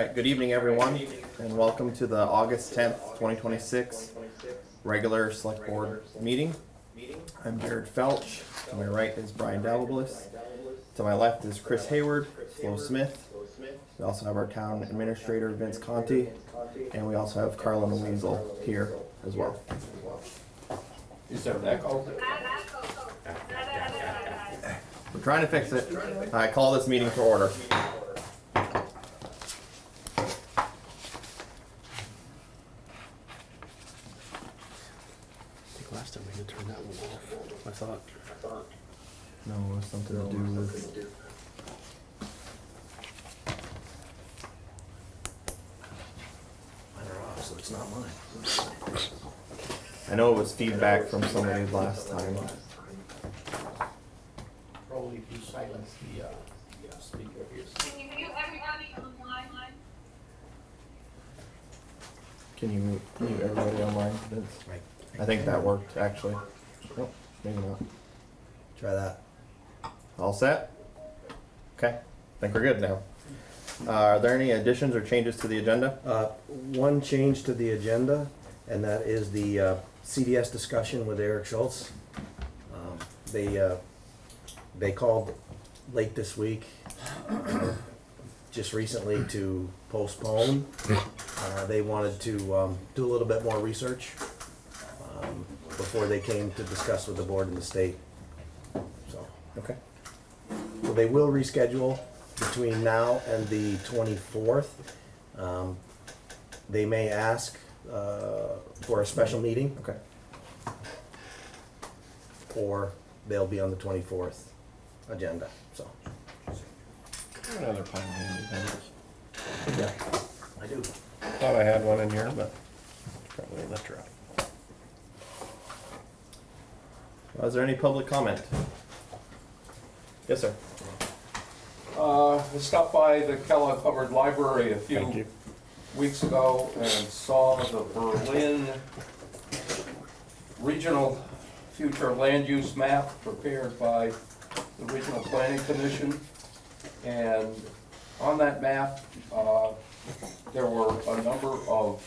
right, good evening everyone, and welcome to the August 10th, 2026 regular select board meeting. I'm Jared Felch. To my right is Brian Daliblis. To my left is Chris Hayward, Flo Smith. We also have our town administrator, Vince Conti, and we also have Carlin Weasel here as well. Is there an echo? We're trying to fix it. I call this meeting to order. Last time we had to turn that one off, I thought. No, it was something to do with... Mine are off, so it's not mine. I know it was feedback from somebody last time. Probably if you silence the speaker here. Can you mute everybody online? Can you mute everybody online, Vince? Right. I think that worked, actually. Nope, maybe not. Try that. All set? Okay, I think we're good now. Are there any additions or changes to the agenda? One change to the agenda, and that is the CDS discussion with Eric Schultz. They called late this week, just recently, to postpone. They wanted to do a little bit more research before they came to discuss with the board and the state. So they will reschedule between now and the 24th. They may ask for a special meeting. Okay. Or they'll be on the 24th agenda, so. Another pile handy, Yeah, I do. thought I had one in here, but probably left her out. Is there any public comment? Yes, sir. I stopped by the Kellogg Hubbard Library a Thank you. few weeks ago and saw the Berlin Regional Future Land Use Map prepared by the Regional Planning Commission. And on that map, there were a number of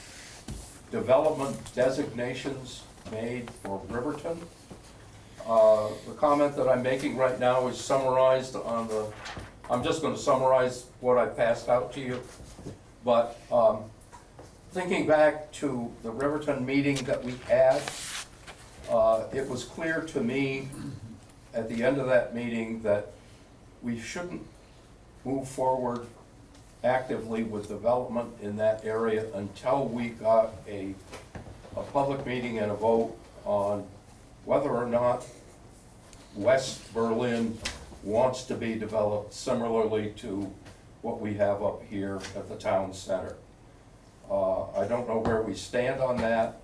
development designations made for Riverton. The comment that I'm making right now is summarized on the, I'm just going to summarize what I passed out to you. But thinking back to the Riverton meeting that we had, it was clear to me at the end of that meeting that we shouldn't move forward actively with development in that area until we got a public meeting and a vote on whether or not West Berlin wants to be developed similarly to what we have up here at the town center. I don't know where we stand on that,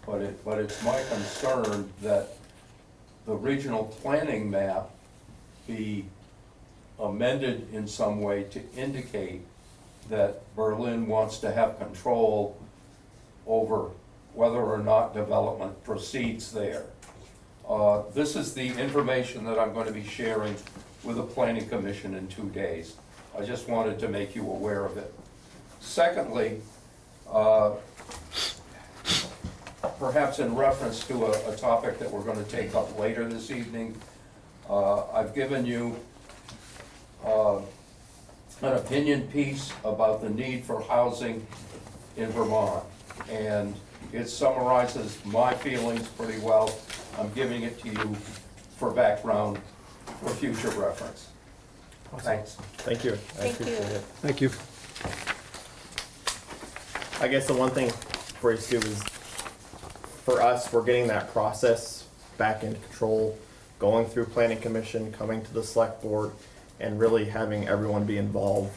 but it's my concern that the regional planning map be amended in some way to indicate that Berlin wants to have control over whether or not development proceeds there. This is the information that I'm going to be sharing with the Planning Commission in 2 days. I just wanted to make you aware of it. Secondly, perhaps in reference to a topic that we're going to take up later this evening, I've given you an opinion piece about the need for housing in Vermont, and it summarizes my feelings pretty well. I'm giving it to you for background for future reference. Thanks. Thank you. I appreciate it. Thank you. I guess the one thing for you, Stu, is for us, we're getting that process back into control, going through planning commission, coming to the select board, and really having everyone be involved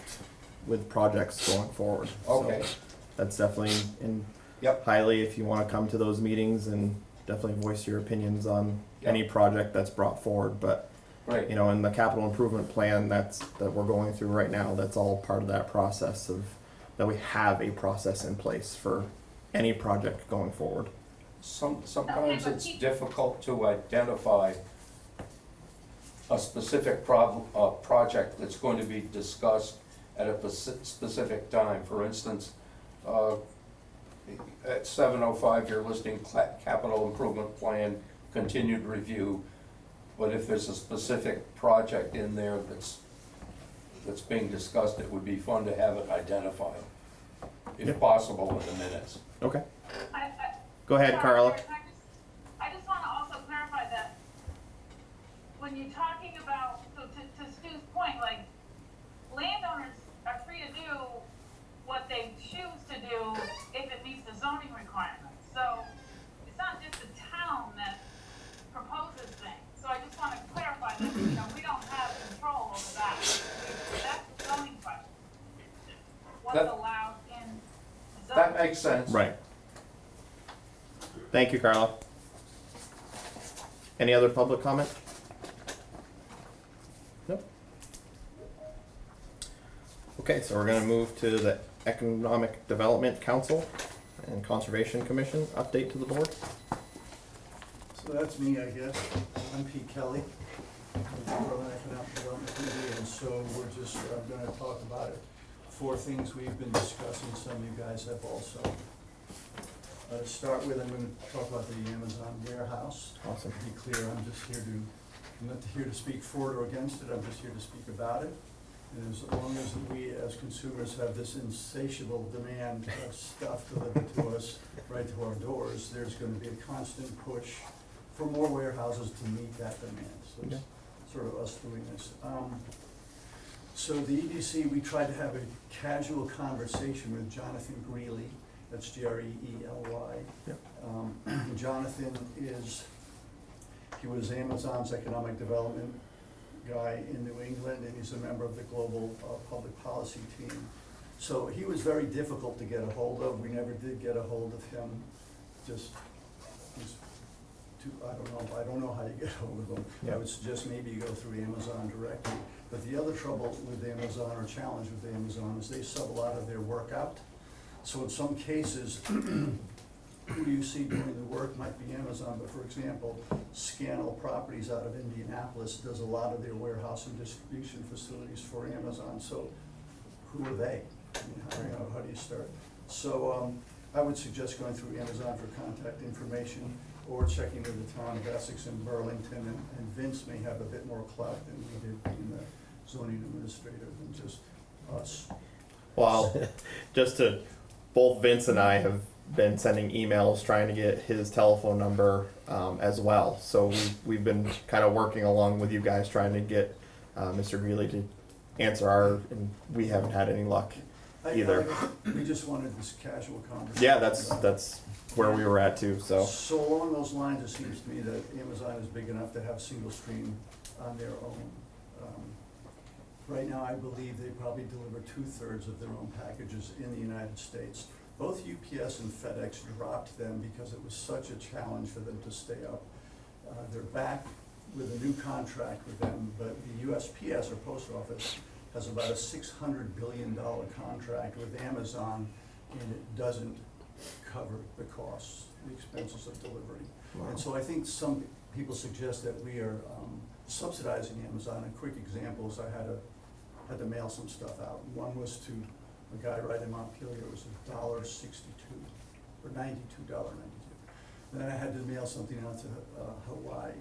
with projects going forward. Okay. So that's definitely in Yep. highly, if you want to come to those meetings and definitely voice your opinions on Yep. any project that's brought forward. But Great. you know, in the capital improvement plan that we're going through right now, that's all part of that process of that we have a process in place for any project going forward. Sometimes it's difficult to identify a specific project that's going to be discussed at a specific time. For instance, at 7:05, you're listing capital improvement plan, continued review. But if there's a specific project in there that's being discussed, it would be fun to have it identified, if Yep. possible, in the minutes. Okay. I- Go ahead, sorry, Carla. Eric, I just want to also clarify that when you're talking about, so to Stu's point, like, landowners are free to do what they choose to do if it meets the zoning requirements. So it's not just the town that proposes things. So I just want to clarify that, we don't have control over that. That's the zoning question. What's That- allowed in zoning. That makes sense. Right. Thank you, Carla. Any other public comment? Nope. Okay, so we're gonna move to the Economic Development Council and Conservation Commission update to the board. So that's me, I guess. I'm Pete Kelly, I'm the Berlin Economic Development Committee, and so we're just gonna talk about it. 4 things we've been discussing, some of you guys have also. To start with, I'm gonna talk about the Amazon warehouse. Awesome. To be clear, I'm not here to speak for it or against it, I'm just here to speak about it. And as long as we as consumers have this insatiable demand of stuff delivered to us right to our doors, there's gonna be a constant push for more warehouses to meet that demand. So Okay. it's sort of us doing this. So the EDC, we tried to have a casual conversation with Jonathan Greeley, that's Greely. Yep. Jonathan he was Amazon's economic development guy in New England, and he's a member of the global public policy team. So he was very difficult to get a hold of. We never did get a hold of him. He's I don't know how you get hold of him. Yeah. I would suggest maybe you go through Amazon directly. But the other trouble with Amazon, or challenge with Amazon, is they sub a lot of their work out. So in some cases, who you see doing the work might be Amazon, but for example, Scannell Properties out of Indianapolis does a lot of their warehouse and distribution facilities for Amazon. So who are they? I mean, how do you start? So I would suggest going through Amazon for contact information, or checking with the town of Essex and Burlington, and Vince may have a bit more clout than we did being the zoning administrator than just us. Well, both Vince and I have been sending emails trying to get his telephone number as well. So we've been kind of working along with you guys trying to get Mr. Greeley to answer and we haven't had any luck either. We just wanted this casual conversation. Yeah, that's where we were at too, so. So along those lines, it seems to me that Amazon is big enough to have single stream on their own. Right now, I believe they probably deliver 2/3 of their own packages in the United States. Both UPS and FedEx dropped them because it was such a challenge for them to stay up. They're back with a new contract with them, but the USPS, or Post Office, has about a $600 billion contract with Amazon, and it doesn't cover the costs, the expenses of delivery. Wow. And so I think some people suggest that we are subsidizing Amazon. A quick example is I had to mail some stuff out. One was to a guy right in Montpelier. It was $1.62 or $92. Then I had to mail something out to Hawaii.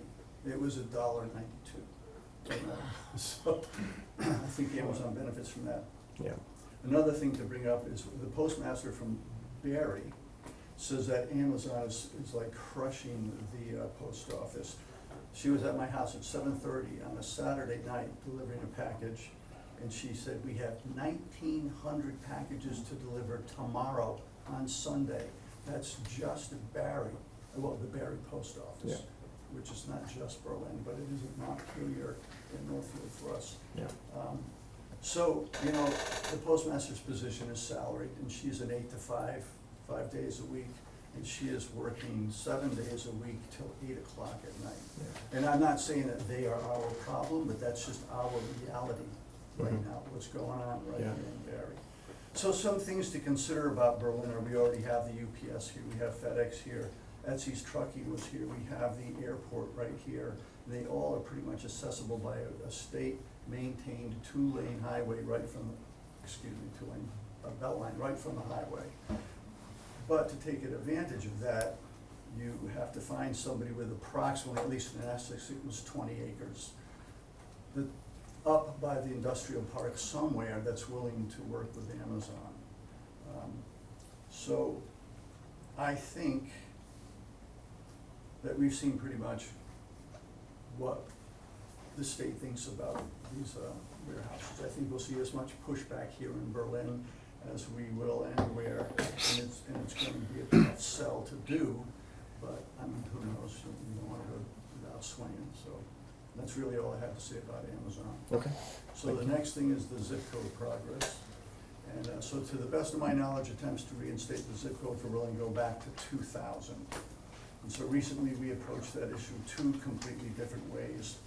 It was $1.92. So I think Amazon benefits from that. Yeah. Another thing to bring up is the postmaster from Barry says that Amazon is like crushing the post office. She was at my house at 7:30 on a Saturday night delivering a package, and she said, we have 1,900 packages to deliver tomorrow on Sunday. That's just Barry, well, the Barry Post Office, Yeah. which is not just Berlin, but it is in Montpelier and Northfield for us. Yeah. So, the postmaster's position is salaried, and she's an 8 to 5, 5 days a week, and she is working 7 days a week till 8 o'clock at night. Yeah. And I'm not saying that they are our problem, but that's just our reality right Mhm. now, what's going on right Yeah. here in Barry. So some things to consider about Berlin are we already have the UPS here, we have FedEx here, Etsy's Trucking was here, we have the airport right here. They all are pretty much accessible by a state-maintained 2-lane highway right from two-lane belt line right from the highway. But to take advantage of that, you have to find somebody with approximately, at least in Essex, it was 20 acres, that up by the industrial park somewhere that's willing to work with Amazon. So I think that we've seen pretty much what the state thinks about these warehouses. I think we'll see as much pushback here in Berlin as we will anywhere, and it's going to be a tough sell to do, but I mean, who knows, you don't want to go without swinging, so that's really all I have to say about Amazon. Okay. So the next thing is the zip code progress. And so to the best of my knowledge, attempts to reinstate the zip code for Berlin go back to 2000. And so recently we approached that issue two completely different ways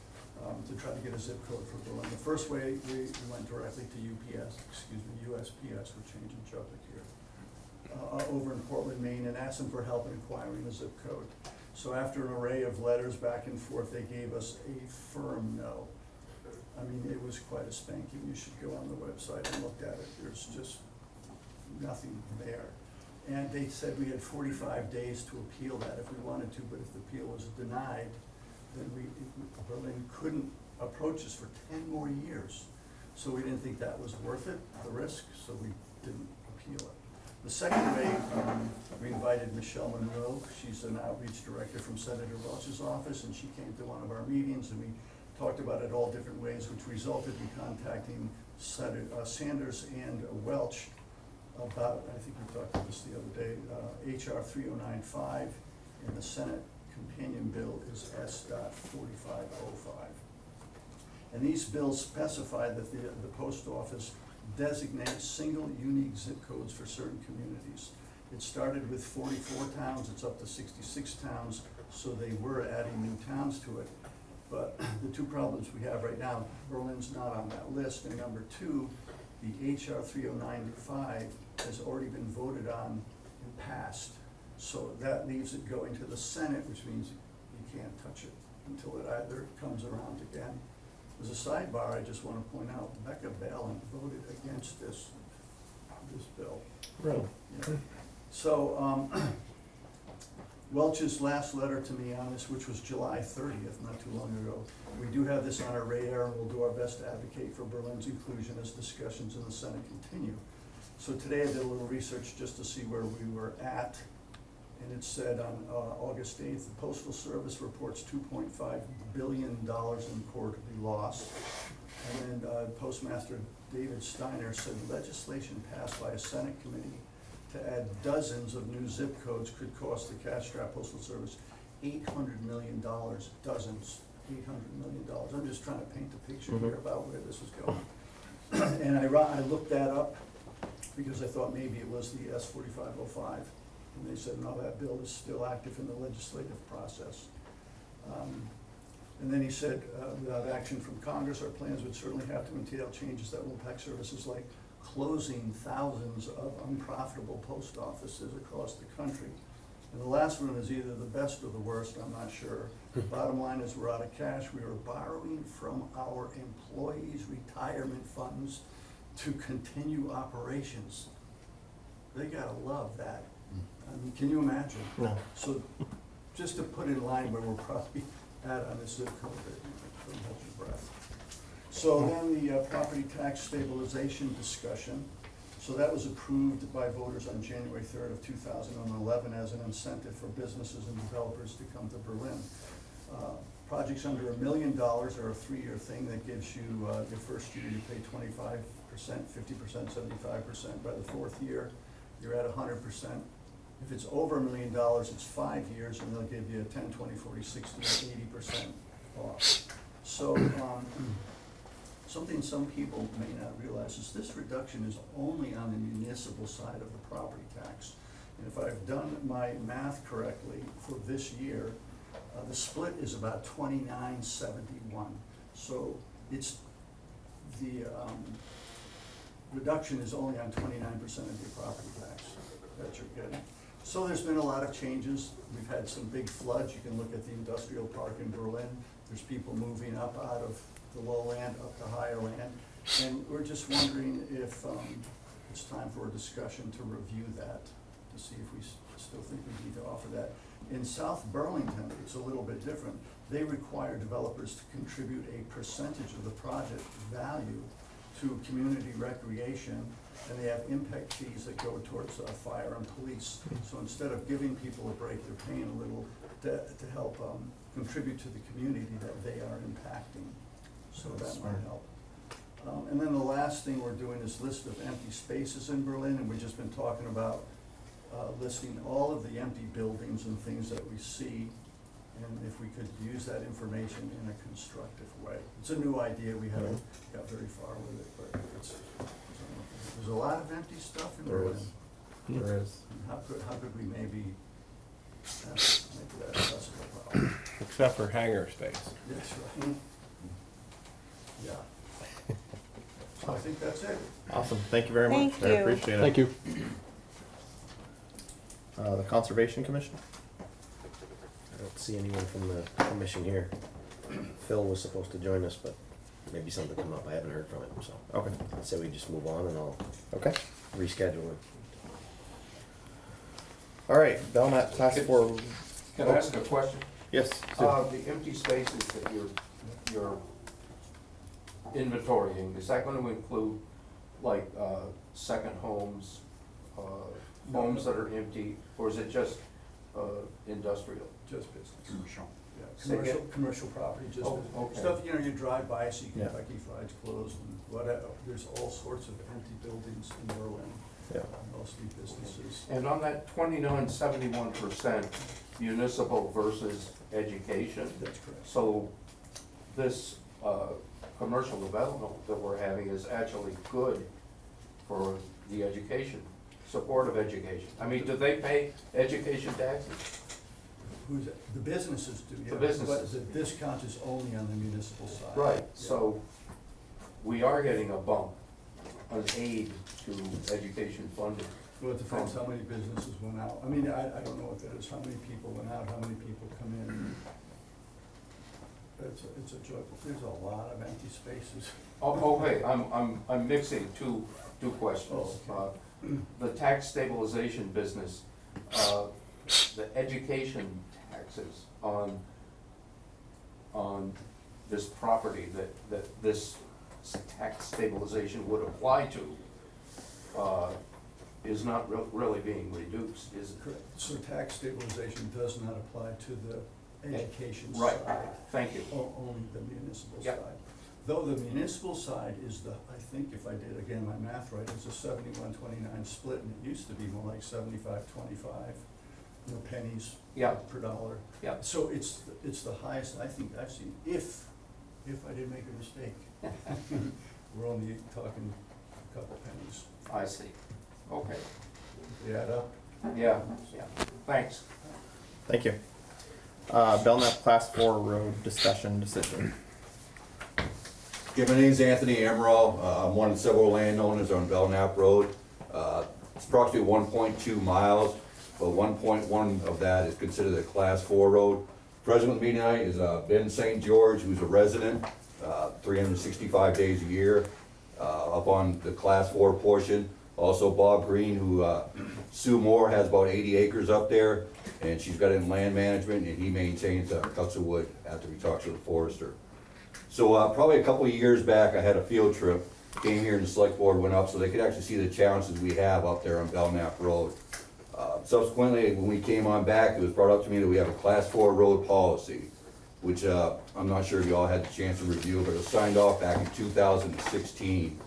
to try to get a zip code for Berlin. The first way, we went directly to USPS, we're changing subject here, over in Portland, Maine, and asked them for help in acquiring a zip code. So after an array of letters back and forth, they gave us a firm no. I mean, it was quite a spanking. You should go on the website and look at it. There's just nothing there. And they said we had 45 days to appeal that if we wanted to, but if the appeal was denied, then Berlin couldn't approach us for 10 more years. So we didn't think that was worth it, the risk, so we didn't appeal it. The second way, we invited Michelle Monroe. She's an outreach director from Senator Welch's office, and she came to one of our meetings, and we talked about it all different ways, which resulted in contacting Sanders and Welch about, I think we talked about this the other day, HR 3095, and the Senate companion bill is S.4505. And these bills specify that the post office designates single unique zip codes for certain communities. It started with 44 towns, it's up to 66 towns, so they were adding new towns to it. But the two problems we have right now, Berlin's not on that list, and number two, the HR 3095 has already been voted on and passed. So that leaves it going to the Senate, which means you can't touch it until it either comes around again. As a sidebar, I just want to point out, Becca Balin voted against this bill. Really? Yeah. So, Welch's last letter to me on this, which was July 30th, not too long ago, we do have this on our radar, and we'll do our best to advocate for Berlin's inclusion as discussions in the Senate continue. So today I did a little research just to see where we were at, and it said on August 8th, the Postal Service reports $2.5 billion in quarterly loss. And then Postmaster David Steiner said legislation passed by a Senate committee to add dozens of new zip codes could cost the cash-strapped Postal Service $800 million, dozens, $800 million. I'm just trying to paint the picture here about where this is going. And I looked that up because I thought maybe it was the S4505. And they said, no, that bill is still active in the legislative process. And then he said, without action from Congress, our plans would certainly have to entail changes that will impact services like closing thousands of unprofitable post offices across the country. And the last one is either the best or the worst, I'm not sure. Bottom line is we're out of cash. We are borrowing from our employees' retirement funds to continue operations. They gotta love that. I mean, can you imagine? No. So just to put in line where we're probably at on this zip code, don't hold your breath. So then the property tax stabilization discussion. So that was approved by voters on January 3rd of 2011 as an incentive for businesses and developers to come to Berlin. Projects under $1 million are a 3-year thing that gives you, your first year you pay 25%, 50%, 75%. By the 4th year, you're at 100%. If it's over $1 million, it's 5 years, and they'll give you 10, 20, 40, 60, 80% off. So something some people may not realize is this reduction is only on the municipal side of the property tax. And if I've done my math correctly for this year, the split is about 29.71. So it's the reduction is only on 29% of your property tax that you're getting. So there's been a lot of changes. We've had some big floods. You can look at the industrial park in Berlin. There's people moving up out of the lowland up to higher land. And we're just wondering if it's time for a discussion to review that, to see if we still think we need to offer that. In South Burlington, it's a little bit different. They require developers to contribute a percentage of the project value to community recreation, and they have impact fees that go towards fire and police. So instead of giving people a break, they're paying a little to help contribute to the community that they are impacting. So that might help. And then the last thing we're doing is list of empty spaces in Berlin, and we've just been talking about listing all of the empty buildings and things that we see, and if we could use that information in a constructive way. It's a new idea, we haven't got very far with it, but there's a lot of empty stuff in There Berlin. is. There is. And how could we maybe make that less of a problem? Except for hangar space. Yes, right. Yeah. So I think that's it. Awesome. Thank you very much. Thank I you. appreciate it. Thank you. The Conservation Commission? I don't see anyone from the commission here. Phil was supposed to join us, but maybe something come up. I haven't heard from him, so Okay. I'd say we just move on and I'll Okay. reschedule it. All right, Belknap Task Force. Can I ask a question? Yes. The empty spaces that you're inventorying, is that gonna include like, second homes, homes that are empty, or is it just, industrial? Just business. Commercial. Yeah, Say again? commercial property, just Oh, okay. stuff, you know, you drive by, see Yeah. Kentucky Fried's closed and whatever. There's all sorts of empty buildings in Berlin, Yeah. mostly businesses. And on that 29.71% municipal versus education, That's correct. so this, commercial development that we're having is actually good for the education, support of education. I mean, do they pay education taxes? Who's that? The businesses do, yeah. The businesses. But the discount is only on the municipal side. Right, Yeah. so we are getting a bump, an aid to education funding. Well, it depends how many businesses went out. I mean, I don't know what that is, how many people went out, how many people come in. It's a joke. There's a lot of empty spaces. Oh, okay, I'm mixing two questions. Oh, The tax stabilization business, the education taxes on this property that this tax stabilization would apply to, is not really being reduced, is it? Correct. So tax stabilization does not apply to the education Right. side. Thank you. Only the municipal Yep. side. Though the municipal side is I think if I did, again, my math right, it's a 71-29 split, and it used to be more like 75-25, pennies Yeah. per dollar. Yeah. So it's the highest I think I've seen, if I did make a mistake. We're only talking a couple pennies. I see. Okay, They add up. yeah, thanks. Thank you. Belknap Class 4 Road Discussion Decision. Yeah, my name's Anthony Emerald. I'm one of several landowners on Belknap Road. It's approximately 1.2 miles, but 1.1 of that is considered a Class 4 road. Present with me tonight is Ben St. George, who's a resident, 365 days a year, up on the Class 4 portion. Also Bob Green, who Sue Moore has about 80 acres up there, and she's got it in land management, and he maintains cuts of wood after he talks to the forester. So probably a couple of years back, I had a field trip, came here and the select board went up so they could actually see the challenges we have up there on Belknap Road. Subsequently, when we came on back, it was brought up to me that we have a Class 4 road policy, which I'm not sure if you all had the chance to review, but it was signed off back in 2016.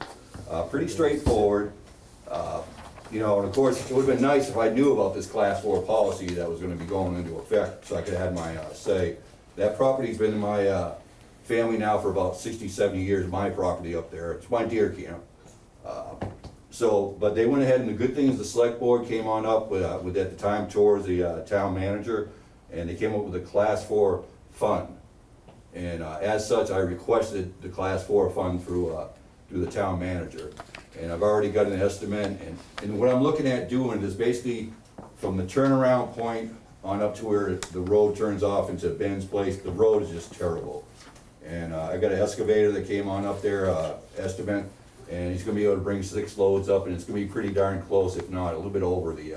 Pretty straightforward. And of course, it would've been nice if I knew about this Class 4 policy that was gonna be going into effect, so I could've had my say. That property's been in my family now for about 60, 70 years, my property up there. It's my deer camp. But they went ahead, and the good thing is the select board came on up with at the time towards the town manager, and they came up with a Class 4 fund. And as such, I requested the Class 4 fund through the town manager. And I've already got an estimate, and what I'm looking at doing is basically from the turnaround point on up to where the road turns off into Ben's place, the road is just terrible. And I got an excavator that came on up there, estimate, And he's gonna be able to bring 6 loads up, and it's gonna be pretty darn close, if not a little bit over the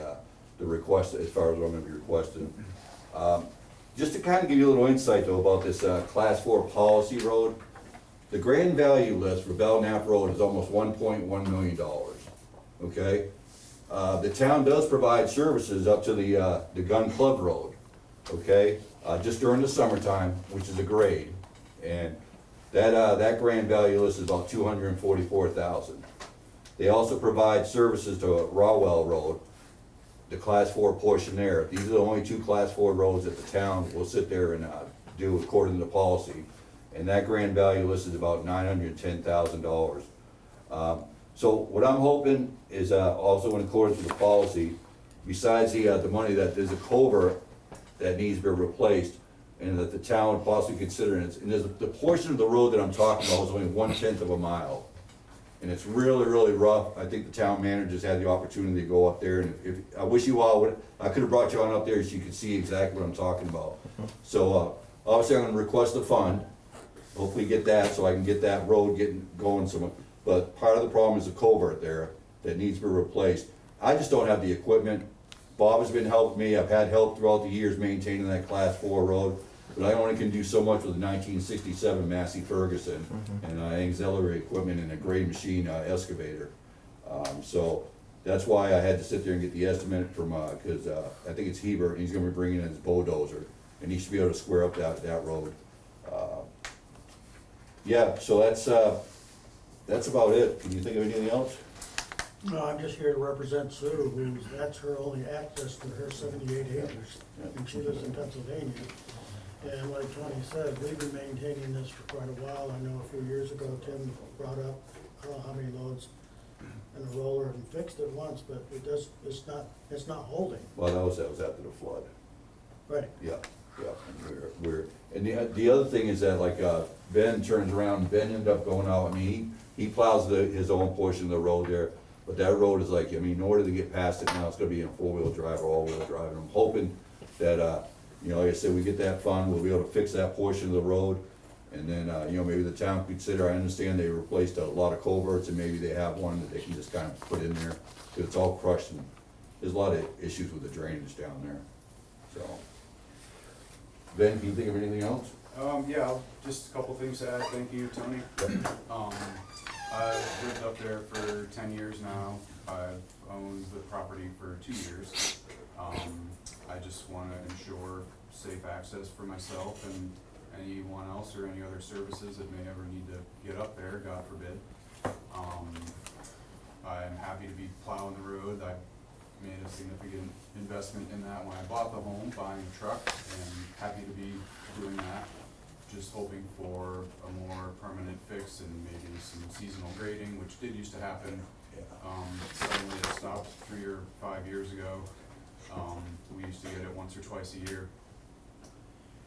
request, as far as what I'm gonna be requesting. Just to kind of give you a little insight though about this Class 4 policy road, the grand value list for Belknap Road is almost $1.1 million, okay? The town does provide services up to the Gun Club Road, okay? Just during the summertime, which is a grade, and that grand value list is about $244,000. They also provide services to Rawwell Road, the Class 4 portion there. These are the only 2 Class 4 roads that the town will sit there and do according to the policy. And that grand value list is about $910,000. So what I'm hoping is also in accordance with the policy, besides the money, that there's a culvert that needs to be replaced, and that the town would possibly consider it. And there's the portion of the road that I'm talking about is only 1/10 of a mile. And it's really, really rough. I think the town managers had the opportunity to go up there, and if, I wish you all would, I could have brought you on up there so you could see exactly what I'm talking about. So, obviously I'm gonna request a fund, hopefully get that, so I can get that road going somewhere. But part of the problem is the culvert there that needs to be replaced. I just don't have the equipment. Bob has been helping me, I've had help throughout the years maintaining that Class 4 road, but I only can do so much with a 1967 Massey Ferguson and auxiliary equipment and a grade machine excavator. So that's why I had to sit there and get the estimate from, cause I think it's Hebert, and he's gonna be bringing in his bulldozer, and he should be able to square up that road. Yeah, so that's about it. Can you think of anything else? No, I'm just here to represent Sue, that's her only access to her 78 acres, and she lives in Pennsylvania. And like Tony said, we've been maintaining this for quite a while. I know a few years ago, Tim brought up, I don't know how many loads in a roller and fixed it once, but it's not holding. Well, that was after the flood. Right. Yeah, and the other thing is that, like, Ben turns around, Ben ended up going out, I mean, he plows his own portion of the road there, but that road is like, I mean, in order to get past it now, it's gonna be in 4-wheel drive or all-wheel drive, and I'm hoping that, you know, like I said, we get that fund, we'll be able to fix that portion of the road, and then, you know, maybe the town could consider, I understand they replaced a lot of culverts, and maybe they have one that they can just kind of put in there, because it's all crushed, and there's a lot of issues with the drainage down there, so. Ben, can you think of anything else? Yeah, just a couple things to add. Thank you, Tony. I've lived up there for 10 years now. I've owned the property for 2 years. I just want to ensure safe access for myself and anyone else or any other services that may ever need to get up there, God forbid. I'm happy to be plowing the road. I made a significant investment in that when I bought the home, buying a truck, and happy to be doing that. Just hoping for a more permanent fix and maybe some seasonal grading, which did used to happen. Suddenly it stopped 3 or 5 years ago. We used to get it once or twice a year.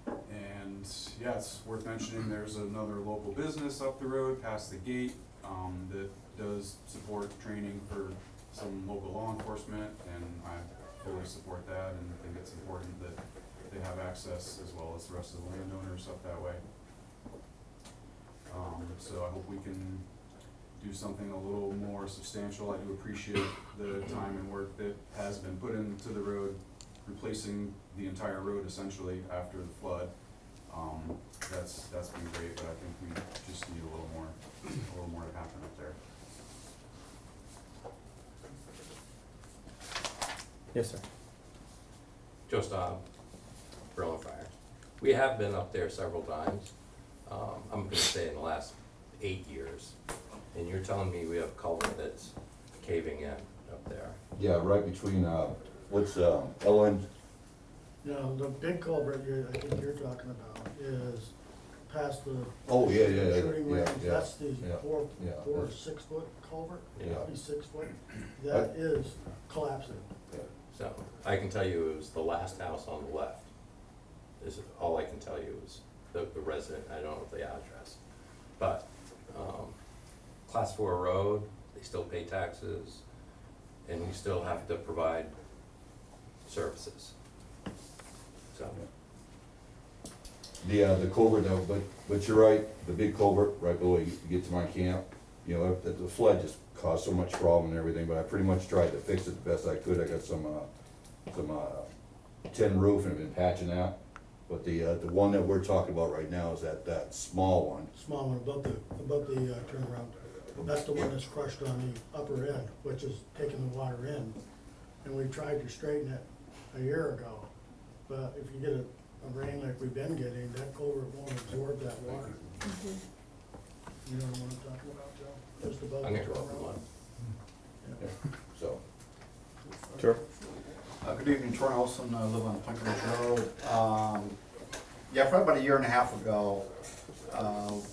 And yeah, it's worth mentioning there's another local business up the road past the gate that does support training for some local law enforcement, and I fully support that, and I think it's important that they have access as well as the rest of the landowners up that way. So I hope we can do something a little more substantial. I do appreciate the time and work that has been put into the road, replacing the entire road essentially after the flood. That's been great, but I think we just need a little more to happen up there. Yes, sir. Just Berlin Fire. We have been up there several times. I'm gonna say in the last 8 years. And you're telling me we have a culvert that's caving in up there. Yeah, right between, what's, Ellen, No, the big culvert I think you're talking about is past the oh, yeah, shooting range. yeah. That's the yeah, four yeah, or that's- 6 foot culvert, Yeah. probably 6 foot. That is collapsing. So I can tell you it was the last house on the left. Is all I can tell you is the resident. I don't know the address, but Class 4 road. They still pay taxes, and we still have to provide services. So the culvert though, but you're right, the big culvert right below you get to my camp, You know, the flood just caused so much problem and everything, but I pretty much tried to fix it the best I could. I got some tin roof and I've been patching that. But the one that we're talking about right now is that small one. Small one above the turnaround. That's the one that's crushed on the upper end, which is taking the water in. And we tried to straighten it a year ago. But if you get a rain like we've been getting, that culvert won't absorb that water. You know what I'm talking about, Joe? Just above the I'm gonna go up turnaround. one. So, Sure. Good evening, Troy Olson, I live on Plank Ridge Road. Yeah, probably about a year and a half ago,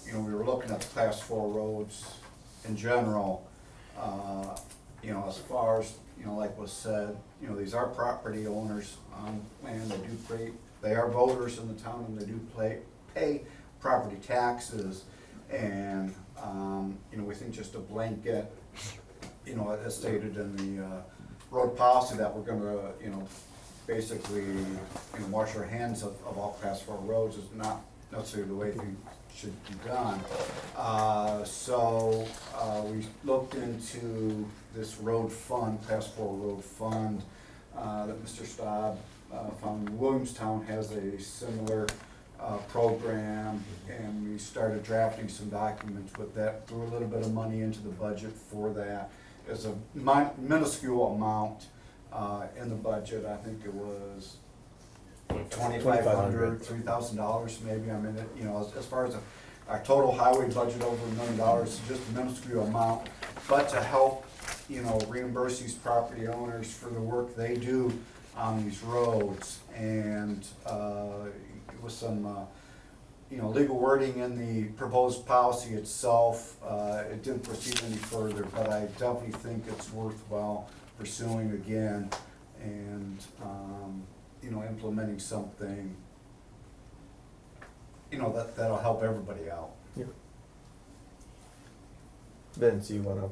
you know, we were looking at the class 4 roads in general. You know, as far as, you know, like was said, you know, these are property owners on land, they are voters in the town and they do pay property taxes. And, you know, we think just a blanket, you know, as stated in the road policy that we're gonna, you know, basically, you know, wash our hands of all class 4 roads is not necessarily the way things should be done. So we looked into this road fund, class 4 road fund, that Mr. Staub found in Williamstown has a similar program, and we started drafting some documents with that, threw a little bit of money into the budget for that. It's a minuscule amount in the budget. I think it was $2,500, $3,000 maybe. I mean, you know, as far as our total highway budget over $1 million, it's just a minuscule amount. But to help, you know, reimburse these property owners for the work they do on these roads, and with some you know, legal wording in the proposed policy itself, it didn't proceed any further, but I definitely think it's worthwhile pursuing again and, you know, implementing something, you know, that'll help everybody out. Vince, you wanna?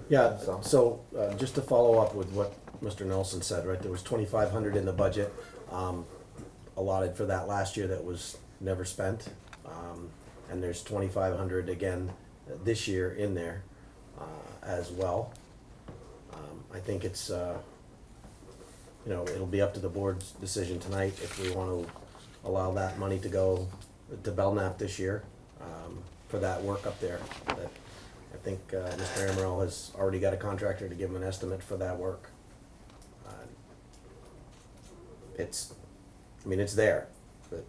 Yeah, so just to follow up with what Mr. Nelson said, right, there was 2,500 in the budget, allotted for that last year that was never spent. And there's 2,500 again this year in there as well. I think it's, you know, it'll be up to the board's decision tonight if we want to allow that money to go to Belknap this year for that work up there. That I think Mr. Amaral has already got a contractor to give him an estimate for that work. It's, I mean, it's there, but,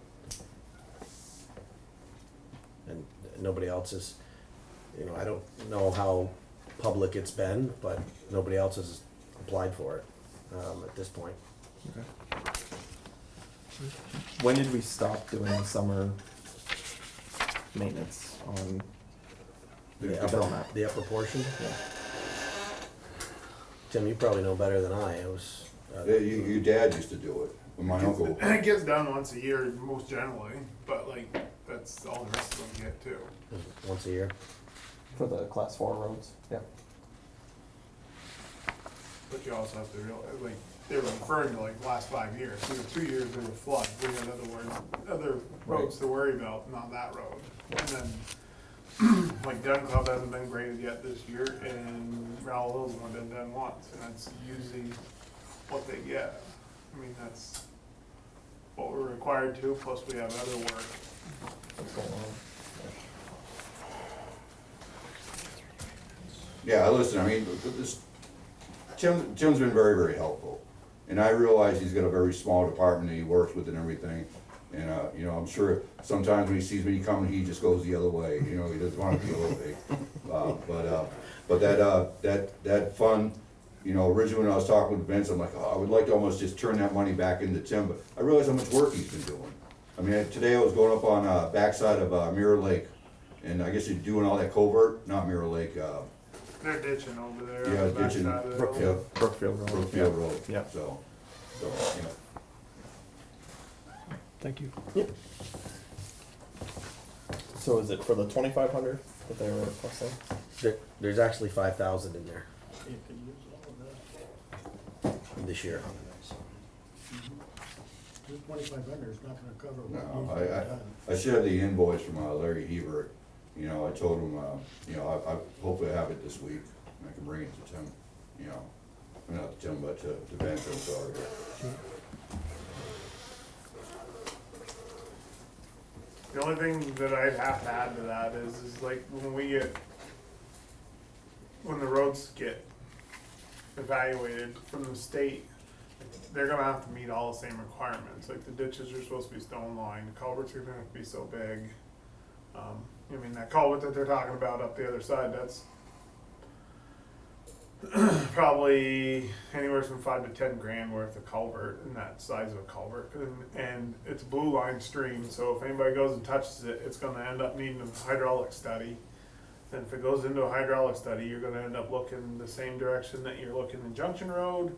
and nobody else is, you know, I don't know how public it's been, but nobody else has applied for it at this point. Okay. When did we stop doing summer maintenance on The Belknap? the upper portion? Yeah. Tim, you probably know better than I. It was. yeah, your dad used to do it, with my uncle. It gets done once a year, most generally, but like, that's all the rest of them get too. Once a year. For the class 4 roads, yeah. But you also have to realize, like, they were referring to like the last 5 years, so the 2 years there were floods, we had other roads to worry about, not that road. And then, like Dunn Club hasn't been graded yet this year, and Rowell Hill's only been done once, and that's usually what they get. I mean, that's what we're required to, plus we have other work. What's going on? Yeah, listen, I mean, this, Tim's been very, very helpful. And I realize he's got a very small department that he works with and everything. And, you know, I'm sure sometimes when he sees me coming, he just goes the other way, you know, he doesn't want to be a little big. But that fund, you know, originally when I was talking with Vince, I'm like, oh, I would like to almost just turn that money back into Tim, but I realize how much work he's been doing. I mean, today I was going up on, backside of, Mirror Lake, and I guess you're doing all that covert, not Mirror Lake, They're ditching over there. yeah, on the back ditching, side of the Brookfield. hill. yeah, Brookfield Road. Brookfield Road. Yeah. So, you know. Thank you. Yep. So is it for the 2,500 that they were requesting? There's actually 5,000 in there You could use all of that. this year. Just 2,500 is not gonna cover what No, needs to be done. I should have the invoice from Larry Hebert, You know, I told him, you know, I hopefully I have it this week, and I can bring it to Tim, you know, not to Tim, but to Ben, I'm sorry. The only thing that I'd have to add to that is like when the roads get evaluated from the state, they're gonna have to meet all the same requirements, like the ditches are supposed to be stone lined, the culverts are gonna have to be so big. I mean, that culvert that they're talking about up the other side, that's probably anywhere from 5 to 10 grand worth of culvert in that size of a culvert, and it's a blue line stream, so if anybody goes and touches it, it's gonna end up needing a hydraulic study. And if it goes into a hydraulic study, you're gonna end up looking the same direction that you're looking in Junction Road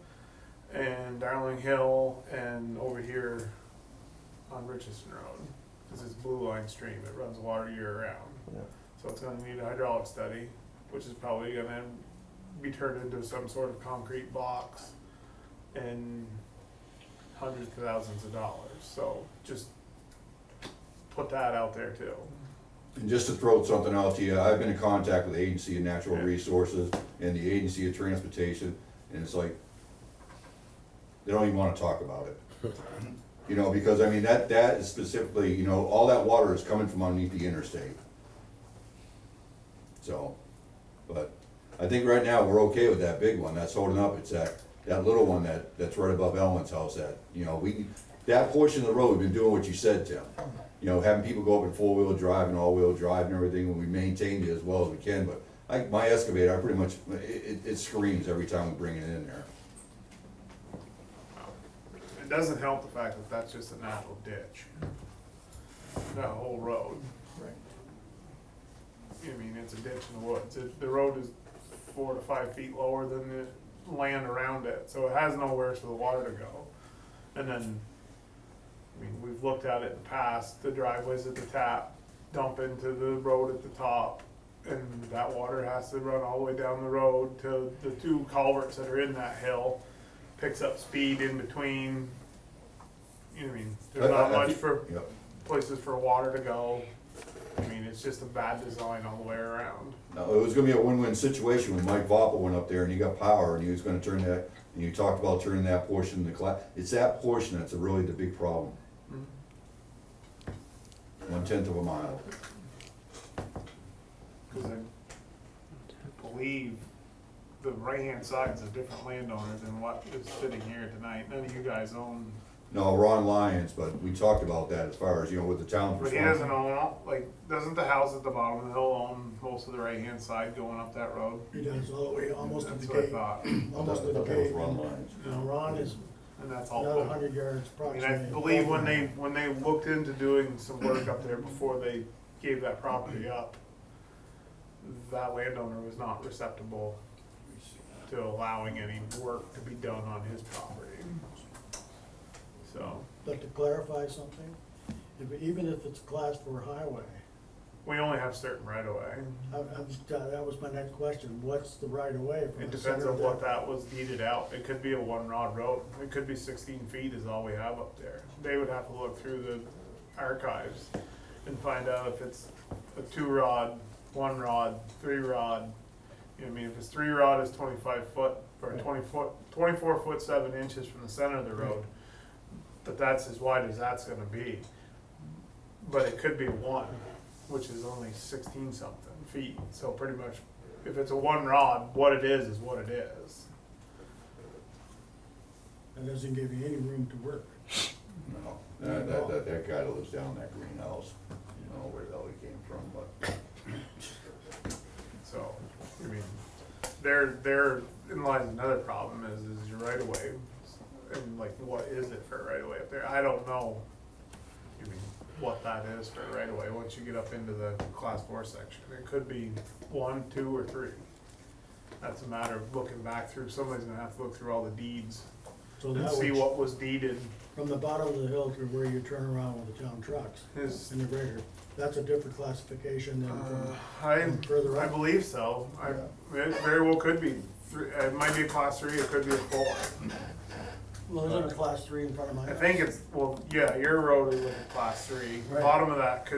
and Darling Hill and over here on Richardson Road. Cause it's blue line stream, it runs water year round. Yeah. So it's gonna need a hydraulic study, which is probably gonna be turned into some sort of concrete box and hundreds of thousands of dollars. So just put that out there too. And just to throw something out to you, I've been in contact with the Agency of Natural Yeah. Resources and the Agency of Transportation, and it's like, they don't even wanna talk about it. You know, because I mean, that is specifically, you know, all that water is coming from underneath the interstate. So, but I think right now we're okay with that big one, that's holding up, it's that little one that's right above Ellen's house, that, you know, that portion of the road, we've been doing what you said, Tim. You know, having people go up in four-wheel drive and all-wheel drive and everything, and we maintained it as well as we can, but my excavator, I pretty much, it screams every time we bring it in there. It doesn't help the fact that that's just a natural ditch, that whole road. Right. I mean, it's a ditch in the woods. The road is 4 to 5 feet lower than the land around it, so it has nowhere for the water to go. And then, I mean, we've looked at it in the past, the driveways at the tap dump into the road at the top, and that water has to run all the way down the road to the 2 culverts that are in that hill, picks up speed in between. You know what I mean? There's not much for Yep. places for water to go. I mean, it's just a bad design all the way around. No, it was gonna be a win-win situation when Mike Voppel went up there and he got power and he was gonna turn that, and you talked about turning that portion to it's that portion that's really the big problem. 1/10 of a mile. Because I believe the right-hand side is a different landowner than what is sitting here tonight. None of you guys own, No, Ron Lyons, but we talked about that as far as, you know, with the town's but he doesn't own, like, doesn't the house at the bottom of the hill own most of the right-hand side going up that road? He does all the way almost to That's the what I gate, thought. almost to the That was gate. Ron Lyons. Now Ron is And that's all. another 100 yards I mean, approximately. I believe when they looked into doing some work up there before they gave that property up, that landowner was not receptible to allowing any work to be done on his property. So, But to clarify something, even if it's a class 4 highway, we only have certain right of way. that was my next question, what's the right of way from It the depends center on of what that? that was deeded out. It could be a 1-rod road. It could be 16 feet is all we have up there. They would have to look through the archives and find out if it's a 2-rod, 1-rod, 3-rod. You know what I mean? If it's 3-rod, it's 25 foot, or 24 foot 7 inches from the center of the road. But that's as wide as that's gonna be. But it could be 1, which is only 16 something feet. So pretty much, if it's a 1-rod, what it is what it is. That doesn't give you any room to work. No, that guy that lives down in that greenhouse, you know, where the hell he came from, but. So, I mean, there in lies another problem is your right of way. And like, what is it for a right of way up there? I don't know. I mean, what that is for a right of way once you get up into the class 4 section. It could be 1, 2, or 3. That's a matter of looking back through. Somebody's gonna have to look through all the deeds So and that see was what was deeded. from the bottom of the hill to where you turn around with the town trucks Is in the grader. That's a different classification than I from further up. believe so. It very well could be. It might be a class 3. It could be a 4. Well, isn't it class 3 in front of my I house? think it's, well, yeah, your road is like a class 3. Right. Bottom of that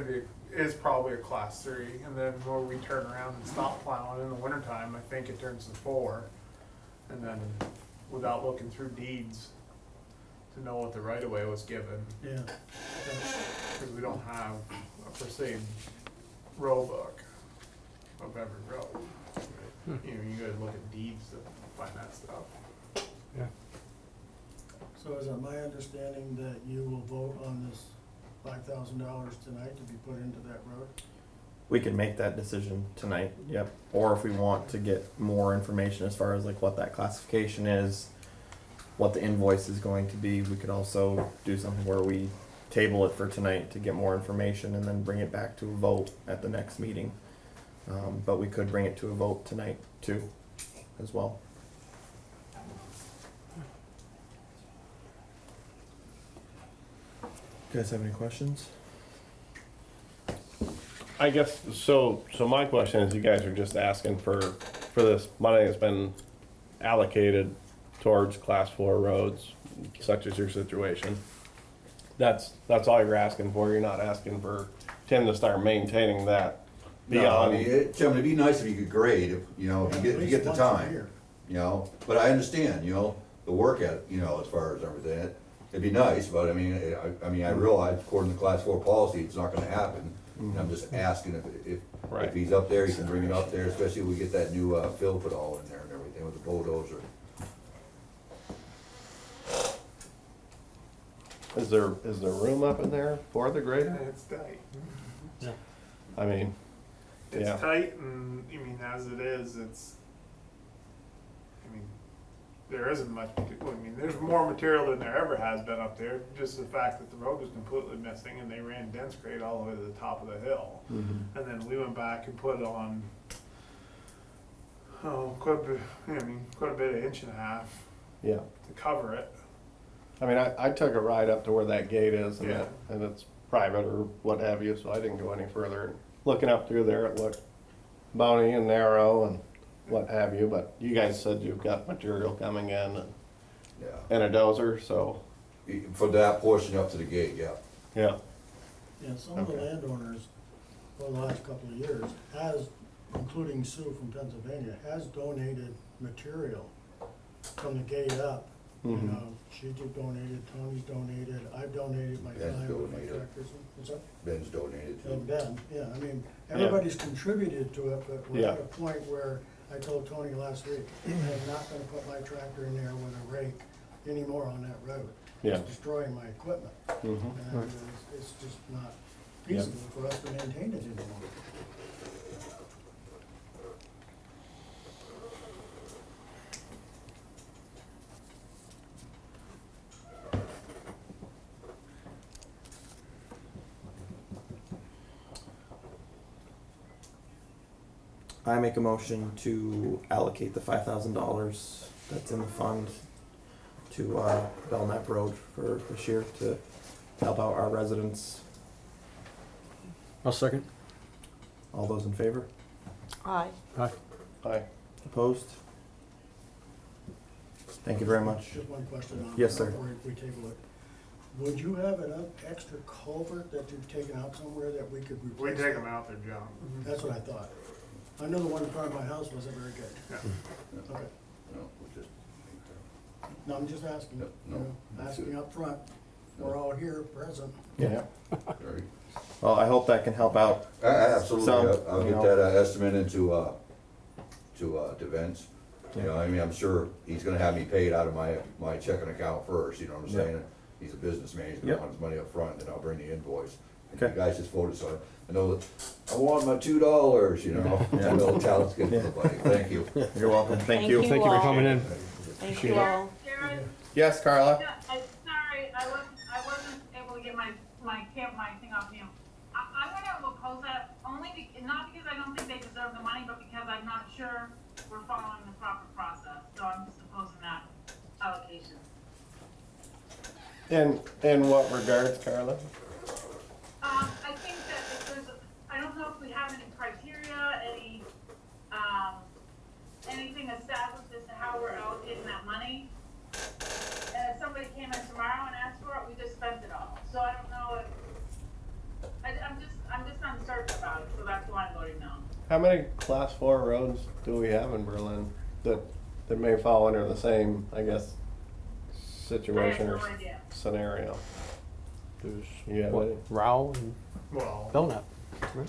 is probably a class 3, and then where we turn around and stop plowing in the wintertime, I think it turns to 4. And then, without looking through deeds to know what the right of way was given, Yeah. because we don't have a per se road book of every road. You know, you gotta look at deeds to find that stuff. So is it my understanding that you will vote on this $5,000 tonight to be put into that road? We can make that decision tonight, yep. Or if we want to get more information as far as like what that classification is, what the invoice is going to be, we could also do something where we table it for tonight to get more information and then bring it back to a vote at the next meeting. But we could bring it to a vote tonight too, as well. You guys have any questions? I guess, so my question is, you guys are just asking for this money that's been allocated towards class 4 roads, such as your situation. That's all you're asking for, you're not asking for Tim to start maintaining that No, I beyond. mean, Tim, it'd be nice if you could grade, if you get the time, but I understand, the work as far as everything. It'd be nice, but I mean, I realize according to class 4 policy, it's not gonna happen. And I'm just asking if Right. he's up there, he can bring it up there, especially if we get that new, fill put all in there and everything with the bulldozer. Is there room up in there for the grader? It's tight. I mean, It's yeah, tight, and I mean, as it is, there isn't much. There's more material than there ever has been up there. Just the fact that the road was completely missing, and they ran dense grade all the way to the top of the hill, and then we went back and put on, quite a bit of 1.5 inches yeah. to cover it. I mean, I took a ride up to where that gate is and Yeah. and it's private or what have you, so I didn't go any further. Looking up through there, it looked bony and narrow and what have you, but you guys said you've got material coming in Yeah, and a dozer, so, for that portion up to the gate, yeah. yeah. Yeah, some of the Okay. landowners, over the last couple of years, including Sue from Pennsylvania, has donated material from the gate up. You Mhm. know, she donated, Tony's donated, I've donated my Ben's time with my donated. tractors. What's up? Ben's donated And too. Ben, yeah, I mean, everybody's contributed to it, but we're Yeah. at a point where I told Tony last week, I'm not gonna put my tractor in there with a rake anymore on that road. Yeah. It's destroying my equipment, Mhm. and it's just not feasible for us to maintain it anymore. I make a motion to allocate the $5,000 that's in the fund to Belknap Road for this year to help out our residents. I'll second. All those in favor? Aye. Aye. Opposed? Thank you very much. Just one question on. Yes, sir. Before we table it. Would you have an extra culvert that you've taken out somewhere that we could We replace? take them out, they're junk. That's what I thought. I know the one in front of my house wasn't very good. Yeah. Okay. No, we just, No, I'm just asking, No, you no, know, that's asking good. up front. We're all here present. Yeah. very, Well, I hope that can help out. absolutely, Some, I'll you get know. that estimate into Vince. Yeah. I mean, I'm sure he's gonna have me paid out of my checking account first, you know what I'm Yeah. saying? He's a businessman, he's gonna Yep. want his money up front, then I'll bring the invoice. And Okay. you guys just voted, so I know that, I want my $2, you know? Yeah. I know the talent's good for the buddy, thank you. You're welcome. Thank you. Thank you for coming in. Thank you all. Jared, Yes, Carla? sorry, I wasn't able to get my thing off mute. I'm gonna oppose that, not because I don't think they deserve the money, but because I'm not sure we're following the proper process, so I'm just opposing that allocation. In what regards, Carla? I think that if I don't know if we have any criteria, anything established as to how we're allocating that money. And if somebody voting no. How many class 4 roads do we have in Berlin that may fall under the same, I guess, situation I or have no idea. scenario? There's You have what, any? Rowell and Well, Belknap. Right?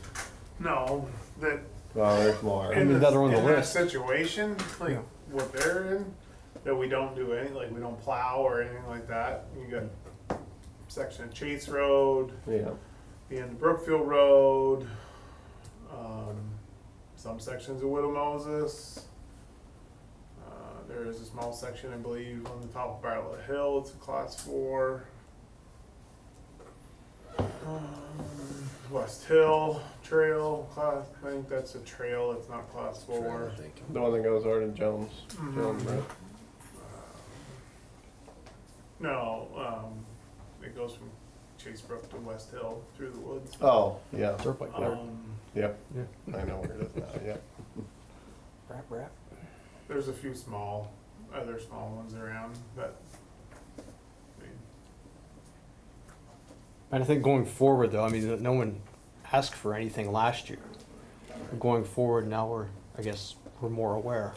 no, that Well, there's more. in, mean, the, that are on the in that list. situation, like Yeah. what they're in, that we don't do any, like we don't plow or anything like that. You got section of Chase Road, Yeah. the end of Brookfield Road, some sections of Widow Moses. There is a small section, I believe, on the top of Bartlett Hill. It's a class 4. West Hill Trail, I think that's a trail. It's not class 4. The one that goes over to Jones. Mhm. Jones, right? No, it goes from Chase Brook to West Hill through the woods. Oh, yeah. Dirt bike there. Yep. Yeah. I know where it is now. Yep. Rap. There's a few other small ones around, but I mean, And I think going forward, though, I mean, no one asked for anything last year. Going forward, now I guess we're more aware.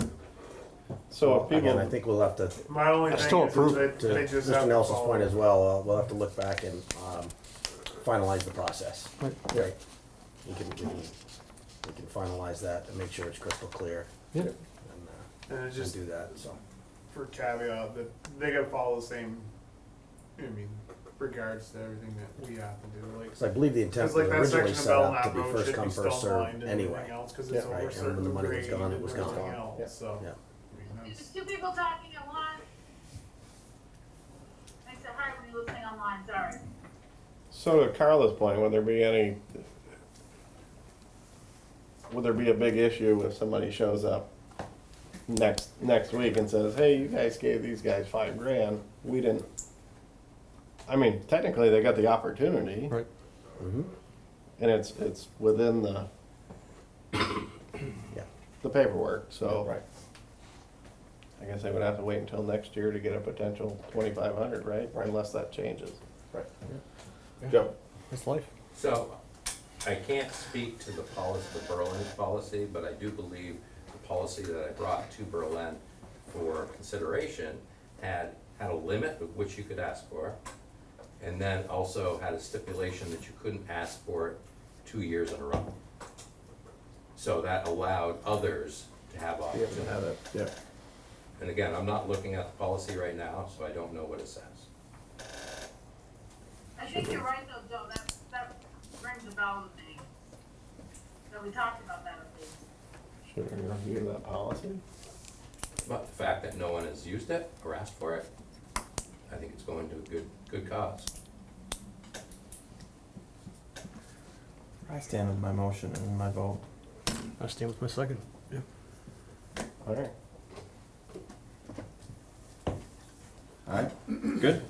So if people, Again, I think we'll have to, my only I thing still is approve that to they just have Mr. to Nelson's follow. point as well, we'll have to look back and finalize the process. Right. Right. We can finalize that and make sure it's crystal clear Yeah. And it's just do that, so. for caveat that they gotta follow the same, I mean, regards to everything that we have to do, like. Because I believe the intent Cause was like that originally section of set up to Belknap be Road first should be come, first stone served lined and anyway. everything else, cause Yeah. it's Right, over and certain when the money was grade gone, it and was everything gone. else, Yeah. so. Yeah. I mean, There's that's- two people talking at once. I said hi when you're listening online, sorry. so to Carla's point, would there be a big issue if somebody shows up next week and says, hey, you guys gave these guys $5,000, we didn't. I mean, technically they got the opportunity. Right. Mm-hmm. And it's within the Yeah. the paperwork, so. Right. I guess they would have to wait until next year to get a potential 2,500, right? Right. Unless that changes. Right. Joe? That's life. So, I can't speak to the policy, the Berlin policy, but I do believe the policy that I brought to Berlin for consideration had a limit of which you could ask for, and then also had a stipulation that you couldn't ask for it 2 years in a row. So that allowed others to have opportunity. Have it, yeah. And again, I'm not looking at the policy right now, so I don't know what it says. I think you're right though, Joe, that rings a bell with me. That we talked about that at least. Should we review that policy? But the fact that no one has used it or asked for it, I think it's going to a good cause. I stand with my motion and my vote. I stand with my second. Yeah. All right. All right, good.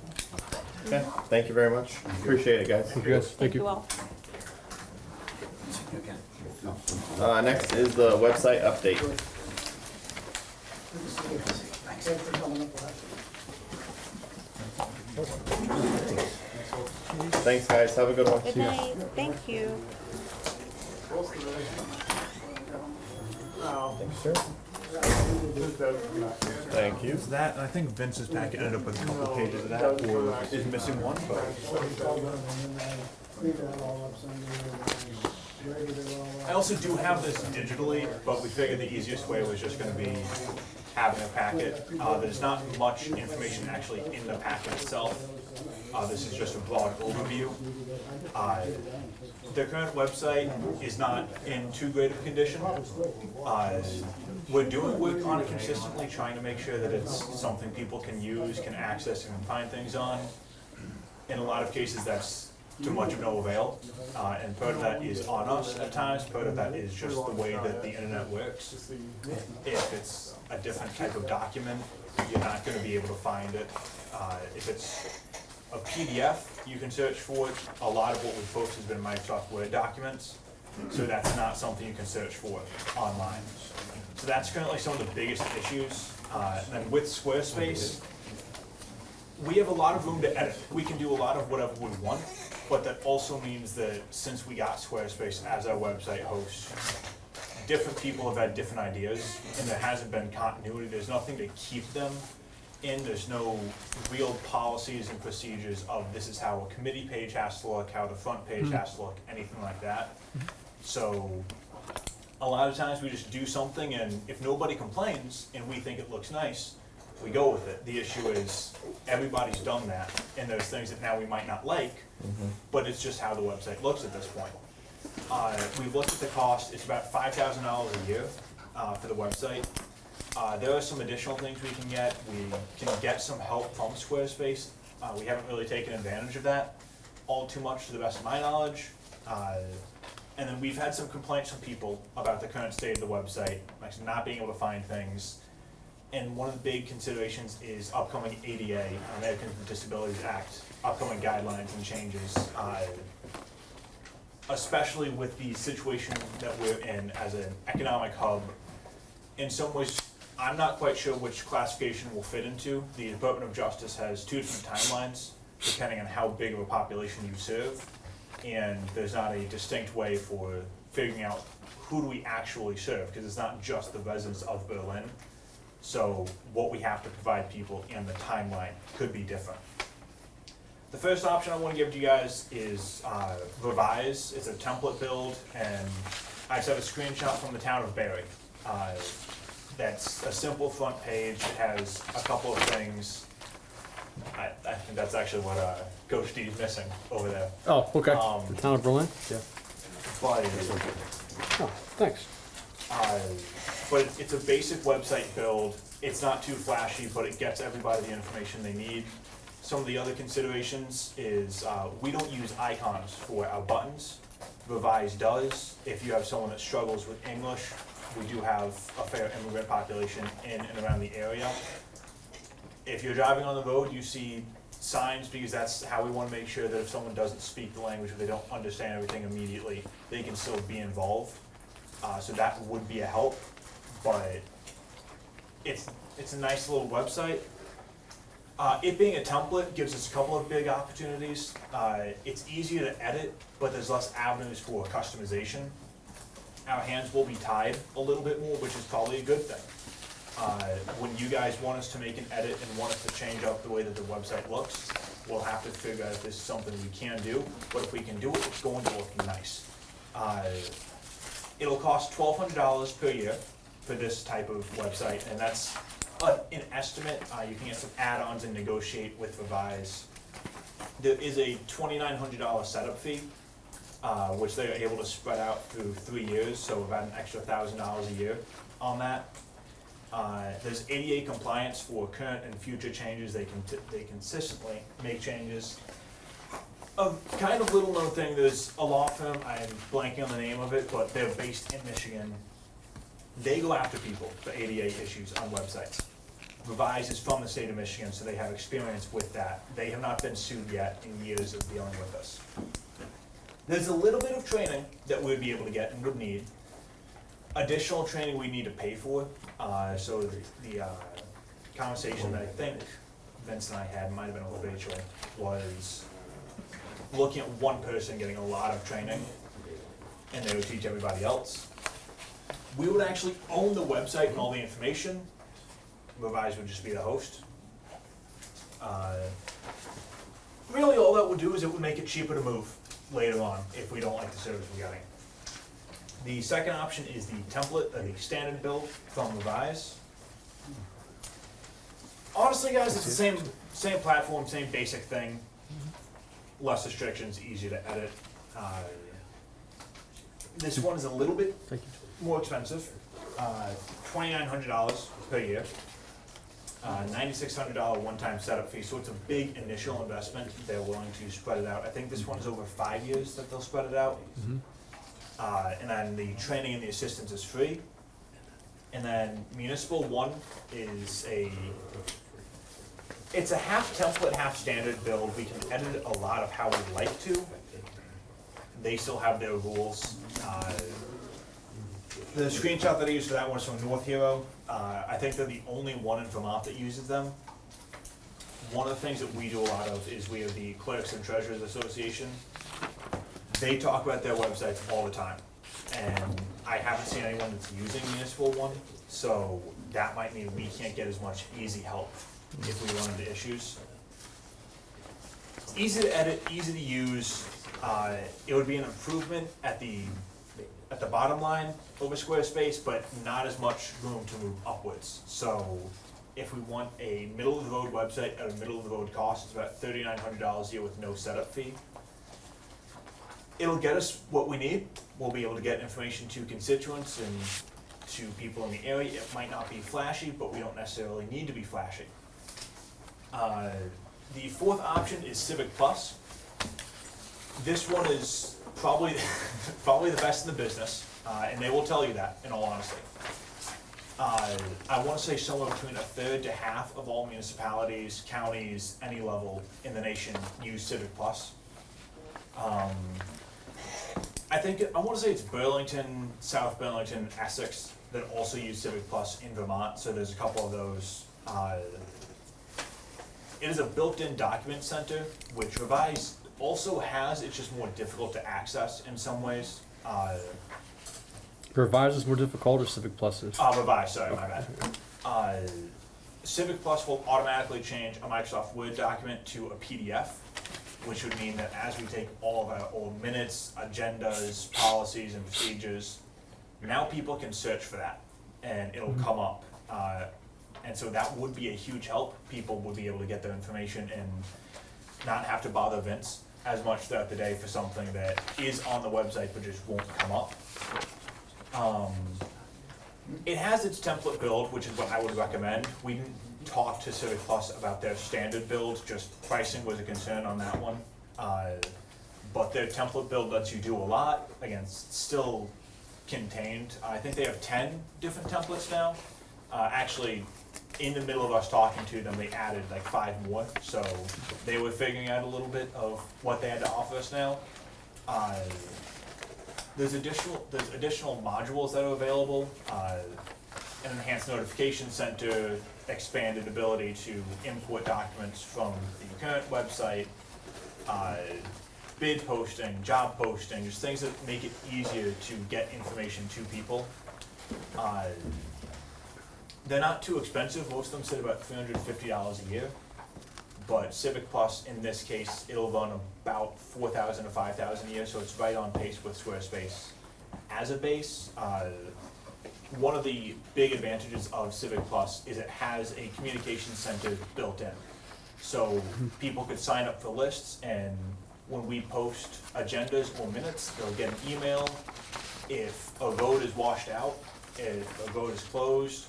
Okay, thank you very much. Appreciate it, guys. Thank you. all. Next is the website update. Thanks for coming up with that. Thanks, guys. Have a good one. Good night, thank you. Thank you. That, I think Vince's packet ended up with a couple pages of that, or is missing one, but Clean that all up Sunday, ready to roll I also do have this digitally, but we figured the easiest way was just gonna be having a packet. There's not much information actually in the packet itself. This is just a broad overview. The current website is not in too great of condition. We're doing work on it consistently, trying to make sure that it's something people can use, can access, and find things on. In a lot of cases, that's to much of no avail, and part of that is on us at times, part of that is just the way that the internet works. If it's a different type of document, you're not gonna be able to find it. If it's a PDF, you can search for it. A lot of what we've posted has been Microsoft Word documents, so that's not something you can search for online. So that's currently some of the biggest issues. And then with Squarespace, we have a lot of room to edit. We can do a lot of whatever we want, but that also means that since we got Squarespace as our website host, different people have had different ideas, and there hasn't been continuity. There's nothing to keep them in. There's no real policies and procedures of this is how a committee page has to look, how the front page has to look, anything like that. So a lot of times we just do something, and if nobody complains and we think it looks nice, we go with it. The issue is everybody's done that, and there's things that now we might not like, but it's just how the website looks at this point. We've looked at the cost. It's about $5,000 a year for the website. There are some additional things we can get. We can get some help from Squarespace. We haven't really taken advantage of that all too much to the best of my knowledge. And then we've had some complaints from people about the current state of the website, like not being able to find things. And one of the big considerations is upcoming ADA, Americans with Disabilities Act, upcoming guidelines and changes, especially with the situation that we're in as an economic hub. In some ways, I'm not quite sure which classification will fit into. The Department of Justice has two different timelines, depending on how big of a population you serve. And there's not a distinct way for figuring out who do we actually serve, because it's not just the residents of Berlin. So what we have to provide people and the timeline could be different. The first option I want to give to you guys is Revise. It's a template build, and I just have a screenshot from the town of Barry. That's a simple front page. It has a couple of things. I think that's actually what Coach D is missing over there. Oh, okay. The town of Berlin? Yeah. But Oh, thanks. but it's a basic website build. It's not too flashy, but it gets everybody the information they need. Some of the other considerations is we don't use icons for our buttons. Revise does. If you have someone that struggles with English, we do have a fair immigrant population in and around the area. If you're driving on the road, you see signs, because that's how we want to make sure that if someone doesn't speak the language or they don't understand everything immediately, they can still be involved. So that would be a help, but it's a nice little website. It being a template gives us a couple of big opportunities. It's easier to edit, but there's less avenues for customization. Our hands will be tied a little bit more, which is probably a good thing. When you guys want us to make an edit and want us to change up the way that the website looks, we'll have to figure out if this is something we can do, but if we can do it, it's going to look nice. It'll cost $1,200 per year for this type of website, and that's an estimate. You can get some add-ons and negotiate with Revise. There is a $2,900 setup fee, which they're able to spread out through 3 years, so about an extra $1,000 a year on that. There's ADA compliance for current and future changes. They consistently make changes. A kind of little known thing, there's a law firm, I'm blanking on the name of it, but they're based in Michigan. They go after people for ADA issues on websites. Revise is from the state of Michigan, so they have experience with that. They have not been sued yet in years of dealing with this. There's a little bit of training that we'd be able to get and would need. Additional training we need to pay for. So the conversation that I think Vince and I had, might have been with Rachel, was looking at one person getting a lot of training, and they would teach everybody else. We would actually own the website and all the information. Revise would just be the host. Really all that would do is it would make it cheaper to move later on if we don't like the service we're getting. The second option is the template, the standard build from Revise. Honestly guys, it's the same platform, same basic thing. Less restrictions, easier to edit. This one is a little bit more expensive, $2,900 per year, $9,600 one-time setup fee, so it's a big initial investment. They're willing to spread it out. I think this one is over 5 years that they'll spread it out. And then the training and the assistance is free. And then Municipal One is it's a half template, half standard build. We can edit a lot of how we like to. They still have their rules. The screenshot that I used for that one is from North Hero. I think they're the only one in Vermont that uses them. one of the things that we do a lot of is we have the Clerks and Treasurers Association. They talk about their websites all the time, and I haven't seen anyone that's using municipal one, so that might mean we can't get as much easy help if we run into issues. It's easy to edit, easy to use. It would be an improvement at the bottom line over Squarespace, but not as much room to move upwards. So if we want a middle of the road website at a middle of the road cost, it's about $3,900 a year with no setup fee. It'll get us what we need. We'll be able to get information to constituents and to people in the area. It might not be flashy, but we don't necessarily need to be flashy. The fourth option is Civic Plus. This one is probably the best in the business, and they will tell you that, in all honesty. I want to say somewhere between a third to half of all municipalities, counties, any level in the nation use Civic Plus. I want to say it's Burlington, South Burlington, Essex that also use Civic Plus in Vermont, so there's a couple of those. It is a built-in document center, which Revise also has. It's just more difficult to access in some ways. Revise is more difficult, or Civic Plus is? Revise, sorry, my bad. Civic Plus will automatically change a Microsoft Word document to a PDF, which would mean that as we take all of our old minutes, agendas, policies, and procedures, now people can search for that, and it'll come up. And so that would be a huge help. People would be able to get their information and not have to bother Vince as much throughout the day for something that is on the website but just won't come up. It has its template build, which is what I would recommend. We didn't talk to Civic Plus about their standard build, just pricing was a concern on that one. But their template build lets you do a lot. Again, it's still contained. I think they have 10 different templates now. Actually, in the middle of us talking to them, they added like 5 more. So they were figuring out a little bit of what they had to offer us now. There's additional modules that are available. An enhanced notification center, expanded ability to import documents from the current website, bid posting, job posting, just things that make it easier to get information to people. They're not too expensive. Most of them sit about $350 a year. But Civic Plus, in this case, it'll run about $4,000 to $5,000 a year, so it's right on pace with Squarespace as a base. One of the big advantages of Civic Plus is it has a communication center built in. So people could sign up for lists, and when we post agendas or minutes, they'll get an email. If a road is washed out, if a road is closed,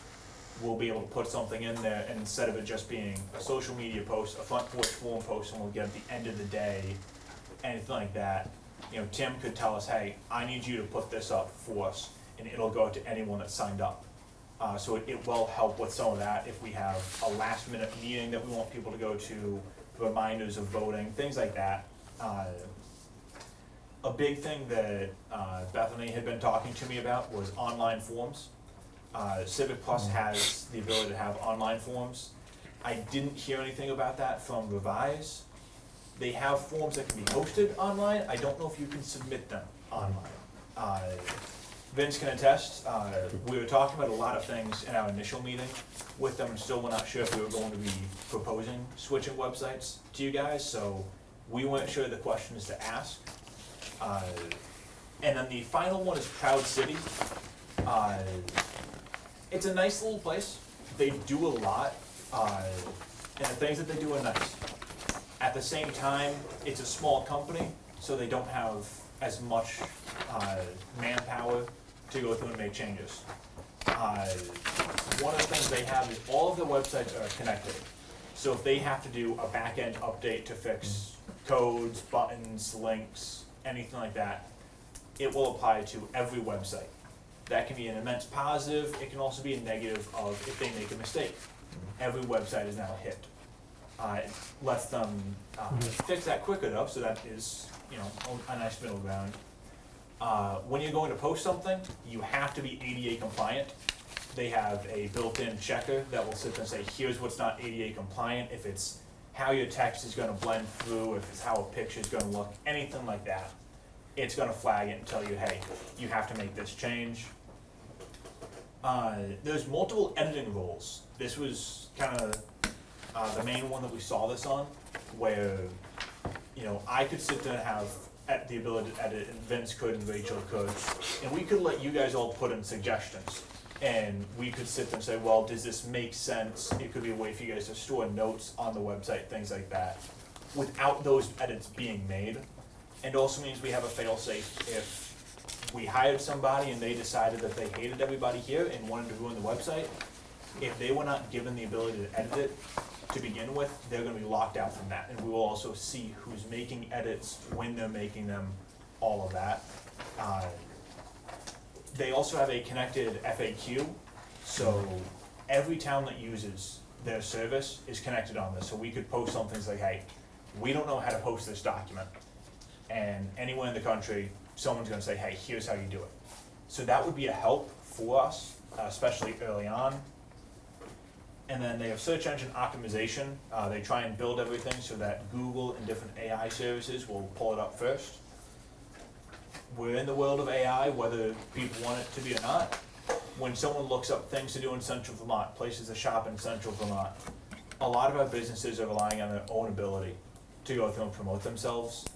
we'll be able to put something in there, and instead of it just being a social media post, a front porch forum post, and we'll get at the end of the day, anything like that, Tim could tell us, hey, I need you to put this up for us, and it'll go to anyone that signed up. So it will help with some of that if we have a last minute meeting that we want people to go to, reminders of voting, things like that. A big thing that Bethany had been talking to me about was online forms. Civic Plus has the ability to have online forms. I didn't hear anything about that from Revise. They have forms that can be hosted online. I don't know if you can submit them online. Vince can attest, we were talking about a lot of things in our initial meeting with them, and still we're not sure if we were going to be proposing switching websites to you guys, so we weren't sure the questions to ask. And then the final one is Proud City. It's a nice little place. They do a lot, and the things that they do are nice. At the same time, it's a small company, so they don't have as much manpower to go through and make changes. One of the things they have is all of their websites are connected. So if they have to do a back-end update to fix codes, buttons, links, anything like that, it will apply to every website. That can be an immense positive. It can also be a negative of if they make a mistake. Every website is now hit. It lets them fix that quicker though, so that is a nice middle ground. When you're going to post something, you have to be ADA compliant. They have a built-in checker that will sit there and say, here's what's not ADA compliant. If it's how your text is gonna blend through, if it's how a picture's gonna look, anything like that. It's gonna flag it and tell you, hey, you have to make this change. There's multiple editing rules. This was kinda, the main one that we saw this on, where, I could sit there and have the ability to edit, and Vince could, and Rachel could, and we could let you guys all put in suggestions. And we could sit there and say, well, does this make sense? It could be a way for you guys to store notes on the website, things like that, without those edits being made. And also means we have a fail-safe if we hired somebody and they decided that they hated everybody here and wanted to ruin the website. If they were not given the ability to edit it to begin with, they're gonna be locked out from that. And we will also see who's making edits, when they're making them, all of that. They also have a connected FAQ, so every town that uses their service is connected on this. So we could post something like, hey, we don't know how to post this document. And anywhere in the country, someone's gonna say, hey, here's how you do it. So that would be a help for us, especially early on. And then they have search engine optimization. They try and build everything so that Google and different AI services will pull it up first. We're in the world of AI, whether people want it to be or not. When someone looks up things to do in central Vermont, places to shop in central Vermont, a lot of our businesses are relying on their own ability to go through and promote themselves.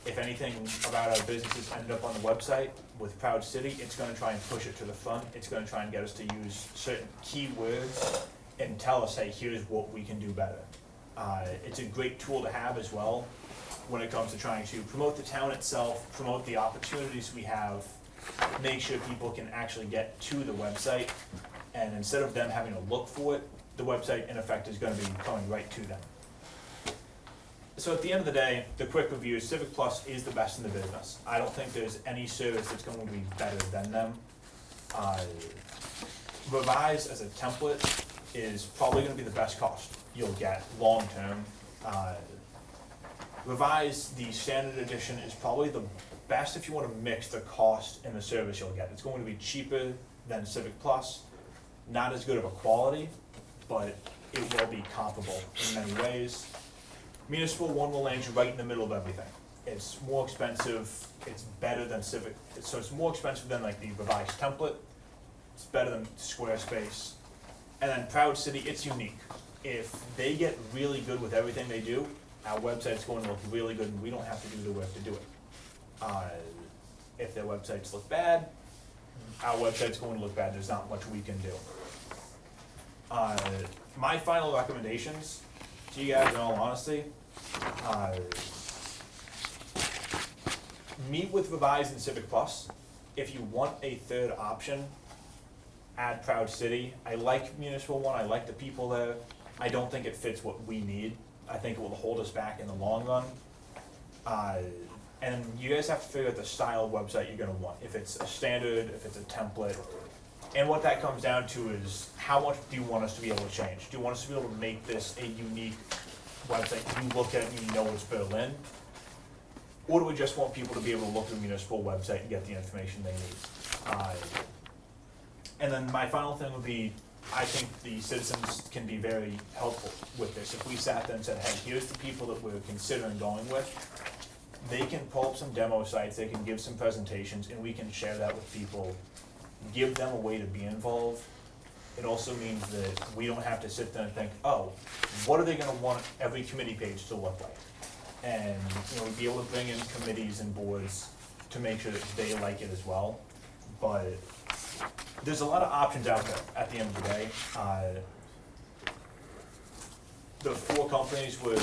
If anything about our businesses ended up on the website with Proud City, it's gonna try and push it to the front. It's gonna try and get us to use certain keywords and tell us, hey, here's what we can do better. It's a great tool to have as well when it comes to trying to promote the town itself, promote the opportunities we have, make sure people can actually get to the website, and instead of them having to look for it, the website in effect is gonna be coming right to them. So at the end of the day, the quick review is Civic Plus is the best in the business. I don't think there's any service that's going to be better than them. Revise as a template is probably gonna be the best cost you'll get long-term. Revise, the standard edition, is probably the best if you wanna mix the cost and the service you'll get. It's going to be cheaper than Civic Plus, not as good of a quality, but it will be comparable in many ways. Municipal One will land you right in the middle of everything. It's more expensive, it's better than Civic, so it's more expensive than like the revised template, it's better than Squarespace. And then Proud City, it's unique. If they get really good with everything they do, our website's going to look really good and we don't have to do the work to do it. If their websites look bad, our website's going to look bad, there's not much we can do. My final recommendations to you guys, in all honesty, meet with Revise and Civic Plus. If you want a third option, add Proud City. I like Municipal One, I like the people there. I don't think it fits what we need. I think it will hold us back in the long run. And you guys have to figure out the style of website you're gonna want. If it's a standard, if it's a template. And what that comes down to is, how much do you want us to be able to change? Do you want us to be able to make this a unique website? You look at it and you know it's Berlin? Or do we just want people to be able to look at the municipal website and get the information they need? And then my final thing would be, I think the citizens can be very helpful with this. If we sat there and said, hey, here's the people that we're considering going with, they can pull up some demo sites, they can give some presentations, and we can share that with people, give them a way to be involved. It also means that we don't have to sit there and think, oh, what are they gonna want every committee page to look like? And, we'd be able to bring in committees and boards to make sure that they like it as well. But there's a lot of options out there at the end of the day. The 4 companies we're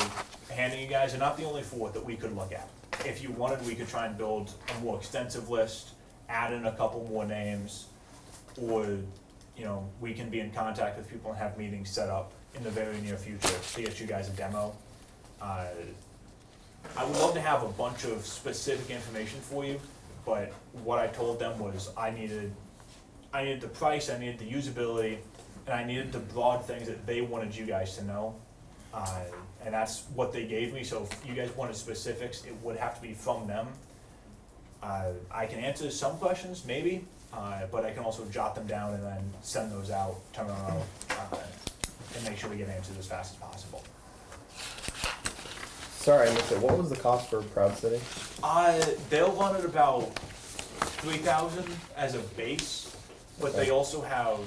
handing you guys are not the only 4 that we could look at. If you wanted, we could try and build a more extensive list, add in a couple more names, or, we can be in contact with people and have meetings set up in the very near future to get you guys a demo. I would love to have a bunch of specific information for you, but what I told them was I needed the price, I needed the usability, and I needed the broad things that they wanted you guys to know. And that's what they gave me, so if you guys wanted specifics, it would have to be from them. I can answer some questions, maybe, but I can also jot them down and then send those out tomorrow, and make sure we get answers as fast as possible. Sorry, I missed it. What was the cost for Proud City? They'll run at about 3,000 as a base, but they also have,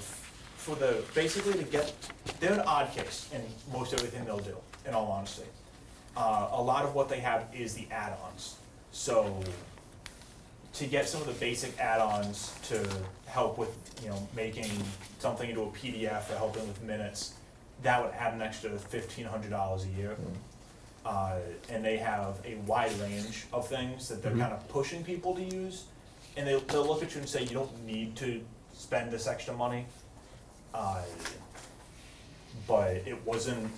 for the, basically to get, they're an odd case in most everything they'll do, in all honesty. A lot of what they have is the add-ons. So to get some of the basic add-ons to help with, making something into a PDF or helping with minutes, that would add an extra $1,500 a year. And they have a wide range of things that they're kind of pushing people to use. And they'll look at you and say, you don't need to spend this extra money. But it wasn't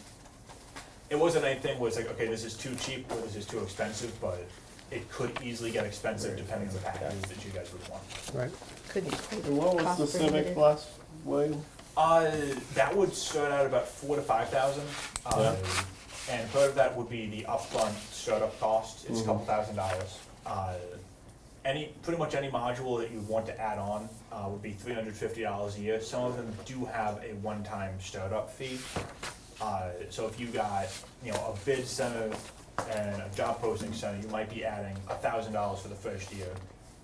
anything where it's like, okay, this is too cheap or this is too expensive, but it could easily get expensive depending on the packages that you guys would want. Right. Could you? And what was the Civic Plus, William? That would start out about 4,000 to 5,000. Yeah. And part of that would be the upfront startup cost. It's a couple $1,000s. Pretty much any module that you want to add on would be $350 a year. Some of them do have a one-time startup fee. So if you got, a bid center and a job posting center, you might be adding $1,000 for the first year,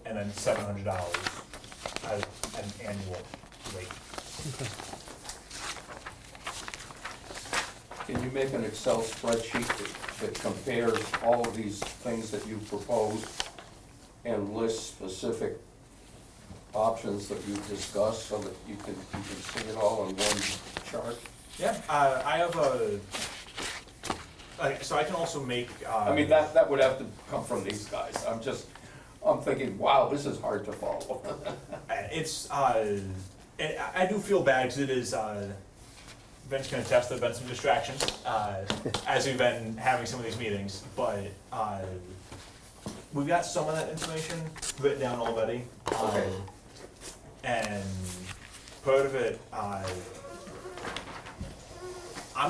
and then $700 as an annual rate. Can you make an Excel spreadsheet that compares all of these things that you propose and list specific options that you've discussed so that you can see it all in one chart? Yeah, I have so I can also make. I mean, that would have to come from these guys. I'm thinking, wow, this is hard to follow. It's, and I do feel bad because it is, Vince can attest, there've been some distractions as we've been having some of these meetings, but we've got some of that information written down already. Okay. And part of it, I'm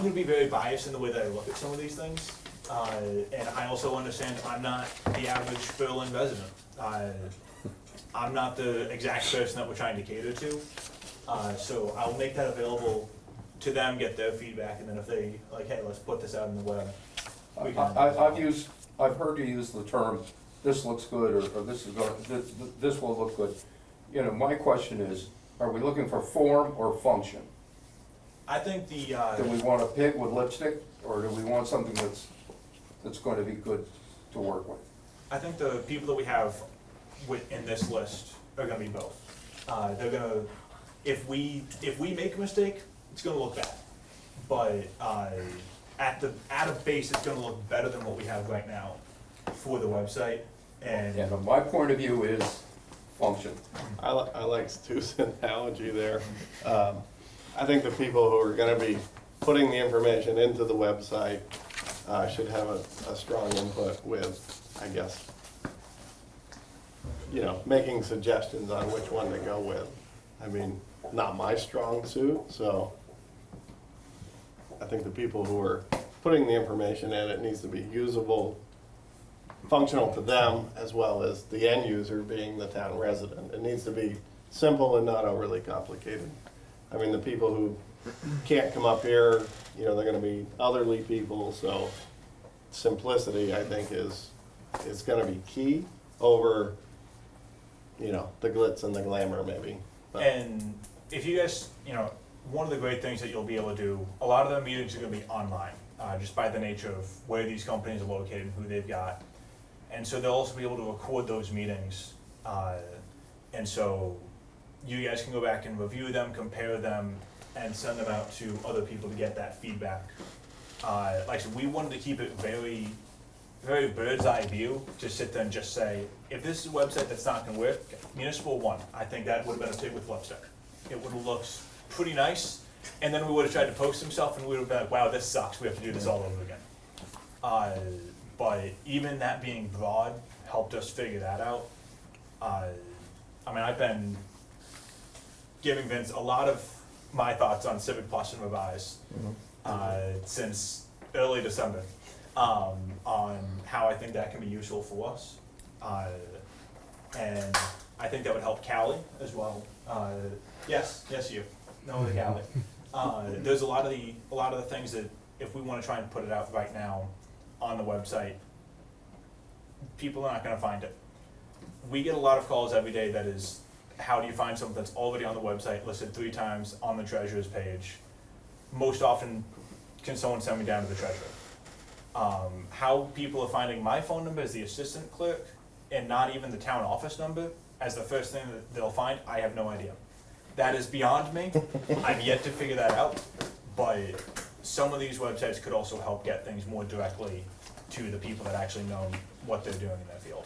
gonna be very biased in the way that I look at some of these things. And I also understand I'm not the average Berlin resident. I'm not the exact person that we're trying to cater to. So I'll make that available to them, get their feedback, and then if they like, hey, let's put this out on the web. we can- I've heard you use the term, this looks good, or this will look good. My question is, are we looking for form or function? I think the, Do we want a pig with lipstick, or do we want something that's going to be good to work with? I think the people that we have in this list are gonna be both. They're gonna, if we make a mistake, it's gonna look bad. But, at a base, it's gonna look better than what we have right now for the website. And And my point of view is function. I like Stu's analogy there. I think the people who are gonna be putting the information into the website should have a strong input with, I guess, making suggestions on which one to go with. I mean, not my strong suit, so I think the people who are putting the information in, it needs to be usable, functional to them, as well as the end user being the town resident. It needs to be simple and not overly complicated. I mean, the people who can't come up here, they're gonna be elderly people, so simplicity, I think, is gonna be key over, the glitz and the glamour, maybe. But And if you guys, one of the great things that you'll be able to do, a lot of the meetings are gonna be online, just by the nature of where these companies are located and who they've got. And so they'll also be able to record those meetings. And so you guys can go back and review them, compare them, and send them out to other people to get that feedback. Like I said, we wanted to keep it very, very bird's eye view, to sit there and just say, if this is a website that's not gonna work, municipal one, I think that would have been a pig with lipstick. It would have looked pretty nice, and then we would have tried to post himself, and we would have been like, wow, this sucks, we have to do this all over again. But even that being broad helped us figure that out. I've been giving Vince a lot of my thoughts on Civic Plus and Revise since early December, on how I think that can be useful for us. And I think that would help Callie as well. Yes, you. No, the Callie. There's a lot of the things that if we want to try and put it out right now, on the website, people are not gonna find it. We get a lot of calls every day that is, how do you find something that's already on the website, listed 3 times on the treasurer's page? Most often, can someone send me down to the treasurer? How people are finding my phone number as the assistant clerk and not even the town office number as the first thing that they'll find, I have no idea. That is beyond me. I've yet to figure that out, but some of these websites could also help get things more directly to the people that actually know what they're doing in their field.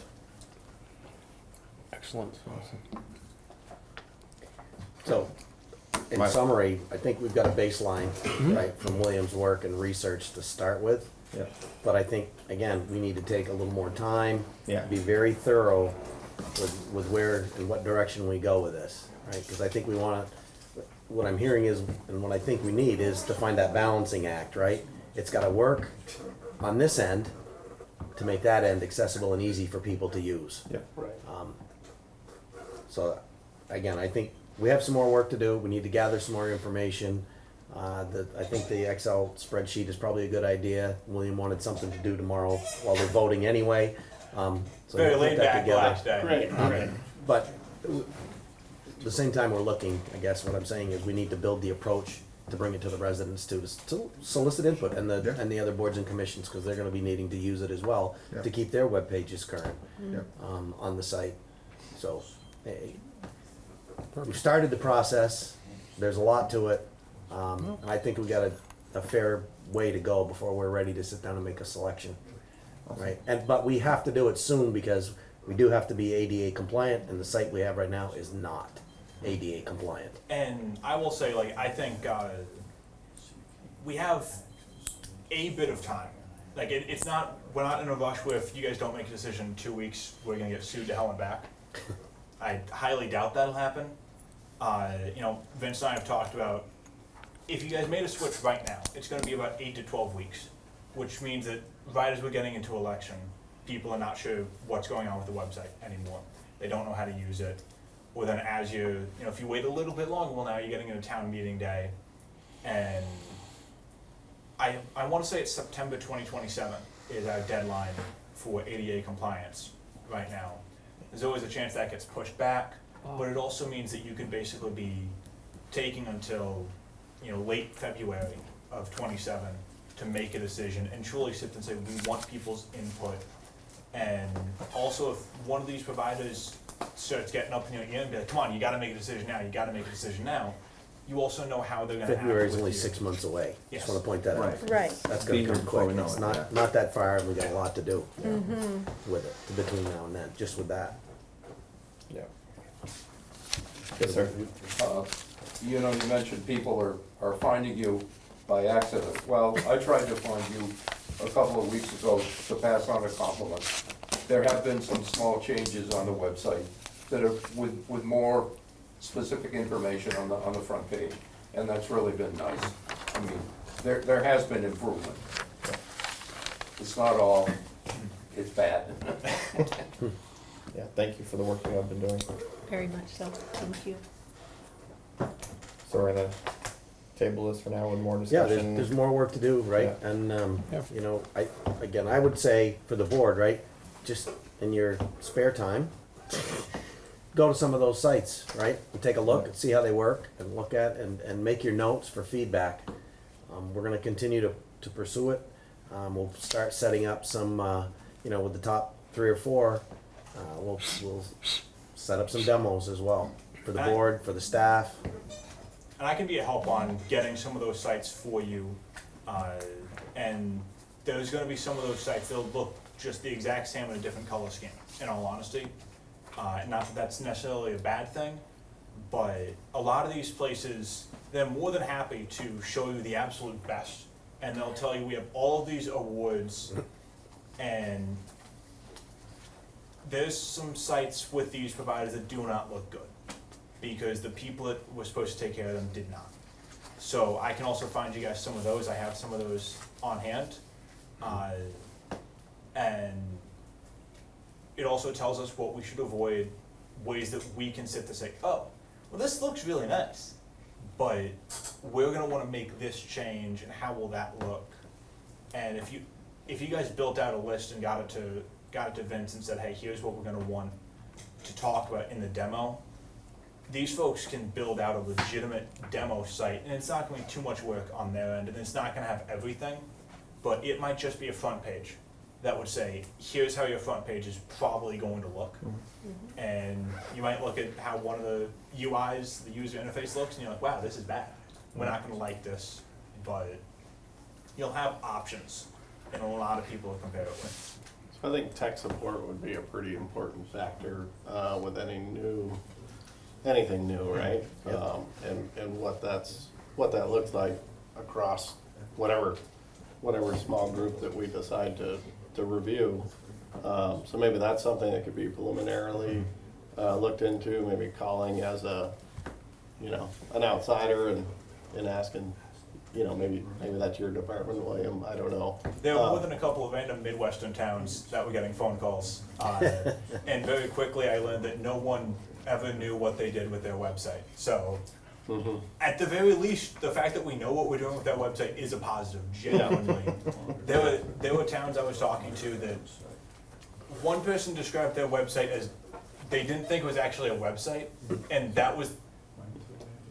Excellent. So, in My- summary, I think we've got a baseline, right, from William's work and research to start with. Yeah. But I think, again, we need to take a little more time. Yeah. Be very thorough with where and what direction we go with this, right? Because I think we wanna, what I'm hearing is, and what I think we need is to find that balancing act, right? It's gotta work on this end to make that end accessible and easy for people to use. Yeah. So, again, I think we have some more work to do. We need to gather some more information. I think the Excel spreadsheet is probably a good idea. William wanted something to do tomorrow while we're voting anyway. So Very we'll put laid that back together. last day. Right. But at the same time we're looking, I guess what I'm saying is we need to build the approach to bring it to the residents to solicit input and Yeah. the other boards and commissions, because they're gonna be needing to use it as well Yeah. to keep their web pages current Yeah. on the site. So, we've started the process. There's a lot to it. I think we got a fair way to go before we're ready to sit down and make a selection. Right, but we have to do it soon because we do have to be ADA compliant, and the site we have right now is not ADA compliant. And I will say, like, I think we have a bit of time. Like, it's not, we're not in a rush where if you guys don't make a decision in 2 weeks, we're gonna get sued to hell and back. I highly doubt that'll happen. Vince and I have talked about, if you guys made a switch right now, it's gonna be about 8 to 12 weeks, which means that right as we're getting into election, people are not sure what's going on with the website anymore. They don't know how to use it. Or then as if you wait a little bit longer, well, now you're getting into town meeting day. And I wanna say it's September 2027 is our deadline for ADA compliance right now. There's always a chance that gets pushed back, but it also means that you could basically be taking until, late February of 27 to make a decision and truly sit and say, we want people's input. And also if one of these providers starts getting up in your ear and be like, come on, you gotta make a decision now, you also know how they're gonna act February is with only you. 6 months away. Yes. Just wanna point that out. Right. Right. That's Be gonna here come before we quick. know It's it, not that far, and we got a lot to do with it, between now and then, just with that. Yeah. Yes, sir. You mentioned people are finding you by accident. Well, I tried to find you a couple of weeks ago to pass on a compliment. There have been some small changes on the website that are with more specific information on the front page, and that's really been nice. I mean, there has been improvement. It's not all, it's bad. Yeah, thank you for the work you have been doing. Very much so. Thank you. So we're gonna table this for now with more Yeah, discussion. there's more work to do, right? Yeah. And, I would say for the board, right, just in your spare time, go to some of those sites, right? And take a look and see how they work and look at and make your notes for feedback. We're gonna continue to pursue it. We'll start setting up some, with the top 3 or 4, we'll set up some demos as well for the board, for the staff. And I can be a help on getting some of those sites for you. And there's gonna be some of those sites that'll look just the exact same in a different color scheme, in all honesty. And not that that's necessarily a bad thing, but a lot of these places, they're more than happy to show you the absolute best. And they'll tell you, we have all of these awards, and there's some sites with these providers that do not look good, because the people that were supposed to take care of them did not. So I can also find you guys some of those. I have some of those on hand. And it also tells us what we should avoid, ways that we can sit to say, oh, well, this looks really nice, but we're gonna wanna make this change, and how will that look? And if you, if you guys built out a list and got it to Vince and said, hey, here's what we're gonna want to talk about in the demo, these folks can build out a legitimate demo site, and it's not gonna be too much work on their end, and it's not gonna have everything, but it might just be a front page that would say, here's how your front page is probably going to look. And you might look at how one of the UIs, the user interface looks, and you're like, wow, this is bad. We're not gonna like this, but you'll have options and a lot of people to compare it with. So I think tech support would be a pretty important factor with anything new, right? And what that looks like across whatever small group that we decide to review. So maybe that's something that could be preliminarily looked into, maybe calling as an outsider and asking, maybe that's your department, William, I don't know. There were more than a couple of random Midwestern towns that were getting phone calls. And very quickly I learned that no one ever knew what they did with their website. So at the very least, the fact that we know what we're doing with that website is a positive, genuinely. There were towns I was talking to that one person described their website as they didn't think it was actually a website, and that was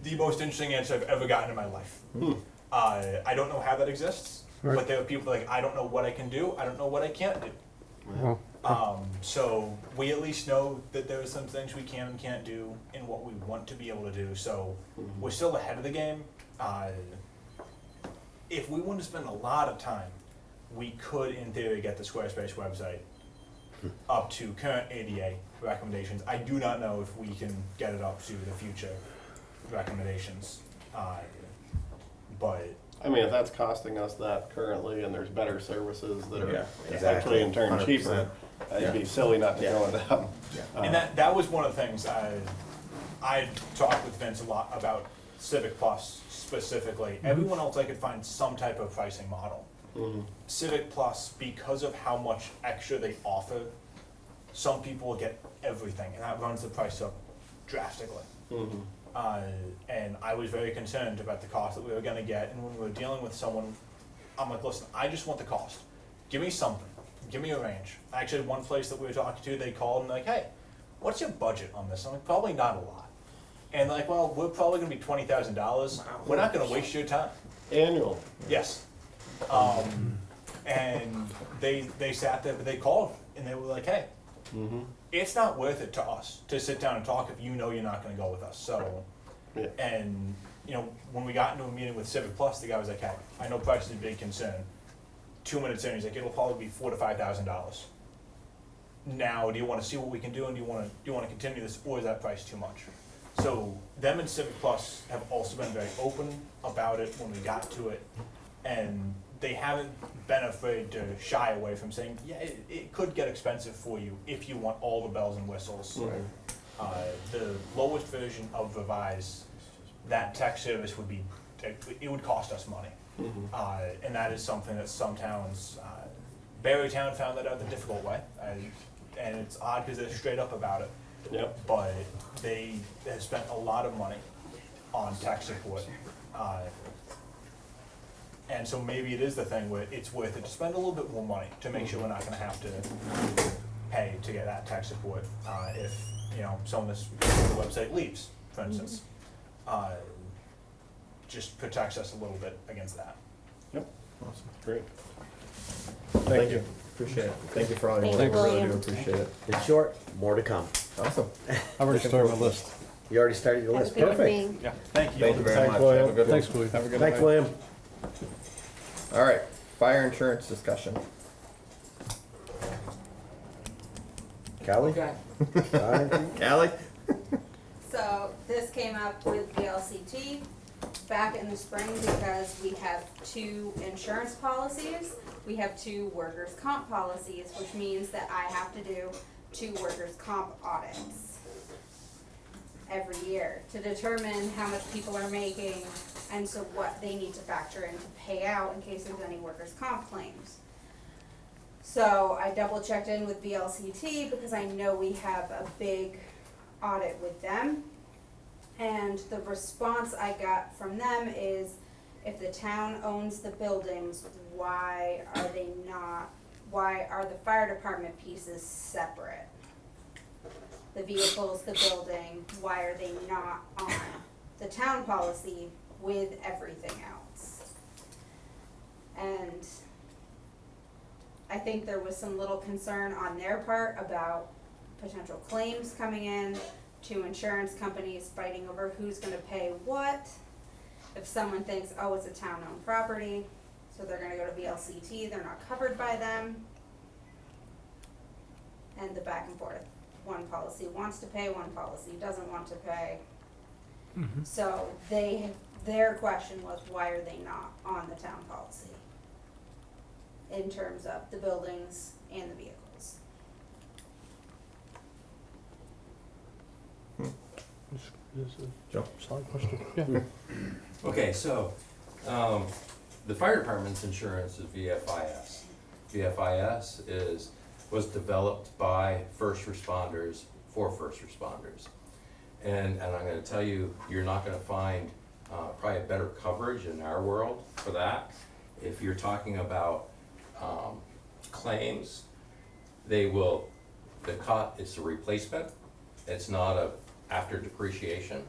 the most interesting answer I've ever gotten in my life. I don't know how that exists, but there are people like, I don't know what I can do, I don't know what I can't do. So we at least know that there are some things we can and can't do and what we want to be able to do, so we're still ahead of the game. If we want to spend a lot of time, we could in theory get the Squarespace website up to current ADA recommendations. I do not know if we can get it up to the future recommendations, but I mean, if that's costing us that currently and there's better services that are exactly. actually in turn 100%. cheaper, it'd be silly not to go with them. and that was one of the things I talked with Vince a lot about Civic Plus specifically. Everyone else I could find some type of pricing model. Civic Plus, because of how much extra they offer, some people will get everything, and that runs the price up drastically. And I was very concerned about the cost that we were gonna get, and when we were dealing with someone, I'm like, listen, I just want the cost. Give me something, give me a range. Actually, one place that we were talking to, they called and like, hey, what's your budget on this? I'm like, probably not a lot. And like, well, we're probably gonna be $20,000. We're not gonna waste your time. Annual. Yes. And they sat there, but they called and they were like, hey, it's not worth it to us to sit down and talk if you know you're not gonna go with us. So, and when we got into a meeting with Civic Plus, the guy was like, hey, I know price is a big concern. 2 minutes in, he's like, it'll probably be $4,000 to $5,000. Now, do you wanna see what we can do, and do you wanna continue this, or is that price too much? So, them and Civic Plus have also been very open about it when we got to it, and they haven't been afraid to shy away from saying, yeah, it could get expensive for you if you want all the bells and whistles. The lowest version of Revise, that tech service it would cost us money. And that is something that some towns, Barrytown found that out the difficult way, and it's odd because they're straight up about it. But they have spent a lot of money on tech support. And so maybe it is the thing where it's worth it to spend a little bit more money to make sure we're not gonna have to pay to get that tech support, if, some of this website leaves, for instance. Just protects us a little bit against that. Awesome. Great. Thank you. Appreciate it. Thank you for all your Thank work. you, I really do William. appreciate it. In short, more to come. Awesome. I've already started my list. You already started your Have a list, good perfect. evening. Yeah. Thank you. Thank you very Thanks, much. William. Have a good one. Thanks, William. Have a good Thanks, William. All right, fire insurance discussion. Callie? Callie? So this came up with VLCT back in the spring because we have 2 insurance policies. We have 2 workers' comp policies, which means that I have to do 2 workers' comp audits every year to determine how much people are making and so what they need to factor in to pay out in case there's any workers' comp claims. So I double checked in with VLCT because I know we have a big audit with them. And the response I got from them is, if the town owns the buildings, why are the fire department pieces separate? The vehicles, the building, why are they not on the town policy with everything else? And I think there was some little concern on their part about potential claims coming in, to insurance companies fighting over who's gonna pay what. If someone thinks, oh, it's a town-owned property, so they're gonna go to VLCT, they're not covered by them. And the back and forth. One policy wants to pay, one policy doesn't want to pay. So their question was, why are they not on the town policy? In terms of the buildings and the vehicles. Joe? Solid question. Yeah. Okay, so, the fire department's insurance is VFIS. VFIS was developed by first responders for first responders. And I'm gonna tell you, you're not gonna find, probably a better coverage in our world for that. If you're talking about, claims, it's a replacement, it's not a after depreciation.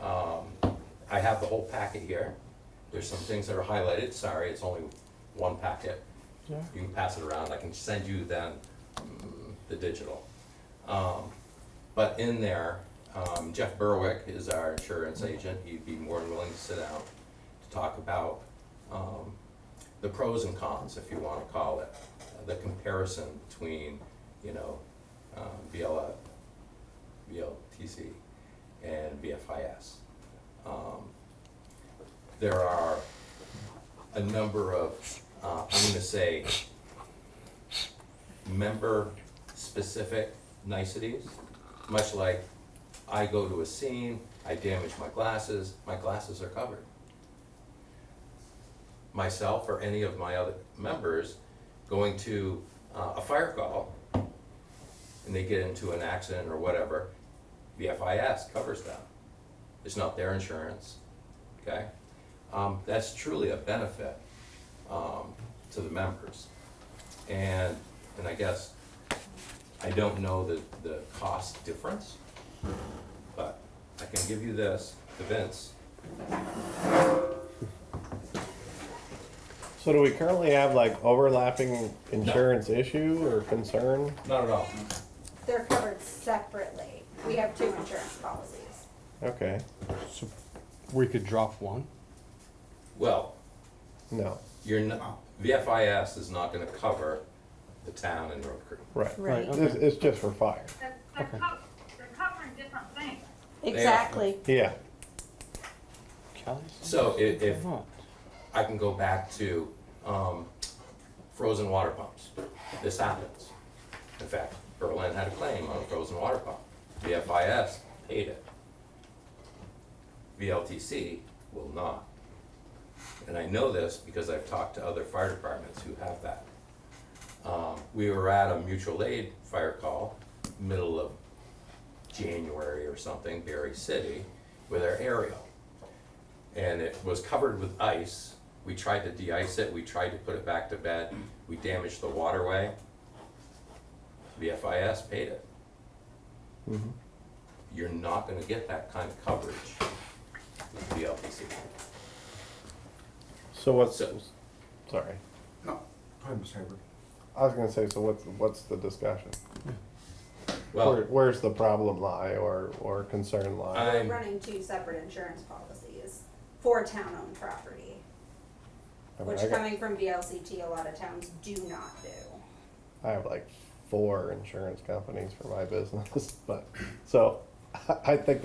I have the whole packet here. There's some things that are highlighted, sorry, it's only one packet. Yeah. You can pass it around, I can send you then the digital. But in there, Jeff Berwick is our insurance agent, he'd be more than willing to sit down to talk about the pros and cons, if you wanna call it, the comparison between, VLTC and VFIS. There are a number of, I'm gonna say, member-specific niceties, much like I go to a scene, I damage my glasses are covered. Myself or any of my other members going to a fire call, and they get into an accident or whatever, VFIS covers them. It's not their insurance, okay? That's truly a benefit to the members. And I guess, I don't know the cost difference, but I can give you this, to Vince. So do we currently have like overlapping insurance issue or concern? Not at all. They're covered separately. We have 2 insurance policies. Okay, So we could drop one. Well, no, you're not, VFIS is not gonna cover the town and Road Crew. right. Right. okay. It's just for fire. They're covering different things. Exactly. Yeah, Kelly? So if What? I can go back to frozen water pumps. This happens. In fact, Berlin had a claim on a frozen water pump. VFIS paid it. VLTC will not. And I know this because I've talked to other fire departments who have that. We were at a mutual aid fire call, middle of January or something, Berry City, with our aerial. And it was covered with ice. We tried to de-ice it, we tried to put it back to bed, we damaged the waterway. VFIS paid it. mhm. You're not gonna get that kind of coverage with VLTC. So what's, So- sorry, No, go ahead, Mr. Haber. I was gonna say, so what's the discussion? Well, Where's the problem lie or concern lie? We're I'm, running 2 separate insurance policies for town-owned property, I mean, which I got- coming from VLCT, a lot of towns do not do. I have like 4 insurance companies for my business, but, so, I think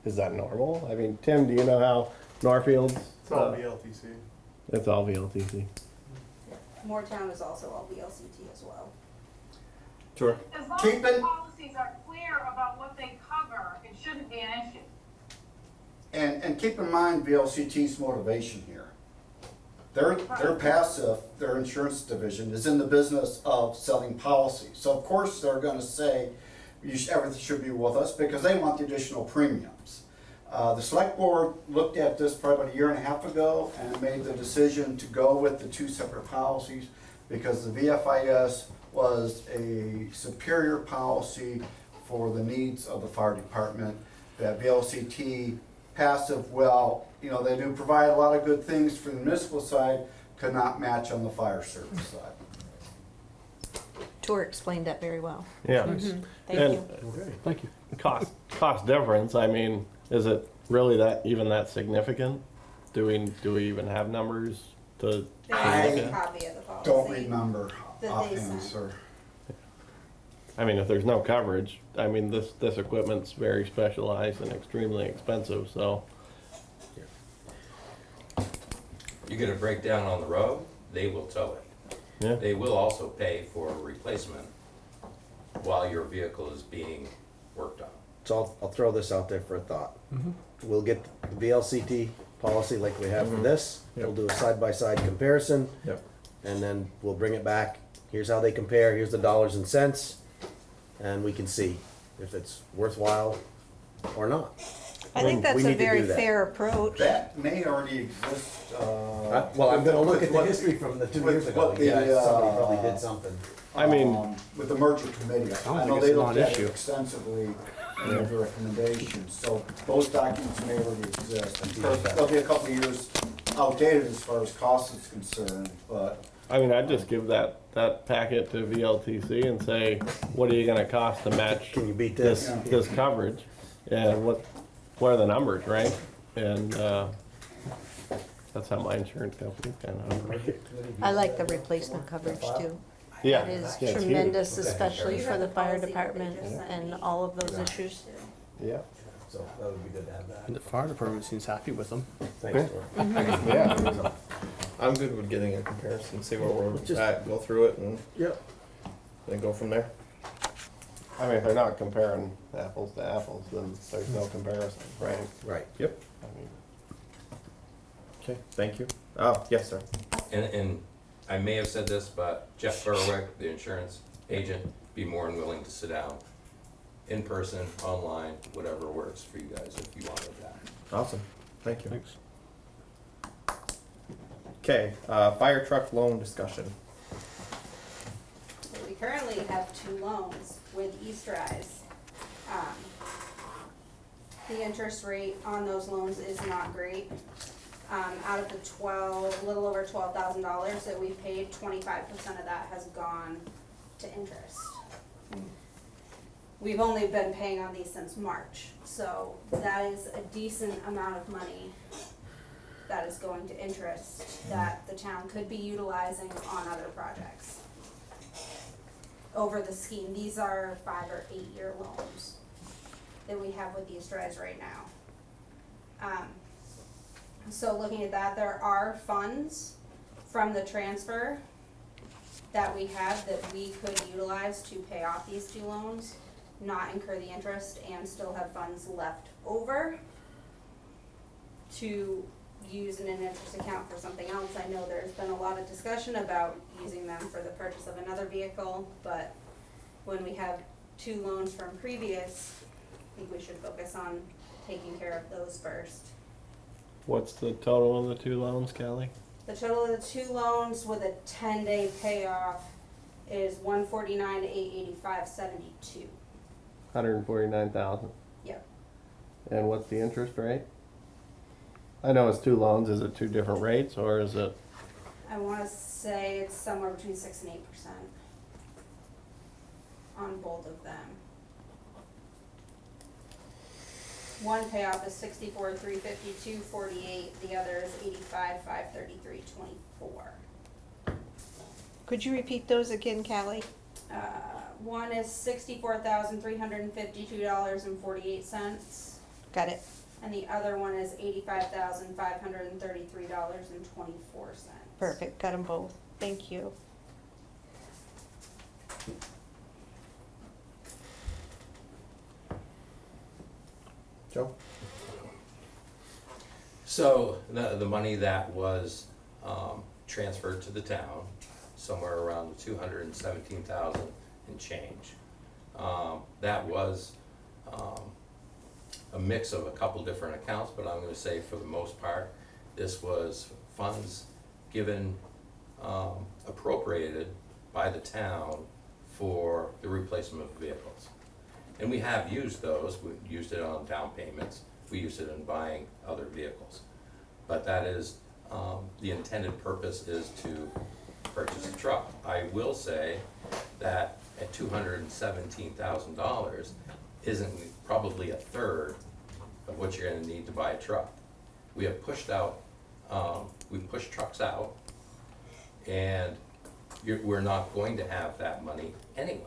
is that normal? I mean, Tim, do you know how Norfield's? It's all VLTC. It's all VLTC. Moortown is also all VLCT as well. Sure. As long Keep as it- the policies are clear about what they cover, it shouldn't be an issue. And keep in mind VLCT's motivation here. They're passive, their insurance division is in the business of selling policies. So of course, they're gonna say, everything should be with us because they want the additional premiums. The select board looked at this probably about a year and a half ago and made the decision to go with the two separate policies because the VFIS was a superior policy for the needs of the fire department. That VLCT passive, well, you know, they do provide a lot of good things for the municipal side, could not match on the fire service side. Tor explained that very well. Yeah. Thank And- you. Okay, thank you. Cost difference, I mean, is it really that significant? Do we even have numbers to? There I is a copy of the policy. Don't remember That they offhand, sent. sir. I mean, if there's no coverage, I mean, this equipment's very specialized and extremely expensive, so. You get a breakdown on the road, they will tow it. Yeah. They will also pay for a replacement while your vehicle is being worked on. So I'll throw this out there for a thought. We'll get the VLCT policy like we have for this. Yep. We'll do a side-by-side comparison. Yep. And then we'll bring it back. Here's how they compare, here's the dollars and cents. And we can see if it's worthwhile or not. I think We that's a need to very do that. fair approach. That may already exist, Well, I'm gonna look at the history from the 2 years with ago. what the, Yeah, somebody probably did something. I mean, with the merger committee. don't I think know it's they a looked at it non-issue. extensively in their recommendations, so those documents may already exist. Of course, they'll be a couple of years outdated as far as cost is concerned, but I mean, I'd just give that packet to VLTC and say, what are you gonna cost to match Can you beat this, this? this coverage? And what are the numbers, right? And, that's how my insurance company kind of. I like the replacement coverage too. Yeah. That is yeah, it's huge. tremendous, especially You for have the fire policy that they department just sent and me. all of those issues. Yeah. So that would be good to have that. And the fire department seems happy with them. Thanks, Tor. Yeah. I'm good with getting a comparison, see where we're Just- at, go through it and Yep. then go from there. I mean, if they're not comparing apples to apples, then there's no comparison, right? Right. Yep. I mean. Okay, thank you. Oh, yes, sir. And I may have said this, but Jeff Berwick, the insurance agent, be more than willing to sit down in person, online, whatever works for you guys if you wanted that. Awesome, thank you. Thanks. Okay, fire truck loan discussion. So we currently have 2 loans with Eastrise. The interest rate on those loans is not great. Out of the little over $12,000 that we paid, 25% of that has gone to interest. We've only been paying on these since March, so that is a decent amount of money that is going to interest that the town could be utilizing on other projects over the scheme. These are 5 or 8 year loans that we have with these drives right now. So looking at that, there are funds from the transfer that we have that we could utilize to pay off these 2 loans, not incur the interest, and still have funds left over to use in an interest account for something else. I know there's been a lot of discussion about using them for the purchase of another vehicle, but when we have 2 loans from previous, I think we should focus on taking care of those first. What's the total of the 2 loans, Kelly? The total of the 2 loans with a 10-day payoff is $149,885.72. 149,000. Yep. And what's the interest rate? I know it's 2 loans, is it 2 different rates, or is it? I wanna say it's somewhere between 6 and 8% on both of them. One payoff is $64,352.48, the other is $85,533.24. Could you repeat those again, Callie? One is $64,352.48, Got it. and the other one is $85,533.24. Perfect. Got them both. Thank you. Joe? So the money that was transferred to the town, somewhere around the 217,000 and change. That was a mix of a couple different accounts, but I'm gonna say for the most part, this was funds given, appropriated by the town for the replacement of vehicles. And we have used those, we used it on down payments, we used it in buying other vehicles. But that is, the intended purpose is to purchase a truck. I will say that at $217,000 isn't probably a third of what you're gonna need to buy a truck. We have pushed out, we pushed trucks out, and we're not going to have that money anyway.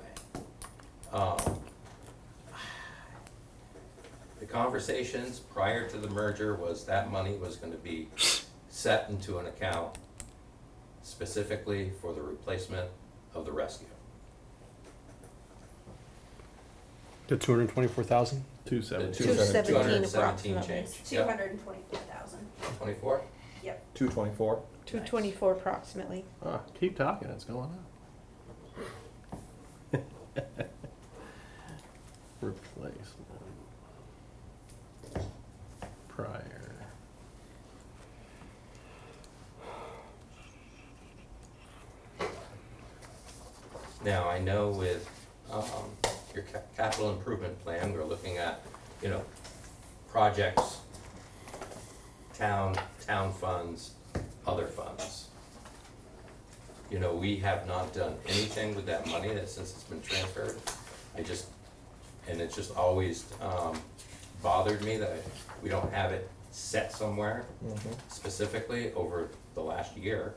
The conversations prior to the merger was that money was gonna be set into an account specifically for the replacement of the rescue. The 224,000? 270. 217 217 approximately. change. Two hundred and 24,000. 24? Yep. 224. 224 approximately. Ah, keep talking, it's going up. Replacement. Prior. Now, I know with your capital improvement plan, we're looking at, you know, projects, town funds, other funds. You know, we have not done anything with that money since it's been transferred. And it's just always bothered me that we don't have it set somewhere specifically over the last year.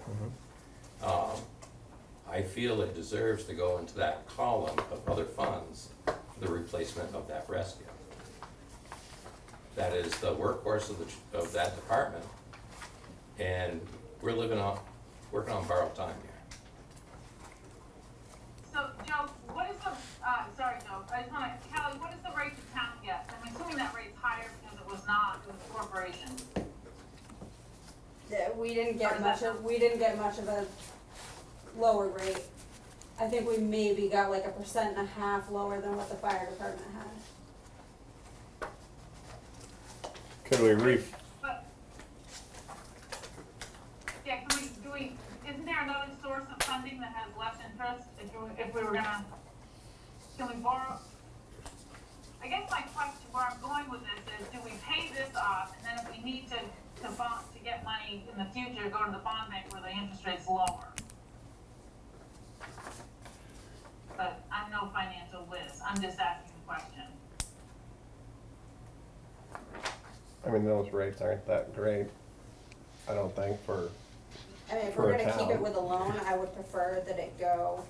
I feel it deserves to go into that column of other funds for the replacement of that rescue. That is the workhorse of that department, and we're working on borrowed time here. So, Joe, what is the, sorry, Joe, I just wanna, Kelly, what is the rate the town gets? I'm assuming that rate's higher because it was a corporation. We didn't get much of a lower rate. I think we maybe got like 1.5% lower than what the fire department had. Could we But, yeah, isn't there another source of funding that has less interest if we were gonna, can we borrow? I guess my question, where I'm going with this is, do we pay this off, and then if we need to get money in the future, go to the bond bank where the interest rate's lower? But I'm no financial whiz, I'm just asking the question. I mean, those rates aren't that great, I don't think, for, I mean, if For we're a gonna keep it town. with a loan, I would prefer that it go,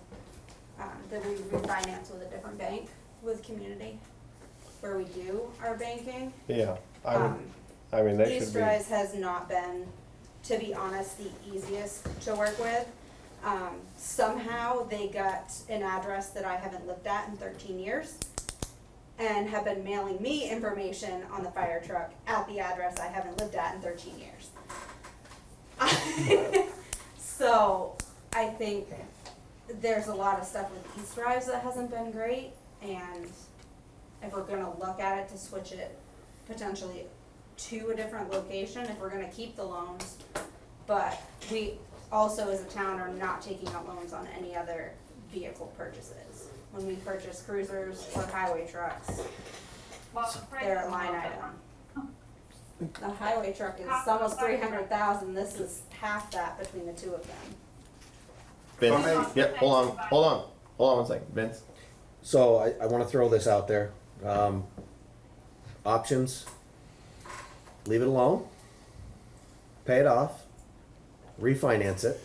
that we refinance with a different bank, with community, where we do our banking. yeah, I mean, they East should be, Rise has not been, to be honest, the easiest to work with. Somehow they got an address that I haven't lived at in 13 years and have been mailing me information on the fire truck at the address I haven't lived at in 13 years. So I think there's a lot of stuff with East Rise that hasn't been great, and if we're gonna look at it to switch it potentially to a different location, if we're gonna keep the loans, but we also as a town are not taking out loans on any other vehicle purchases. When we purchase cruisers or highway trucks, Well, the price they're is a line lower. item. The highway truck is almost 300,000, this is half that between the two of them. Vince. Okay. Yep. Hold on 1 second, Vince. So I wanna throw this out there. Options, leave it alone, pay it off, refinance it.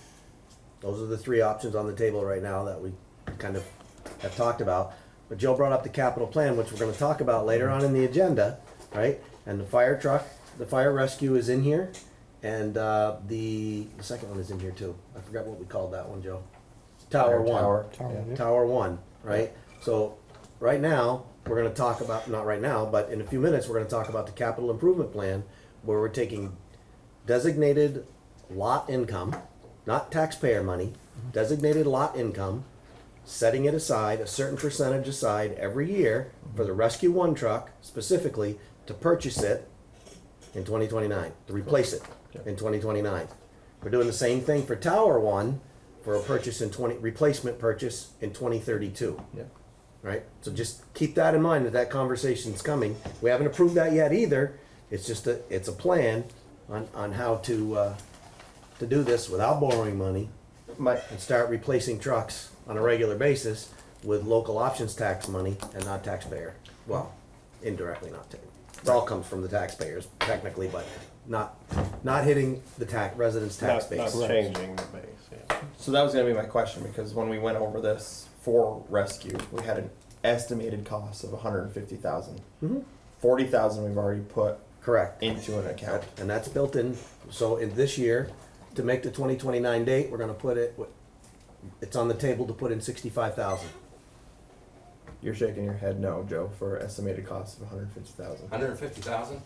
Those are the three options on the table right now that we kind of have talked about. But Joe brought up the capital plan, which we're gonna talk about later on in the agenda, right? And the fire truck, the fire rescue is in here, and the second one is in here too. I forgot what we called that one, Joe. Tower one. Tower one, right? So, right now, we're gonna talk about, not right now, but in a few minutes, we're gonna talk about the capital improvement plan, where we're taking designated lot income, not taxpayer money, designated lot income, setting it aside, a certain percentage aside every year for the Rescue One truck specifically, to purchase it in 2029, to replace it in 2029. We're doing the same thing for Tower One for a purchase in replacement purchase in 2032. Yeah. Right? So just keep that in mind that conversation's coming. We haven't approved that yet either. It's just it's a plan on how to do this without borrowing money and start replacing trucks on a regular basis with local options tax money and not taxpayer. Well, indirectly not. It all comes from the taxpayers technically, but not hitting the residents' tax base. Not changing the base, yeah. So that was gonna be my question, because when we went over this for rescue, we had an estimated cost of 150,000. 40,000 we've already put Correct. into an account. And that's built in. So in this year, to make the 2029 date, we're gonna put it's on the table to put in 65,000. You're shaking your head no, Joe, for estimated cost of 150,000. 150,000?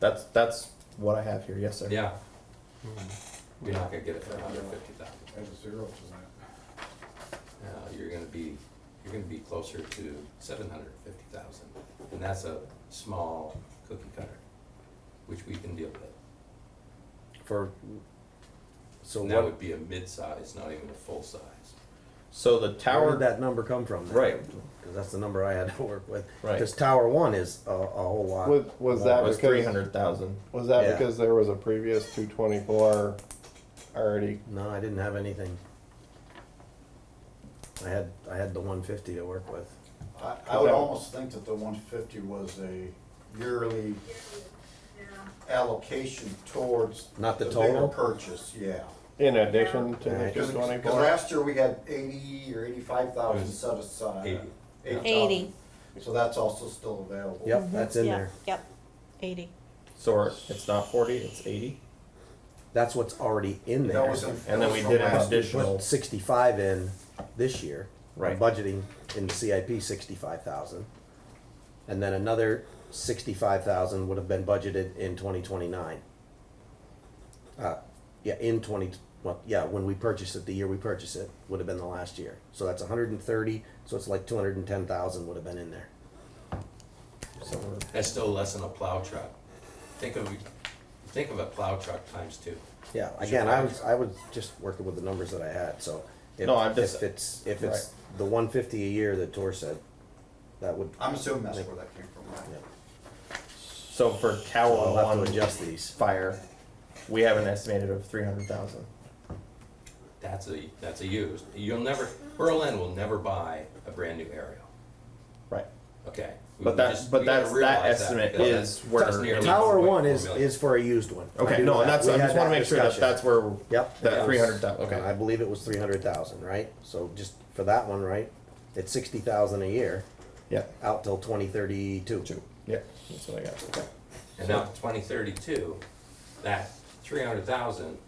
That's what I have here. Yes, sir. Yeah. You're not gonna get it for 150,000. There's a zero to that. You're gonna be closer to 750,000, and that's a small cookie cutter, which we can deal with. So And that would be a mid-size, not even a full size. So the Where tower. did that number come from? Then? Right. Because that's the number I had to work with. Right. Because Tower One is a whole lot. Was that was because 300,000. was that Yeah. because there was a previous 224 already? No, I didn't have anything. I had the 150 to work with. I would almost think that the 150 was a yearly allocation towards Not the bigger total? purchase, yeah. In addition to the Right. Because 224? last year we had 80 or 85,000 It was set aside. 80. 80. So that's also still available. Yep, that's in Yeah, there. Yep, 80. So it's not 40, it's 80. That's what's already in there. That was And then we from did an last year. additional. Put 65 in this year. Right. Budgeting in the CIP 65,000. And then another 65,000 would have been budgeted in 2029. When we purchased it, the year we purchased it, would have been the last year. So that's 130, so it's like 210,000 would have been in there. So we're, That's still less than a plow truck. Think of a plow truck times 2. Yeah, again, I was just working with the numbers that I had, so No, I'm just- if it's the 150 a year that Tor said, that would. I'm assuming that's where that came from, right? Yeah. so for Tower So I'll have One to adjust these. fire, we have an estimated of 300,000. That's a used. Berlin will never buy a brand new aerial. Right. Okay. But We that's gotta realize that estimate because is that's where. nearly Tower 1.4 One million. is for a used one. I Okay, do no, know and that. that's, We I had just wanna that make sure that discussion. that's where, Yep. that Yeah. 300,000, I okay. believe it was 300,000, right? So just for that one, right? It's 60,000 a year Yeah, out till 2032. yeah, that's what I got, okay. And now 2032, that 300,000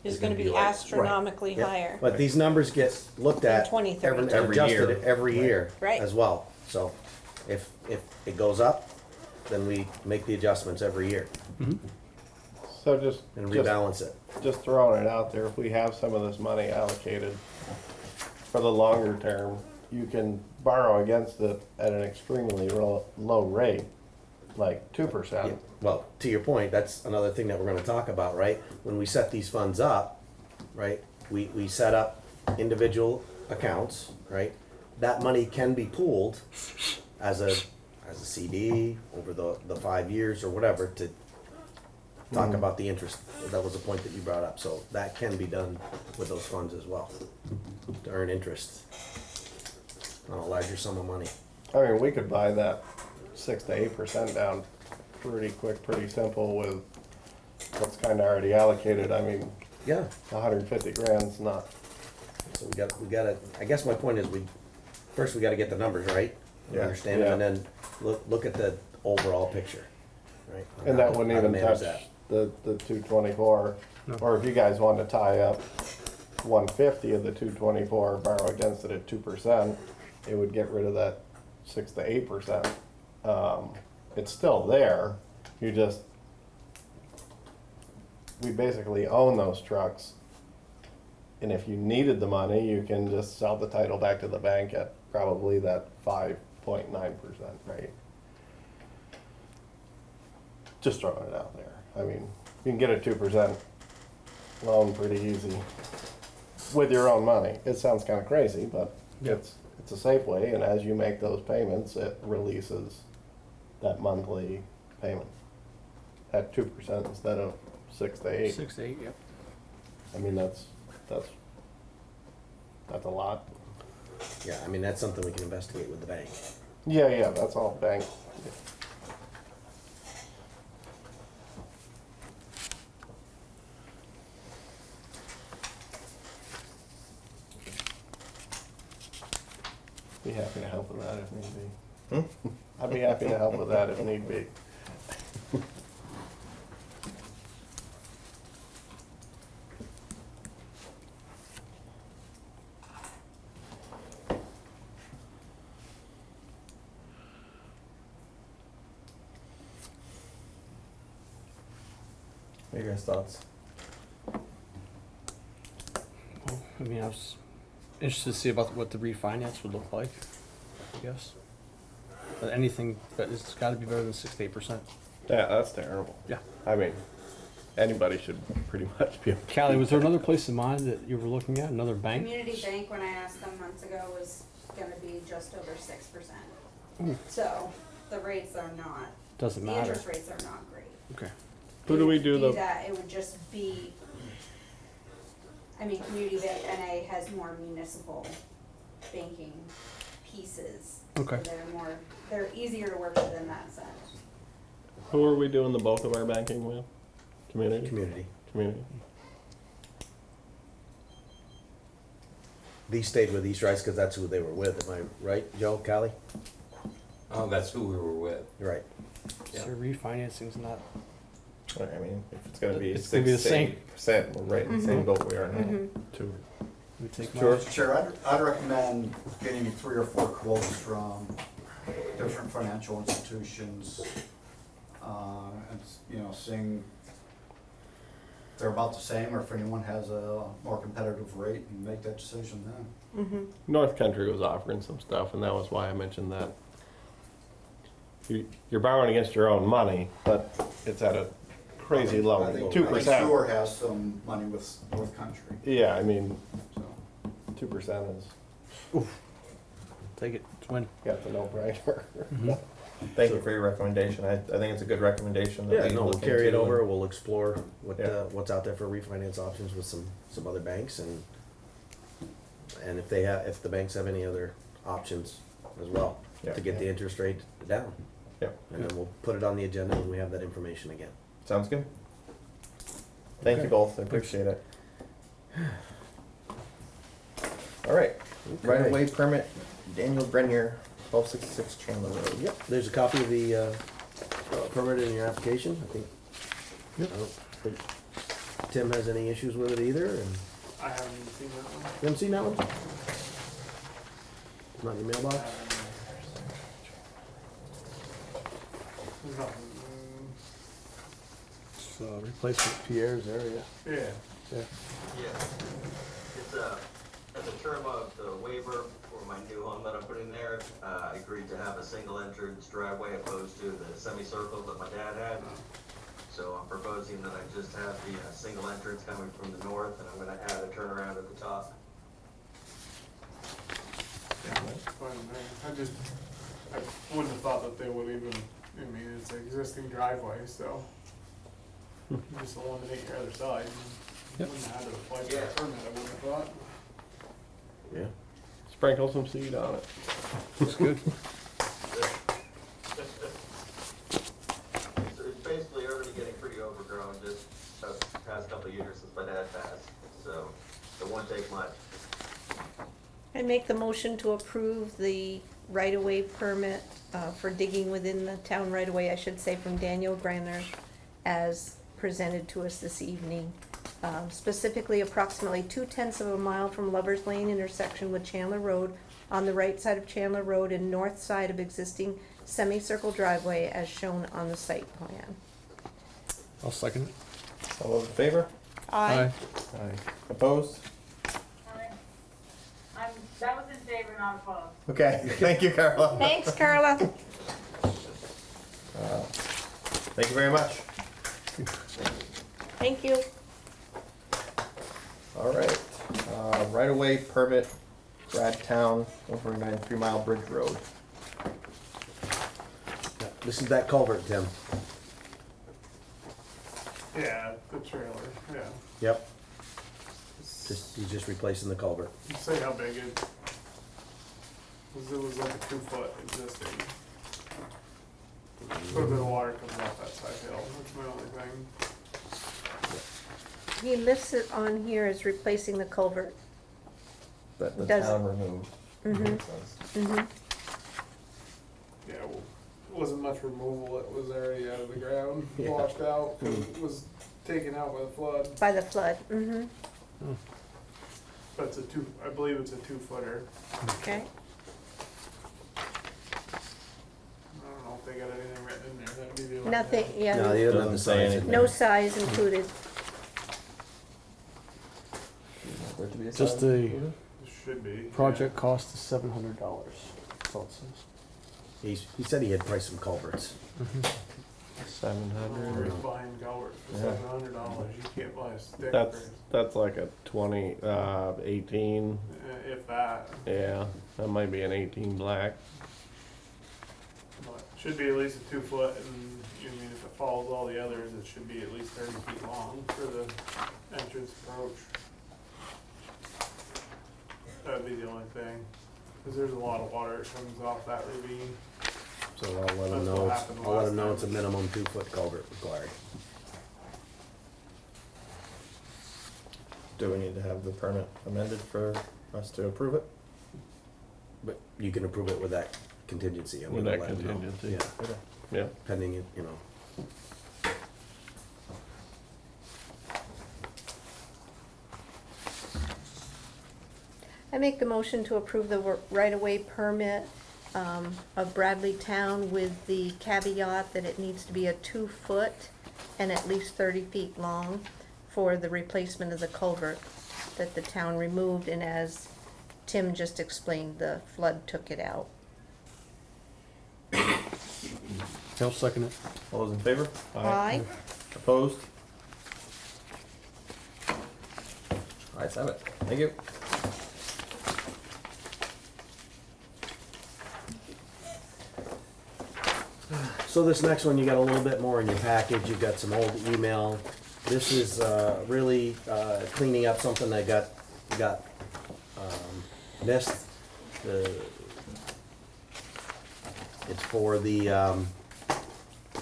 Is gonna be like- astronomically Yeah. higher. But these numbers get looked at In 2032. and Every adjusted year. every year Right. as well. So if it goes up, then we make the adjustments every year So just and rebalance it. just throwing it out there, if we have some of this money allocated for the longer term, you can borrow against it at an extremely low rate, like 2%. Yeah. Well, to your point, that's another thing that we're gonna talk about, right? When we set these funds up, right, we set up individual accounts, right? That money can be pooled as a CD over the 5 years or whatever to talk about the interest. That was a point that you brought up, so that can be done with those funds as well, to earn interest on a larger sum of money. I mean, we could buy that 6 to 8% down pretty quick, pretty simple with what's kind of already allocated. I mean, Yeah, 150 grand's not. so we gotta, I guess my point is first we gotta get the numbers right, Yeah, understand them, yeah. and then look at the overall picture, right? on And how- that wouldn't how to even manage touch that. the 224. Or if you guys want to tie up 150 of the 224, borrow against it at 2%, it would get rid of that 6 to 8%. It's still there. We basically own those trucks. And if you needed the money, you can just sell the title back to the bank at probably that 5.9% rate. Just throwing it out there. I mean, you can get a 2% loan pretty easy with your own money. It sounds kind of crazy, but it's a safe way, and as you make those payments, it releases that monthly payment at 2% instead of 6 to 8. 6 to 8, yep. I mean, that's a lot. Yeah, I mean, that's something we can investigate with the bank. Yeah, that's all bank. Be happy to help with that if need be. I'd be happy to help with that if need be. What are your guys' thoughts? Well, I mean, I was interested to see about what the refinance would look like, I guess. But anything, but it's gotta be better than 6 to 8%. Yeah, that's terrible. Yeah. I mean, anybody should pretty much be able to. Callie, was there another place in mind that you were looking at, another bank? Community Bank, when I asked them months ago, was gonna be just over 6%. Ooh. So, the rates are not, Doesn't the matter. interest rates are not great. Okay. Who do we If do you the? that, it would just be, I mean, Community Bank NA has more municipal banking pieces. Okay. They're easier to work with in that sense. Who are we doing the bulk of our banking with? Community? Community. These stayed with East Rice because that's who they were with. Am I right, Joe, Callie? That's who we were with. You're right. So refinancing's not, I mean, if it's gonna be It's gonna be the 6 to same. 8%, we're right in the same boat we are now. two. We take Sure. mine. Mr. Chair, I'd recommend getting 3 or 4 quotes from different financial institutions, and, you know, seeing if they're about the same, or if anyone has a more competitive rate, and make that decision then. North Country was offering some stuff, and that was why I mentioned that. You're borrowing against your own money, but it's at a crazy low, I think 2%. Stewart has some money with North Country, Yeah, I mean, so. 2% is, Take it, it's win. got the no-brainer. Thank you for your recommendation. I think it's a good recommendation. That Yeah, we no, we'll look carry it into over. and- We'll explore what Yeah. what's out there for refinance options with some other banks, and if they have, if the banks have any other options as well Yeah. to get the interest rate down. Yeah. And then we'll put it on the agenda when we have that information again. Sounds good. Thank you both. I appreciate it. All right. Right of way permit, Daniel Grenier, 1266 Chandler Road. Yep, there's a copy of the permit in your application, I think. I don't think Tim has any issues with it either, and I haven't seen that one. you haven't seen that one? Not in your mailbox? There's nothing. So replacement Pierre's area. Yeah. Yeah. Yeah. As a term of the waiver for my new home that I'm putting there, I agreed to have a single entrance driveway opposed to the semicircle that my dad had. So I'm proposing that I just have the single entrance coming from the north, and I'm gonna add a turnaround at the top. Yeah, that's fine, man. I wouldn't have thought that they would even, I mean, it's an existing driveway, so. You just eliminate your other side. Yep. Wouldn't have to apply for a permit, I wouldn't have thought. Yeah. Sprinkle some seed on it. Looks good. It's basically already getting pretty overgrown, just the past couple of years since my dad passed, so it won't take much. I make the motion to approve the right-of-way permit for digging within the town right-of-way, I should say, from Daniel Granner, as presented to us this evening. Specifically, approximately 2/10 of a mile from Lover's Lane intersection with Chandler Road, on the right side of Chandler Road and north side of existing semicircle driveway as shown on the site plan. I'll second it. All those in favor? Aye. Aye. Opposed? That was in favor, not opposed. Okay, thank you, Carla. Thanks, Carla. Thank you very much. Thank you. All right, right-of-way permit, Bradtown, 149 3 Mile Bridge Road. This is that culvert, Tim. Yeah, the trailer, yeah. Yep. He's just replacing the culvert. Say how big it, 'cause it was like a 2 foot existing. A little bit of water comes off that side hill, that's my only thing. He lists it on here as replacing the culvert. That the Does- town removed. Mhm. It says. Mm-hmm. Yeah, well, it wasn't much removal, it was already out of the ground, Yeah. washed out, 'cause it was taken out by the flood. By the flood, mm-hmm. But it's I believe it's a 2 footer. Okay. I don't know if they got anything written in there, that'd be the only Nothing, thing. yeah. No, he doesn't have the Doesn't say size in anything. there. No size included. There to be a Just sign? the It should be. project cost is $700. That's all it says. He said he had priced some culverts. 700. Or he's buying culverts for Yeah. $700, you can't buy a stick That's like a 20, 18, if that. yeah, that might be an 18 black. But it should be at least a 2 foot, and I mean, if it follows all the others, it should be at least 30 feet long for the entrance approach. That'd be the only thing, because there's a lot of water that comes off that ravine. So I'll let him That's what know, happened I'll let last him know time. it's a minimum 2 foot culvert required. Do we need to have the permit amended for us to approve it? But you can approve it with that contingency. I'm With gonna that let him know. contingency. Yeah, Yeah. pending it, you know. I make the motion to approve the right-of-way permit of Bradley Town with the caveat that it needs to be a 2 foot and at least 30 feet long for the replacement of the culvert that the town removed, and as Tim just explained, the flood took it out. I'll second it. All those in favor? Aye. Opposed? Ayes have it. Thank you. So this next one, you got a little bit more in your package, you've got some old email. This is really cleaning up something that got missed. It's for the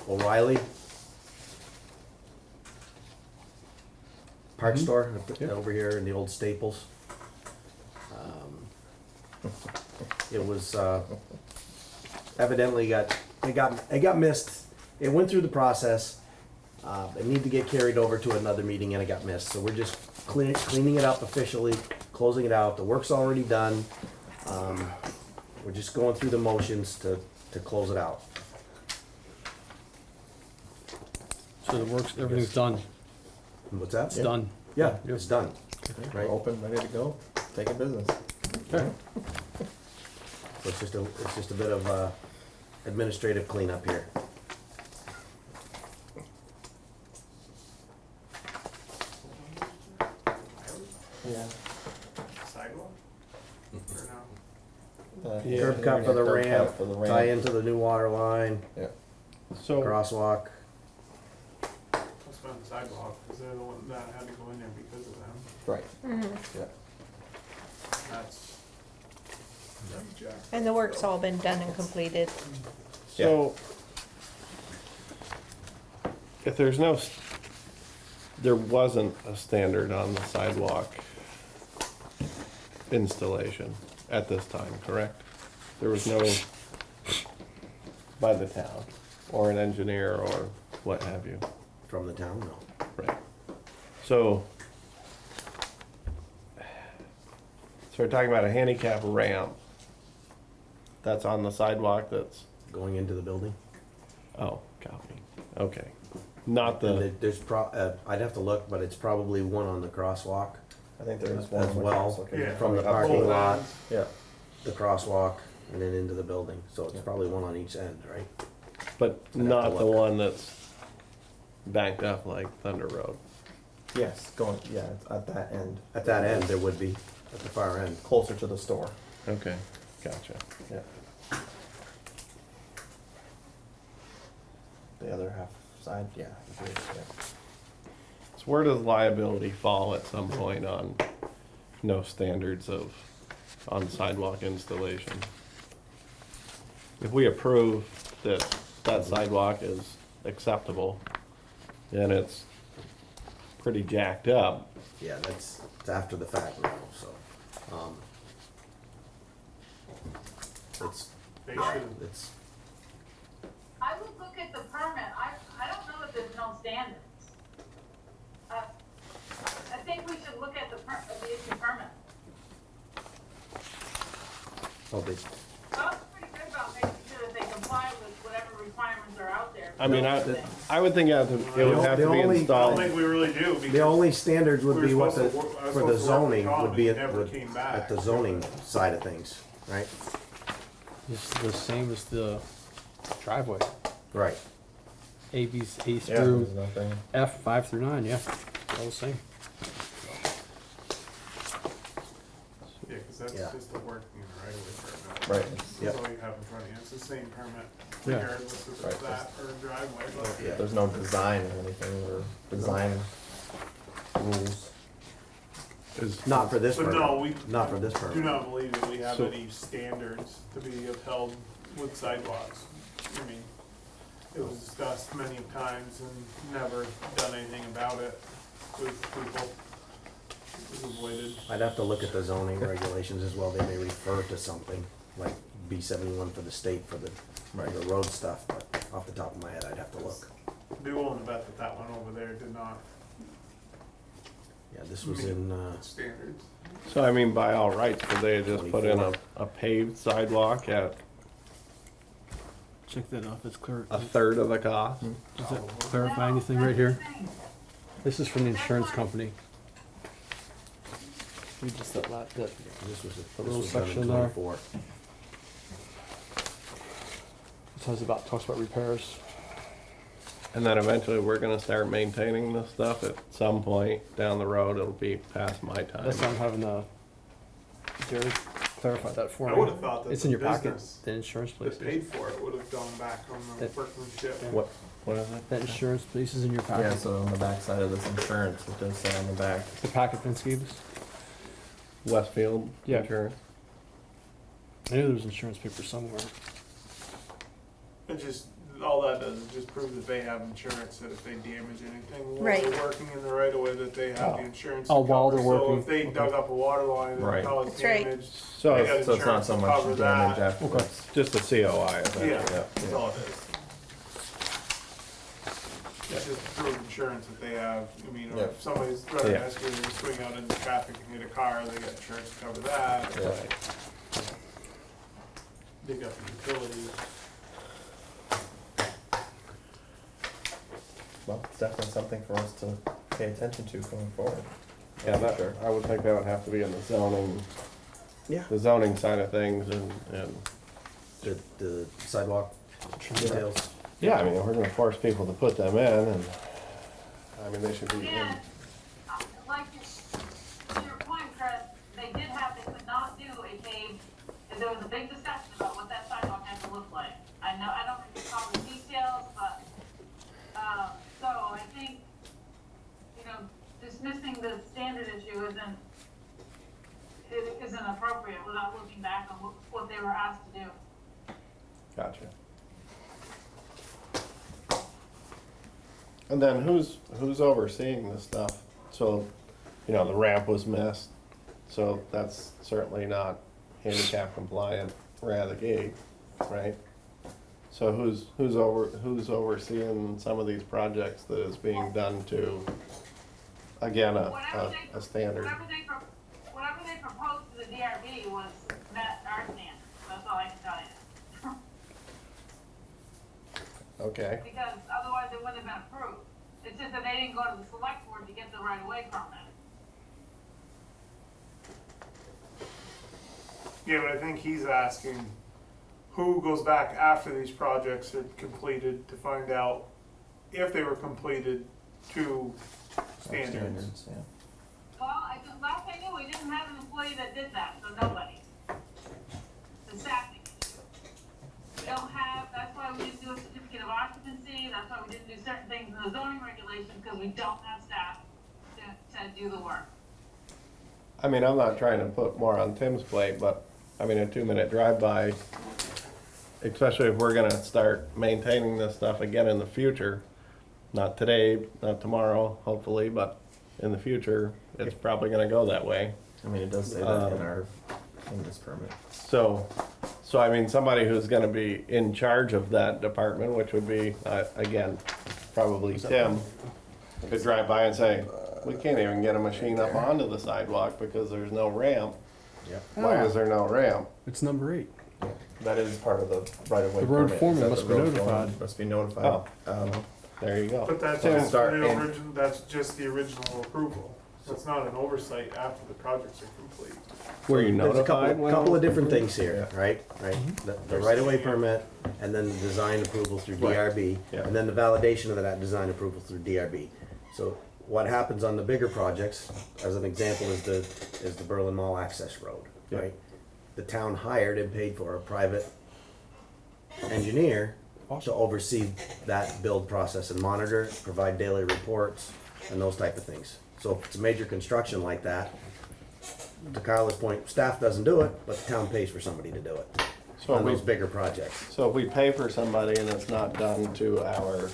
O'Reilly Park Store over here in the old Staples. It was evidently it got missed. It went through the process. It needed to get carried over to another meeting and it got missed. So we're just cleaning it up officially, closing it out. The work's already done. We're just going through the motions to close it out. So the works, everything's done. What's that? It's done. Yeah, it's done. We're open, ready to go, taking business. Okay. So it's just a bit of administrative cleanup here. Yeah. Sidewalk? Or no? Yeah. Curb cut for the Curb cut ramp, for the tie ramp. into the new water line, So, crosswalk. That's been the sidewalk, because they're the one that had to go in there because of them. Right. Mhm. Yeah. That's Jack. And the work's all been done and completed. so if there's there wasn't a standard on the sidewalk installation at this time, correct? There was no by the town or an engineer or what have you. From the town, no. Right. So we're talking about a handicap ramp that's on the sidewalk that's, Going into the building. oh, copy. Okay. Not And the, there's I'd have to look, but it's probably one on the crosswalk I think there is one. as which I was well, looking at. from the Both parking lot, ends. Yeah. the crosswalk, and then into the building. So it's Yeah. probably one on each end, right? but have not to the look. one that's banked up like Thunder Road. Yes, going, yeah, it's at that end. At that end, there would be, at the far end. Closer to the store. Okay, gotcha. Yeah. The other half side, yeah. Yeah. So where does liability fall at some point on no standards on sidewalk installation? If we approve that that sidewalk is acceptable, and it's pretty jacked up, Yeah, it's after the fact now, so, They should, it's, I would look at the permit, I don't know if there's no standards. I think we should look at the issue permit. oh, they, Bob's pretty good about making sure that they comply with whatever requirements are out there. I mean, I would think it would have The to be only- I don't installed. think we really do, because. the only standards would We were be what supposed the, to work- I was for the supposed to work with zoning Tom, would be and he at, never would- came back. at the zoning side of things, right? It's the same as the driveway. Right. A Yeah, through there's nothing. F, 5 through 9, yeah, all the same. Yeah, cause that's Yeah. just the working right away permit. Right. That's Yep. all you have in front of you, it's the same permit, Yeah. regardless if Right. it's that or a driveway, but. Yeah. There's no design or anything, or design rules. Not for this But permit. no, we Not for this do permit. not believe that we have So- any standards to be upheld with sidewalks. I mean, it was discussed many times and never done anything about it with people. It was avoided. I'd have to look at the zoning regulations as well, they may refer to something, like B71 for the state for the road stuff, but off the top of my head, I'd have to look. I'd be willing to bet that that one over there did not Yeah, this was in, meet standards. So I mean, by all rights, could they just put in a paved sidewalk at Check that off, it's clear. a third of the cost? Does it clarify anything right here? This is from the insurance company. We just that lot, that, this was, this little was done in section there. 24. it says about, talks about repairs. And then eventually we're gonna start maintaining this stuff at some point down the road. It'll be past my time. That's why I'm having Jerry clarify that for me. I would've thought that It's the in your packet, business the insurance that places. paid for it would have gone back on the That- workmanship. What is it? That insurance piece is in your packet. Yeah, so on the back side of this insurance, it does say on the back. The packet Vince gave us. Westfield Yeah. Insurance? I knew there was insurance paper somewhere. It just, all that does is just prove that they have insurance, that if they damage anything while Right. they're working in the right of way, that they have the insurance to Oh, while cover. they're So working. if they dug up a water line Right. and caused That's right. damage, So they it's, got So it's not insurance so to much cover damage that. afterwards. just a COI, essentially. Yeah, Yeah. that's all it is. It's just to prove insurance that they have, I mean, or Yeah. if somebody's driving Yeah. an excavator, swing out into traffic and hit a car, they got insurance to cover that. Yeah. Dig up the utilities. Well, it's definitely something for us to pay attention to going forward. Yeah, For that, sure. I would think that would have to be in the zoning, Yeah. the zoning side of things and, The sidewalk details. yeah, I mean, if we're gonna force people to put them in and, I mean, they should be in. And, like, to your point, Chris, they did have, they could not do a paved, there was a big discussion about what that sidewalk had to look like. I know, I don't recall the details, but, so I think, you know, dismissing the standard issue isn't appropriate without looking back on what they were asked to do. Gotcha. And then who's overseeing this stuff? So, you know, the ramp was missed, so that's certainly not handicap compliant right out of the gate, right? So who's overseeing some of these projects that is being done to, again, a standard? Whatever they proposed to the DRB was met our standards, that's all I can tell you. Okay, Because otherwise it wouldn't have been approved. It's just that they didn't go to the select board to get the right of way permit. Yeah, but I think he's asking who goes back after these projects are completed to find out if they were completed to standards. Yeah. Well, last I knew, we didn't have an employee that did that, so nobody. The staffing issue. We don't have, that's why we didn't do a certificate of occupancy, that's why we didn't do certain things in the zoning regulations, because we don't have staff to do the work. I mean, I'm not trying to put more on Tim's plate, but, I mean, a 2-minute drive-by, especially if we're gonna start maintaining this stuff again in the future, not today, not tomorrow, hopefully, but in the future, it's probably gonna go that way. I mean, it does say that in this permit. So I mean, somebody who's gonna be in charge of that department, which would be, again, probably Tim, could drive by and say, we can't even get a machine up onto the sidewalk because there's no ramp. Yep. Why is there no ramp? It's number 8. That is part of the right of way. The road permit, foreman is that must the be road notified. foreman Must be notified. Oh. There you go. But that's To just start the in- original, that's just the original approval. It's not an oversight after the projects are complete. Were you There's a notified? when it couple was of different complete? things here, right? The right-of-way permit, and then the design approval through Right. DRB, Yeah. and then the validation of that design approval through DRB. So what happens on the bigger projects, as an example, is the Berlin Mall access road, Yeah. right? The town hired and paid for a private engineer to oversee that build process and monitor, provide daily reports, and those type of things. So if it's a major construction like that, to Carla's point, staff doesn't do it, but the town pays for somebody to do it So on we, those bigger projects. so if we pay for somebody and it's not done to our Then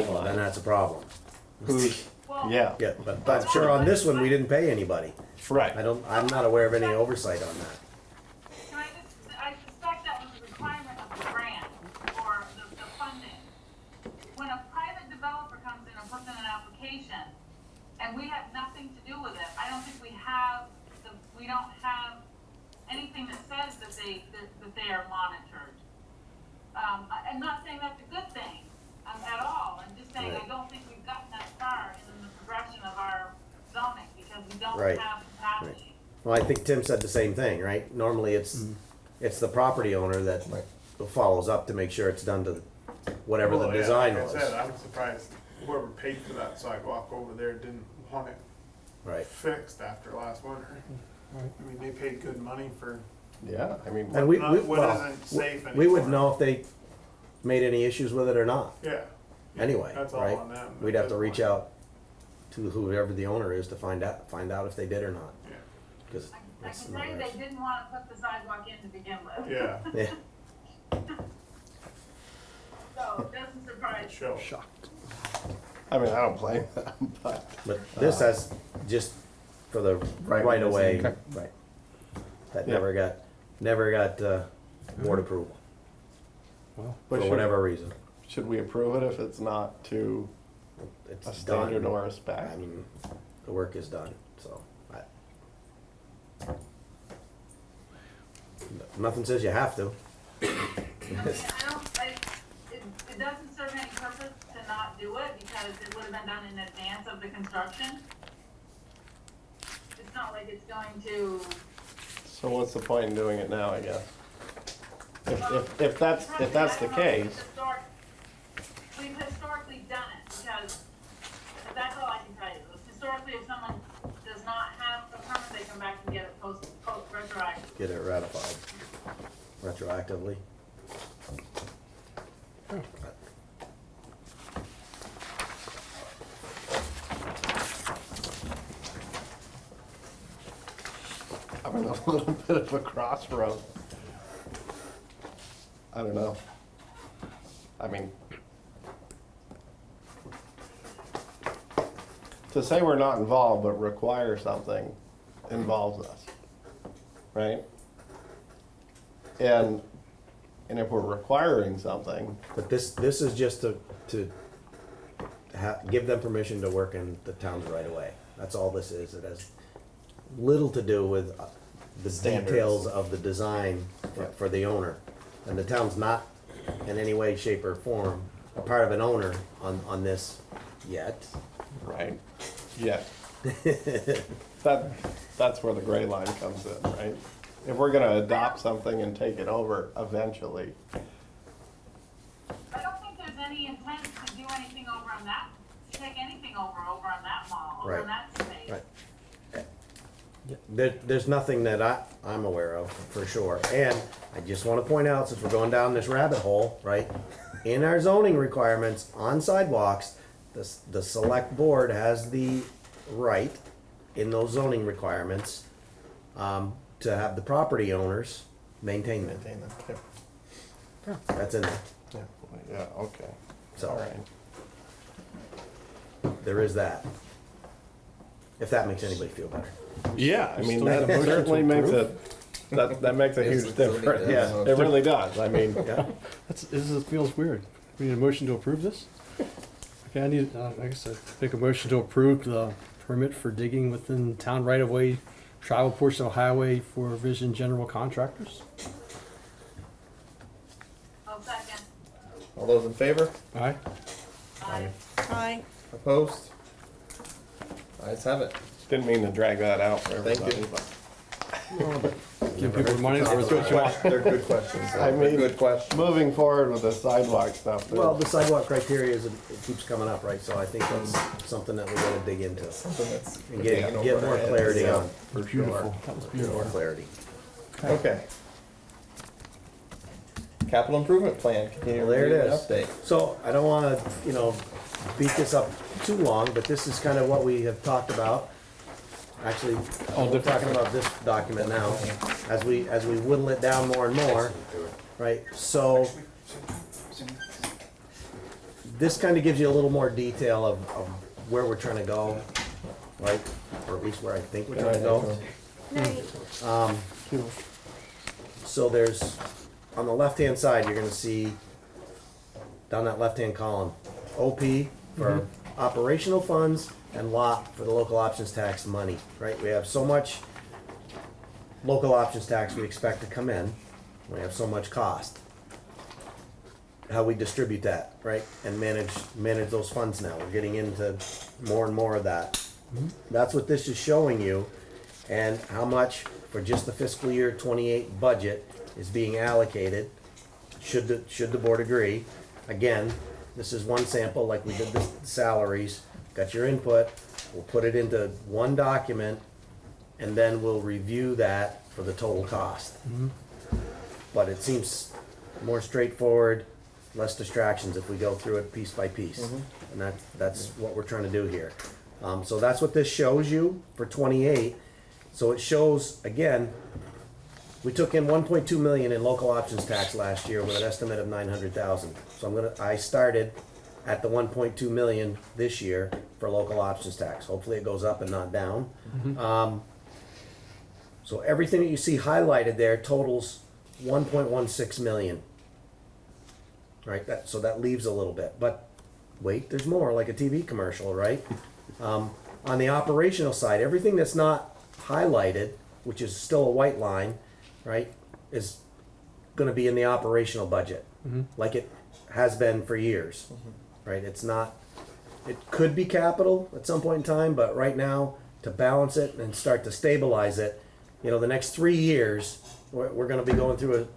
guidelines, that's a problem. who's, Well, yeah, Yeah, but I'm sure on this one, we didn't pay anybody. right. I'm not aware of any oversight on that. I suspect that was a requirement of the grant or the funding. When a private developer comes in and puts in an application, and we have nothing to do with it, I don't think we don't have anything that says that they are monitored. I'm not saying that's a good thing, at all, I'm just saying I Right. don't think we've gotten that far in the progression of our zoning, because we don't Right. have capacity. Well, I think Tim said the same thing, right? Normally, it's the property owner that follows up to make sure it's done to whatever the Well, yeah, design like was. I said, I'm surprised whoever paid for that sidewalk over there didn't want it Right. fixed after last winter. I mean, they paid good money for Yeah, I mean, And we, not- we, what well, isn't safe we would anymore. know if they made any issues with it or not, Yeah, anyway, that's all right? on them. We'd have at to this reach point. out to whoever the owner is to find out if they did or not. Yeah. 'Cause I it's can not tell you ours. they didn't want to put the sidewalk in to begin with. Yeah, Yeah, So it doesn't surprise me. show. Shocked. I mean, I don't blame them, but but this has just for the Right, right away, okay. right. That Yeah. never got, board approval, Well, but for should- whatever reason. Should we approve it if it's not to It's a standard done. or a spec? I mean, the work is done, so nothing says you have to. It doesn't serve any purpose to not do it, because it would have been done in advance of the construction. It's not like it's going to. So what's the point in doing it now, I guess? If that's the I don't know if it's case, We've historically done it, because that's all I can tell you. Historically, if someone does not have a permit, they come back and get it post retroactive. Get it ratified retroactively. I'm in a little bit of a crossroad. I don't know. I mean, to say we're not involved but require something involves us, right? And if we're requiring something, But this is just to give them permission to work in the town's right of way. That's all this is. It has little to do with the Standards. details of the design for the owner. And the town's not in any way, shape, or form a part of an owner on this yet. right? Yeah. That's where the gray line comes in, right? If we're gonna adopt something and take it over eventually, I don't think there's any intent to do anything take anything over on that mall, over in that space. Right. There's nothing that I'm aware of, for sure. And I just wanna point out, since we're going down this rabbit hole, right? In our zoning requirements on sidewalks, the select board has the right, in those zoning requirements, to have the property owners maintain them. Maintain them. Yeah. That's in there, Yeah, okay. so All right. there is that. If that makes anybody feel better. Yeah, I mean, Still need that a motion certainly to makes approve? that makes a huge difference. Yeah. It really does. I mean, Yeah. This feels weird. We need a motion to approve this? Okay, I guess I make a motion to approve the permit for digging within town right-of-way, travel portion of highway for Vision General Contractors. Oh, second. All those in favor? Aye. Aye. Aye. Opposed? Ayes have it. didn't mean to drag that out for Thank everybody, you. but. Give people money or It's what you want. They're good questions. I They're mean, good questions. moving forward with the sidewalk stuff. Well, the sidewalk criteria is, it keeps coming up, right, so I think that's something that we gotta dig into. Something that's And taken get over more our heads, clarity yeah, on, For Beautiful. sure. That was more beautiful. clarity. Okay. Capital improvement plan, continue Well, there it reviewing is. update. So, I don't wanna, beat this up too long, but this is kind of what we have talked about. Actually, we're talking about this document now, as we whittle it down more and more, right? So, this kind of gives you a little more detail of where we're trying to go, right? Or at least where I think we're trying to go. Night. So there's, on the left-hand side, you're gonna see, down that left-hand column, OP for operational funds and lot for the local options tax money, right? We have so much local options tax we expect to come in, we have so much cost. How we distribute that, right? And manage those funds now, we're getting into more and more of that. That's what this is showing you, and how much for just the fiscal year 28 budget is being allocated, should the board agree. Again, this is one sample, like we did the salaries, got your input, we'll put it into one document, and then we'll review that for the total cost. But it seems more straightforward, less distractions if we go through it piece by piece. And that's what we're trying to do here. So that's what this shows you for 28. So it shows, again, we took in 1.2 million in local options tax last year with an estimate of 900,000. So I started at the 1.2 million this year for local options tax. Hopefully it goes up and not down. So everything that you see highlighted there totals 1.16 million. Right, so that leaves a little bit, but wait, there's more, like a TV commercial, right? On the operational side, everything that's not highlighted, which is still a white line, right, is gonna be in the operational budget, like it has been for years, right? It's not, it could be capital at some point in time, but right now, to balance it and start to stabilize it, the next 3 years, we're gonna be going through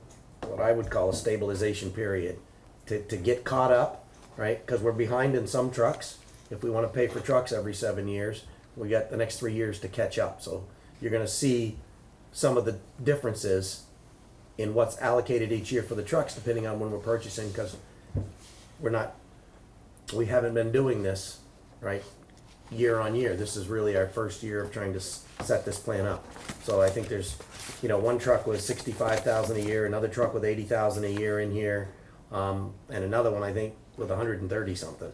what I would call a stabilization period to get caught up, right? Because we're behind in some trucks. If we wanna pay for trucks every 7 years, we got the next 3 years to catch up. So you're gonna see some of the differences in what's allocated each year for the trucks, depending on when we're purchasing, because we haven't been doing this, right, year on year. This is really our first year of trying to set this plan up. So I think there's, one truck with 65,000 a year, another truck with 80,000 a year in here, and another one, I think, with 130 something.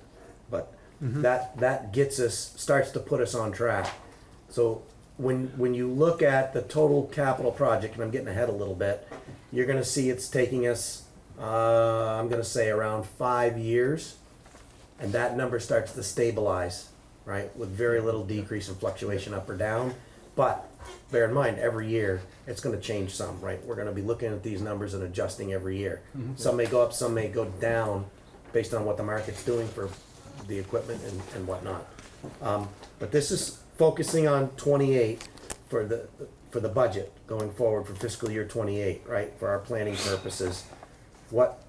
But that gets us, starts to put us on track. So when you look at the total capital project, and I'm getting ahead a little bit, you're gonna see it's taking us, I'm gonna say around 5 years, and that number starts to stabilize, right, with very little decrease in fluctuation up or down. But bear in mind, every year, it's gonna change some, right? We're gonna be looking at these numbers and adjusting every year. Some may go up, some may go down, based on what the market's doing for the equipment and whatnot. But this is focusing on 28 for the budget going forward for fiscal year 28, right? For our planning purposes. What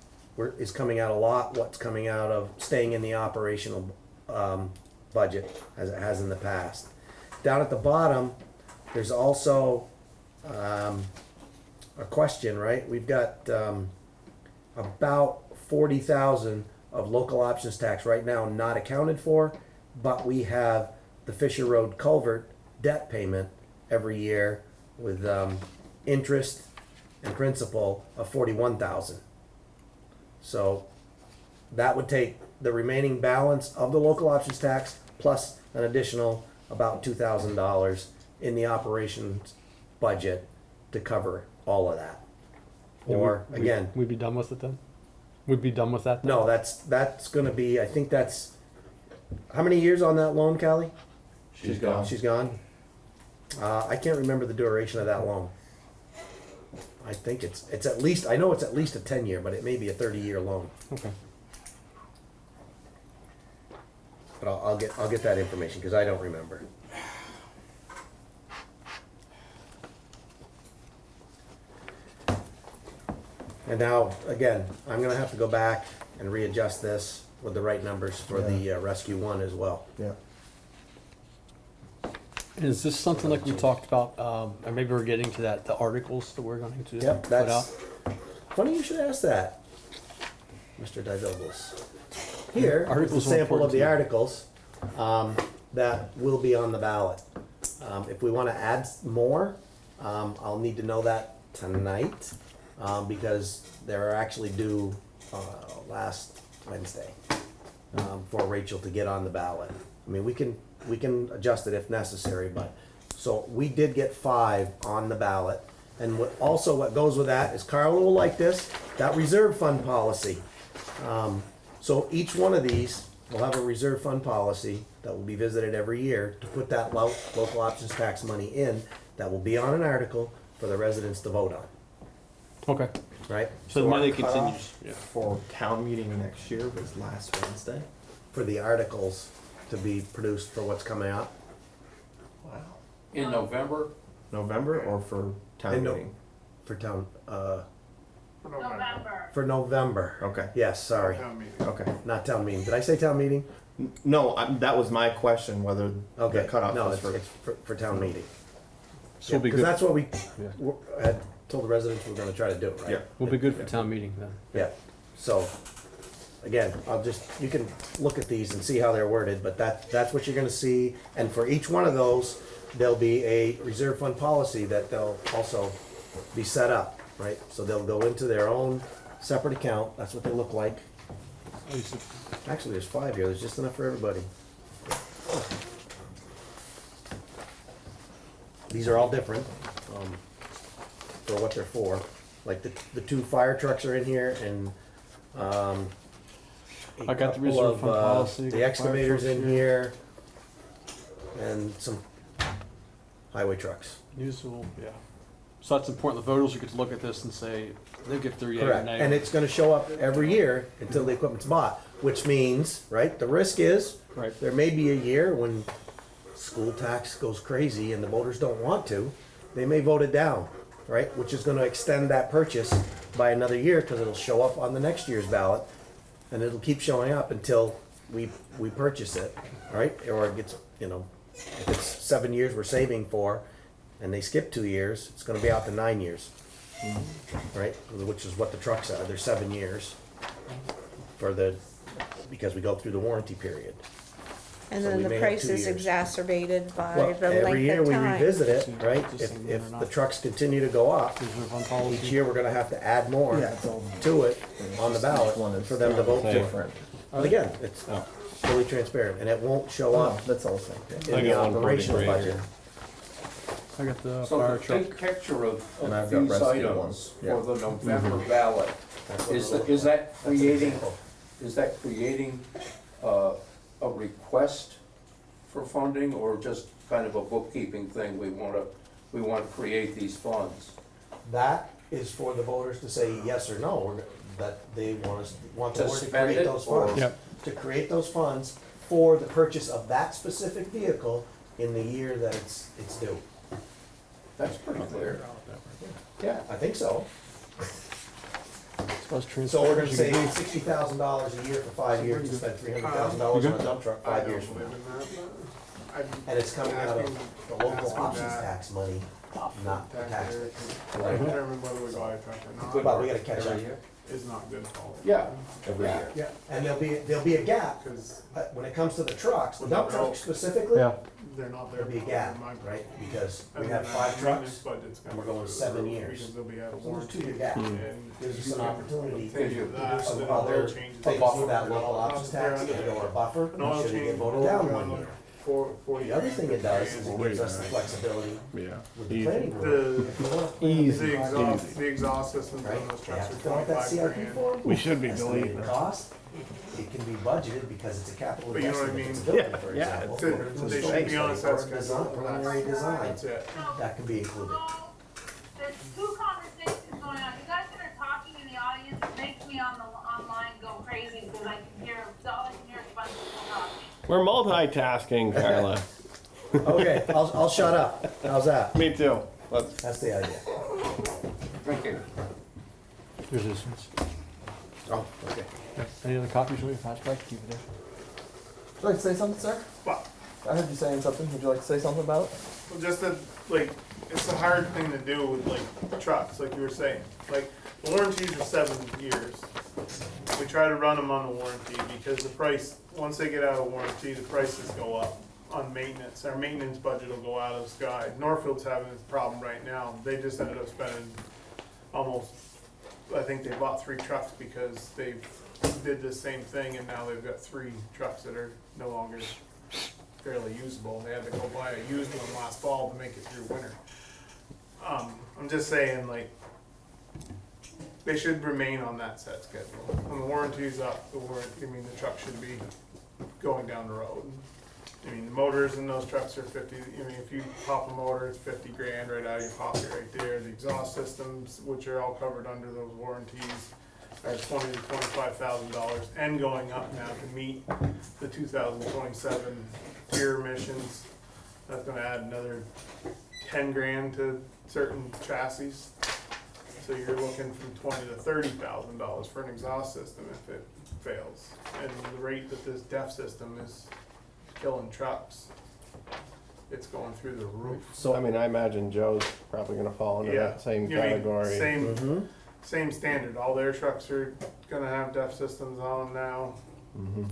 is coming out a lot, what's coming out of staying in the operational budget as it has in the past. Down at the bottom, there's also a question, right? We've got about 40,000 of local options tax right now not accounted for, but we have the Fisher Road culvert debt payment every year with interest and principal of 41,000. So that would take the remaining balance of the local options tax plus an additional about $2,000 in the operations budget to cover all of that. Or again, We'd be done with it then? We'd be done with that then? no, that's gonna be, I think that's, how many years on that loan, Callie? She's gone. She's gone? I can't remember the duration of that loan. I think it's at least, I know it's at least a 10-year, but it may be a 30-year loan. Okay. But I'll get that information, because I don't remember. And now, again, I'm gonna have to go back and readjust this with the right numbers for the Rescue One as well. Yeah. And is this something like we talked about, or maybe we're getting to that, the articles that we're going to Yep, put out? that's, funny you should ask that, Mr. Divoblis. Here is a Articles are sample of important the to you. articles that will be on the ballot. If we wanna add more, I'll need to know that tonight, because they're actually due last Wednesday for Rachel to get on the ballot. I mean, we can adjust it if necessary, but, so we did get 5 on the ballot. And what goes with that is Carla will like this, that reserve fund policy. So each one of these will have a reserve fund policy that will be visited every year to put that local options tax money in, that will be on an article for the residents to vote on, Okay. right? So the money our continues. cutoff for town meeting next year was last Wednesday. For the articles to be produced for what's coming up. Wow. In November, November or for town No- meeting? For town, November. for November. Okay. Yes, sorry, Town meeting. Okay. not town meeting. Did I say town meeting? No, that was my question, whether Okay, the cutoff no, was for. it's for town meeting. So we'll be Because good, that's what we Yeah. had told the residents we're gonna try to do, right? Yeah. we'll be good for town meeting then. Yeah, so, again, you can look at these and see how they're worded, but that's what you're gonna see. And for each one of those, there'll be a reserve fund policy that they'll also be set up, right? So they'll go into their own separate account, that's what they look like. Actually, there's 5 here, there's just enough for everybody. These are all different, for what they're for. Like the 2 fire trucks are in here and, I got the couple reserve of, fund policy, got the fire excavators trucks in here, and some highway trucks. Usable, yeah. So that's important, the voters will get to look at this and say, they give their yea or Correct, nay. and it's gonna show up every year until the equipment's bought, which means, right, the risk is, Right. there may be a year when school tax goes crazy and the voters don't want to, they may vote it down, right? Which is gonna extend that purchase by another year, cause it'll show up on the next year's ballot, and it'll keep showing up until we purchase it, right? Or it gets, if it's 7 years we're saving for, and they skip 2 years, it's gonna be out to 9 years. Right, which is what the trucks are, they're 7 years because we go through the warranty period. And So then we the may have price 2 is years. exacerbated by Well, the every length year of we time. revisit it, right? Just saying If whether or the not. trucks continue to go up, Reserve fund policy. each year we're gonna have to add more Yeah, it's all to it on the ballot one is for them to vote for. different. But again, it's fully transparent, and it won't show Oh, up that's all the same. I in the got one operations 43 budget. here. I got the so fire the truck. big picture of And I've got these rescue items ones. Yeah. for the November ballot, That's what is we're that, looking is at. that That's an creating, example. is that creating a request for funding, or just kind of a bookkeeping thing, we wanna create these funds? That is for the voters to say yes or no, or that they want the To board to spend create it, those or- funds. Yep. To create those funds for the purchase of that specific vehicle in the year that it's due. That's pretty clear. Yeah, I think so. Plus So we're gonna transfers, you save can do. $60,000 a year for 5 years and spend $300,000 on a dump truck I 5 don't years from now. believe in that, but I'd And it's coming out of the local Asking options that. tax money, not the tax base. I determine whether we buy a truck or But not, we gotta catch up. Every year? is not good quality. Yeah. Every year. Yeah, and there'll be a gap, Cause but when it comes to the trucks, the dump trucks specifically, Yeah. they're not there. there'll be a gap, right? Because we have 5 trucks, and we're going 7 years. Because they'll be out of So there's warranty. 2-year gap. And Gives us an opportunity to Things do like that, some then other oil changes. things with that local options tax, even though our buffer, An oil should change get voted will down go 1 on year. The 40 other thing it does is it Well, gives wait us a the minute. flexibility Yeah. with the Easy. planning board. If you wanna plan Easy. The exhaust systems right? on those They trucks have to are fill out that 25 CIP grand. form. We should be Estimated deleting that. cost, it can be budgeted because it's a capital But you know what I investment. If it's a mean? building, for Yeah, example. it's- we're gonna do a they should scoping be on a study or set design, schedule. preliminary design, That's it. that can be included. There's two conversations going on. You guys that are talking in the audience, it makes me on the online go crazy because I can hear, all I can hear is a bunch of people talking. We're multitasking, Carla. Okay, I'll shut up. How's that? Me too. Let's. That's the idea. Thank you. There's this one. Oh, okay. Any other copies for you? Pass back, keep it there. Would you like to say something, sir? But, I heard you saying something. Would you like to say something about it? well, just that, like, it's a hard thing to do with, like, trucks, like you were saying. Like, the warranties are 7 years. We try to run them on the warranty because the price, once they get out of warranty, the prices go up on maintenance. Our maintenance budget will go out of the sky. Norfield's having a problem right now. They just ended up spending almost, I think they bought 3 trucks because they did the same thing and now they've got 3 trucks that are no longer fairly usable. They had to go buy a used one last fall to make it through winter. I'm just saying, like, they should remain on that set schedule. When the warranty's up, the truck should be going down the road. I mean, the motors in those trucks are 50, I mean, if you pop a motor, it's 50 grand right out of your pocket right there. The exhaust systems, which are all covered under those warranties, are $20,000 to $25,000 and going up now to meet the 2027 tier emissions. That's gonna add another 10 grand to certain chassis. So you're looking from $20,000 to $30,000 for an exhaust system if it fails. And the rate that this DEF system is killing trucks, it's going through the roof. So I mean, I imagine Joe's probably gonna fall into Yeah, that same you mean, category. Same, Mm-hmm. same standard. All their trucks are gonna have DEF systems on them now. Mhm.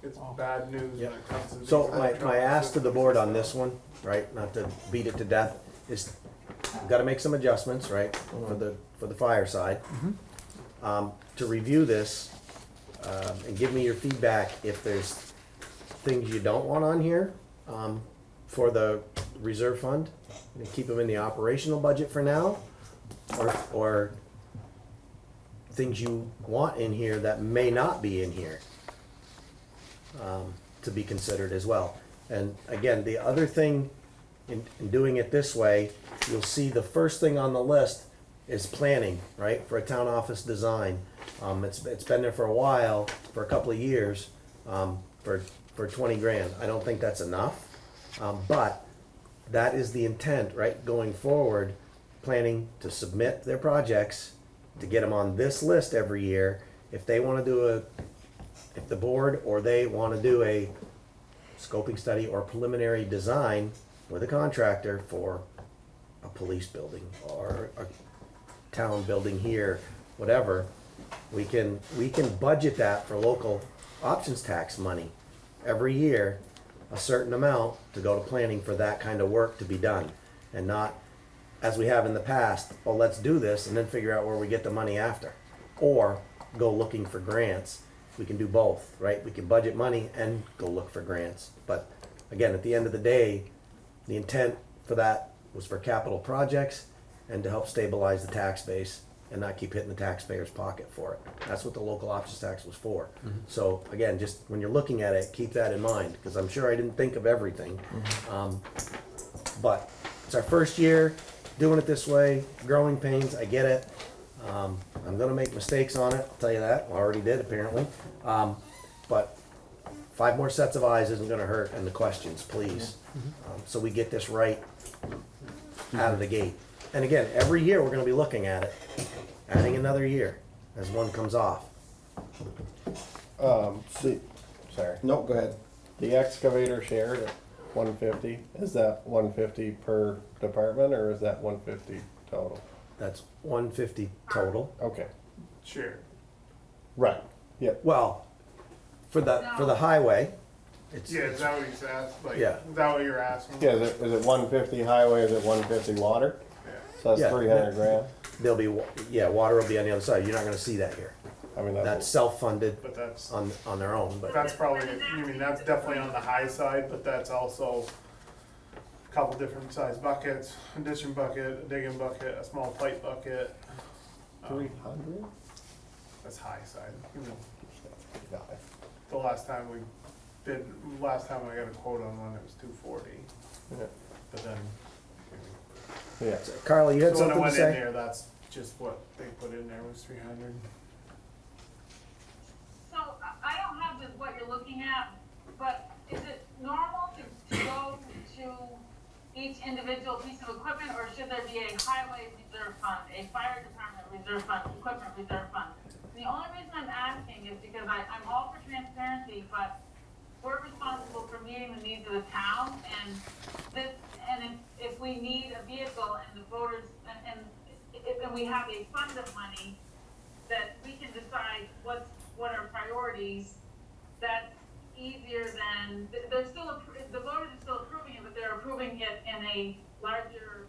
It's bad news when it comes to these. So my electronic ask to the systems. board on this one, right, not to beat it to death, is we've gotta make some adjustments, right, for the fire side. To review this, and give me your feedback if there's things you don't want on here, for the reserve fund, and keep them in the operational budget for now, or things you want in here that may not be in here, to be considered as well. And again, the other thing in doing it this way, you'll see the first thing on the list is planning, right, for a town office design. It's been there for a while, for a couple of years, for 20 grand. I don't think that's enough, but that is the intent, right, going forward, planning to submit their projects, to get them on this list every year. If they wanna do if the board or they wanna do a scoping study or preliminary design with a contractor for a police building or a town building here, whatever, we can budget that for local options tax money every year, a certain amount to go to planning for that kind of work to be done, and not, as we have in the past, oh, let's do this and then figure out where we get the money after, or go looking for grants. We can do both, right? We can budget money and go look for grants. But again, at the end of the day, the intent for that was for capital projects and to help stabilize the tax base and not keep hitting the taxpayer's pocket for it. That's what the local options tax was for. So again, just when you're looking at it, keep that in mind, because I'm sure I didn't think of everything. But it's our first year doing it this way, growing pains, I get it. I'm gonna make mistakes on it, I'll tell you that, I already did apparently. But 5 more sets of eyes isn't gonna hurt, and the questions, please. So we get this right out of the gate. And again, every year we're gonna be looking at it, adding another year. as one comes off. Sorry. Nope, go ahead. The excavator shared at 150, is that 150 per department or is that 150 total? That's 150 total. Okay, Sure. right, yep. Well, for the highway, it's, Yeah, is that what he's asked? Like, Yeah. is that what you're asking? Yeah, is it 150 highway, is it 150 water? Yeah. So that's Yeah. 300 grand. there'll be, water will be on the other side. You're not gonna see that here. I mean, That's self-funded But that's, on their own, but that's probably, you mean, that's definitely on the high side, but that's also a couple different size buckets, a ditching bucket, a digging bucket, a small pipe bucket. 300? That's high side. You know, the last time I got a quote on one, it was 240, Yeah. but then, Yeah. Carla, you had so when I something to went in say? there, that's just what they put in there was 300. So I don't have what you're looking at, but is it normal to go to each individual piece of equipment, or should there be a highway reserve fund, a fire department reserve fund, equipment reserve fund? The only reason I'm asking is because I'm all for transparency, but we're responsible for meeting the needs of the town, and if we need a vehicle and the voters, and we have a fund of money that we can decide what are priorities, that's easier than, they're still, the voters are still approving it, but they're approving it in a larger,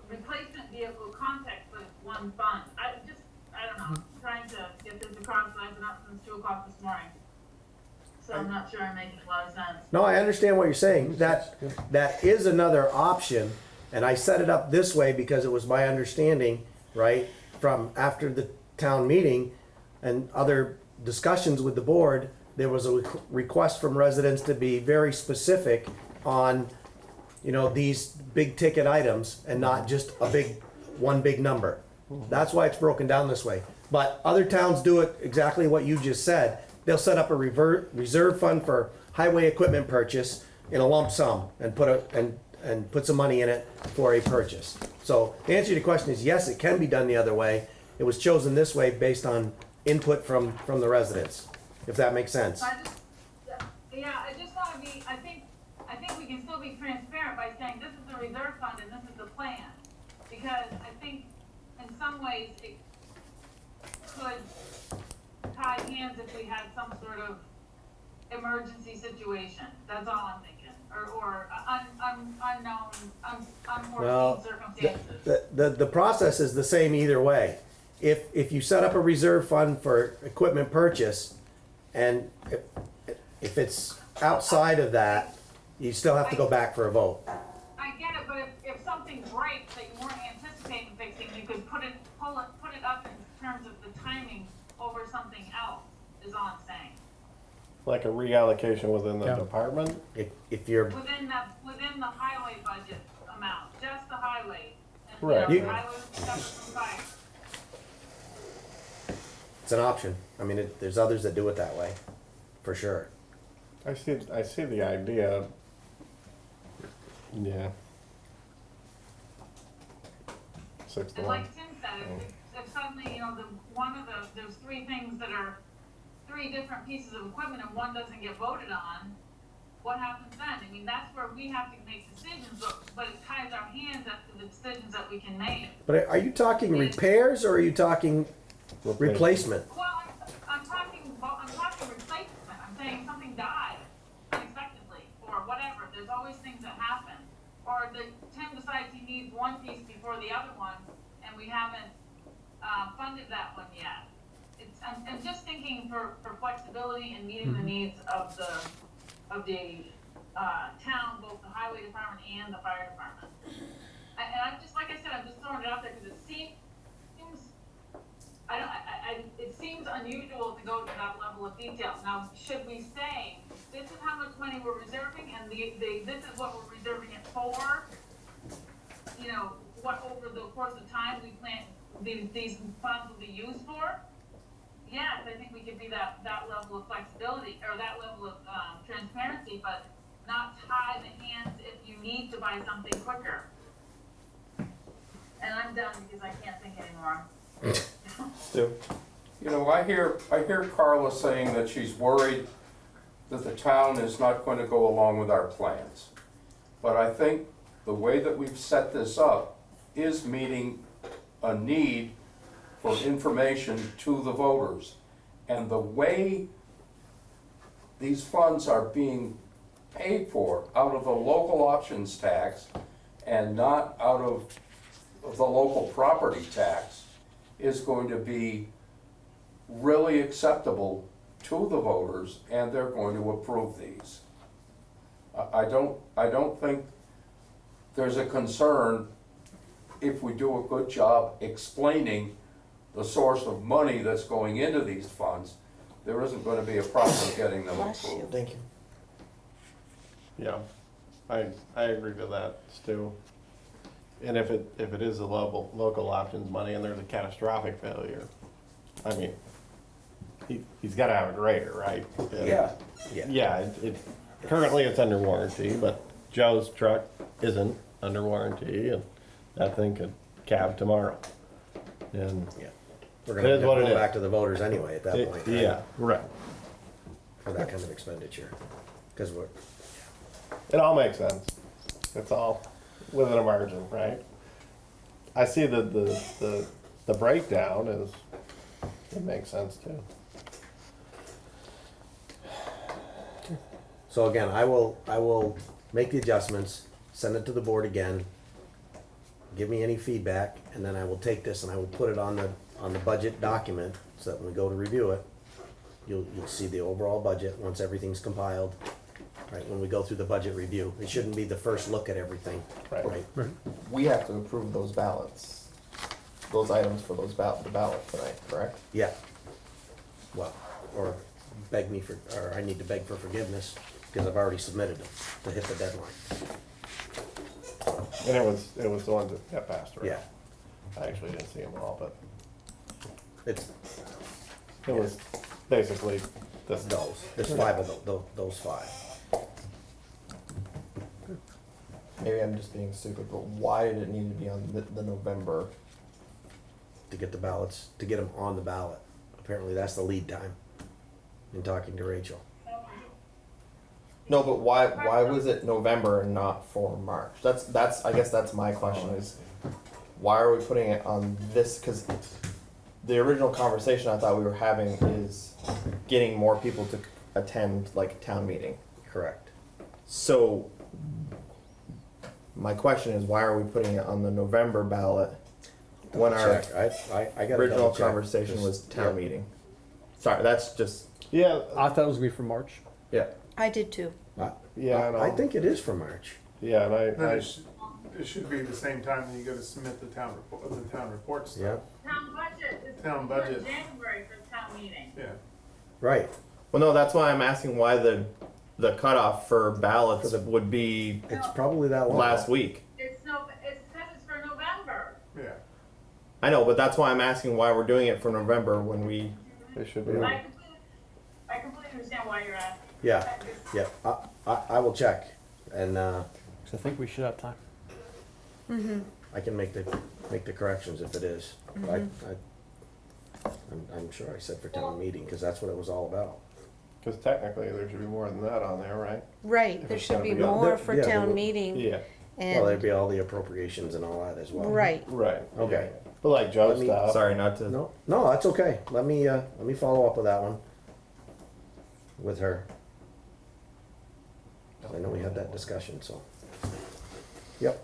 replacement vehicle context, but it's one fund. I don't know, I'm trying to get this across, but I've been up since 2 o'clock this morning. So I'm not sure I'm making a lot of sense. No, I understand what you're saying. That is another option, and I set it up this way because it was my understanding, right, from after the town meeting and other discussions with the board, there was a request from residents to be very specific on, these big ticket items and not just one big number. That's why it's broken down this way. But other towns do it exactly what you just said. They'll set up a reserve fund for highway equipment purchase in a lump sum and put some money in it for a purchase. So the answer to your question is yes, it can be done the other way. It was chosen this way based on input from the residents, if that makes sense. I just want to be, I think we can still be transparent by saying this is the reserve fund and this is the plan. Because I think in some ways it could tie hands if we had some sort of emergency situation. That's all I'm thinking. Or unknown, unforeseen circumstances. The process is the same either way. If you set up a reserve fund for equipment purchase, and if it's outside of that, you still have to go back for a vote. I get it, but if something breaks that you weren't anticipating fixing, you could put it up in terms of the timing over something else, is all I'm saying. Like a reallocation within the department? If you're Within the highway budget amount, just the highway. And, Correct. highway separate from fire. it's an option. I mean, there's others that do it that way, for sure. I see the idea. Yeah. 6 to And 1. like Tim said, if suddenly, there's 3 things that are 3 different pieces of equipment and one doesn't get voted on, what happens then? I mean, that's where we have to make decisions, but it ties our hands up to the decisions that we can make. But are you talking repairs or are you talking replacement? Well, I'm talking replacement. I'm saying something died unexpectedly or whatever. There's always things that happen. Or Tim decides he needs one piece before the other one, and we haven't funded that one yet. I'm just thinking for flexibility and meeting the needs of the town, both the highway department and the fire department. And I'm just, like I said, I'm just throwing it out there because it seems it seems unusual to go to that level of detail. Now, should we say, this is how much money we're reserving, and this is what we're reserving it for? What over the course of time we plan these funds will be used for? Yes, I think we could be that level of flexibility, or that level of transparency, but not tie the hands if you need to buy something quicker. And I'm done because I can't think anymore. Stu? You know, I hear Carla saying that she's worried that the town is not going to go along with our plans. But I think the way that we've set this up is meeting a need for information to the voters. And the way these funds are being paid for out of the local options tax and not out of the local property tax is going to be really acceptable to the voters, and they're going to approve these. I don't think there's a concern if we do a good job explaining the source of money that's going into these funds. There isn't going to be a problem getting them approved. Thank you. Yeah, I agree with that, Stu. And if it is a local options money and there's a catastrophic failure, I mean, he's gotta have a grader, right? Yeah. Yeah, currently it's under warranty, but Joe's truck isn't under warranty, and that thing could cab tomorrow. And Yeah. We're It gonna is what it go is. back to the voters anyway at that it- point. right? yeah, right. For that kind of expenditure. Because we're, It all makes sense. It's all within a margin, right? I see the breakdown is, it makes sense too. so again, I will make the adjustments, send it to the board again. Give me any feedback, and then I will take this and I will put it on the budget document, so that when we go to review it, you'll see the overall budget once everything's compiled. Right, when we go through the budget review, it shouldn't be the first look at everything, Right. right? We have to approve those ballots, those items for the ballot tonight, correct? Yeah. Well, or I need to beg for forgiveness, because I've already submitted them to hit the deadline. And it was the ones that got passed around. Yeah, I actually didn't see them all, but it's it was basically this. there's 5 of those 5. Maybe I'm just being stupid, but why did it need to be on the November? To get the ballots, to get them on the ballot. Apparently that's the lead time in talking to Rachel. No, but why was it November and not for March? I guess that's my question is, why are we putting it on this? Because the original conversation I thought we were having is getting more people to attend like town meeting. Correct. So my question is, why are we putting it on the November ballot when our Check. I got original conversation was town meeting? Sorry, that's just, Yeah, I thought it was gonna be for March. yeah. I did too. yeah, and I think it is for March. yeah, and Then I it should be the same time that you gotta submit the town reports. Yeah, Town budget is Town before budget. January for town meeting. Yeah. right. Well, no, that's why I'm asking why the cutoff for ballots would be It's probably that long. last week. It's because it's for November. Yeah. I know, but that's why I'm asking why we're doing it for November when we. it should be. I completely understand why you're asking. Yeah, yeah. I will check, and 'Cause I think we should have time. I can make the corrections if it is. I'm sure I said for town meeting, because that's what it was all about. Because technically there should be more than that on there, right? Right, If there it's should gonna be be on more there- for yeah, there town will- meeting Yeah, Well, there'd and, be all the appropriations and all that as well. right. right. Okay. But like Joe Let me- stuff. Sorry, not to. No, that's okay. Let me follow up with that one. With her. I know we had that discussion, so. Yep.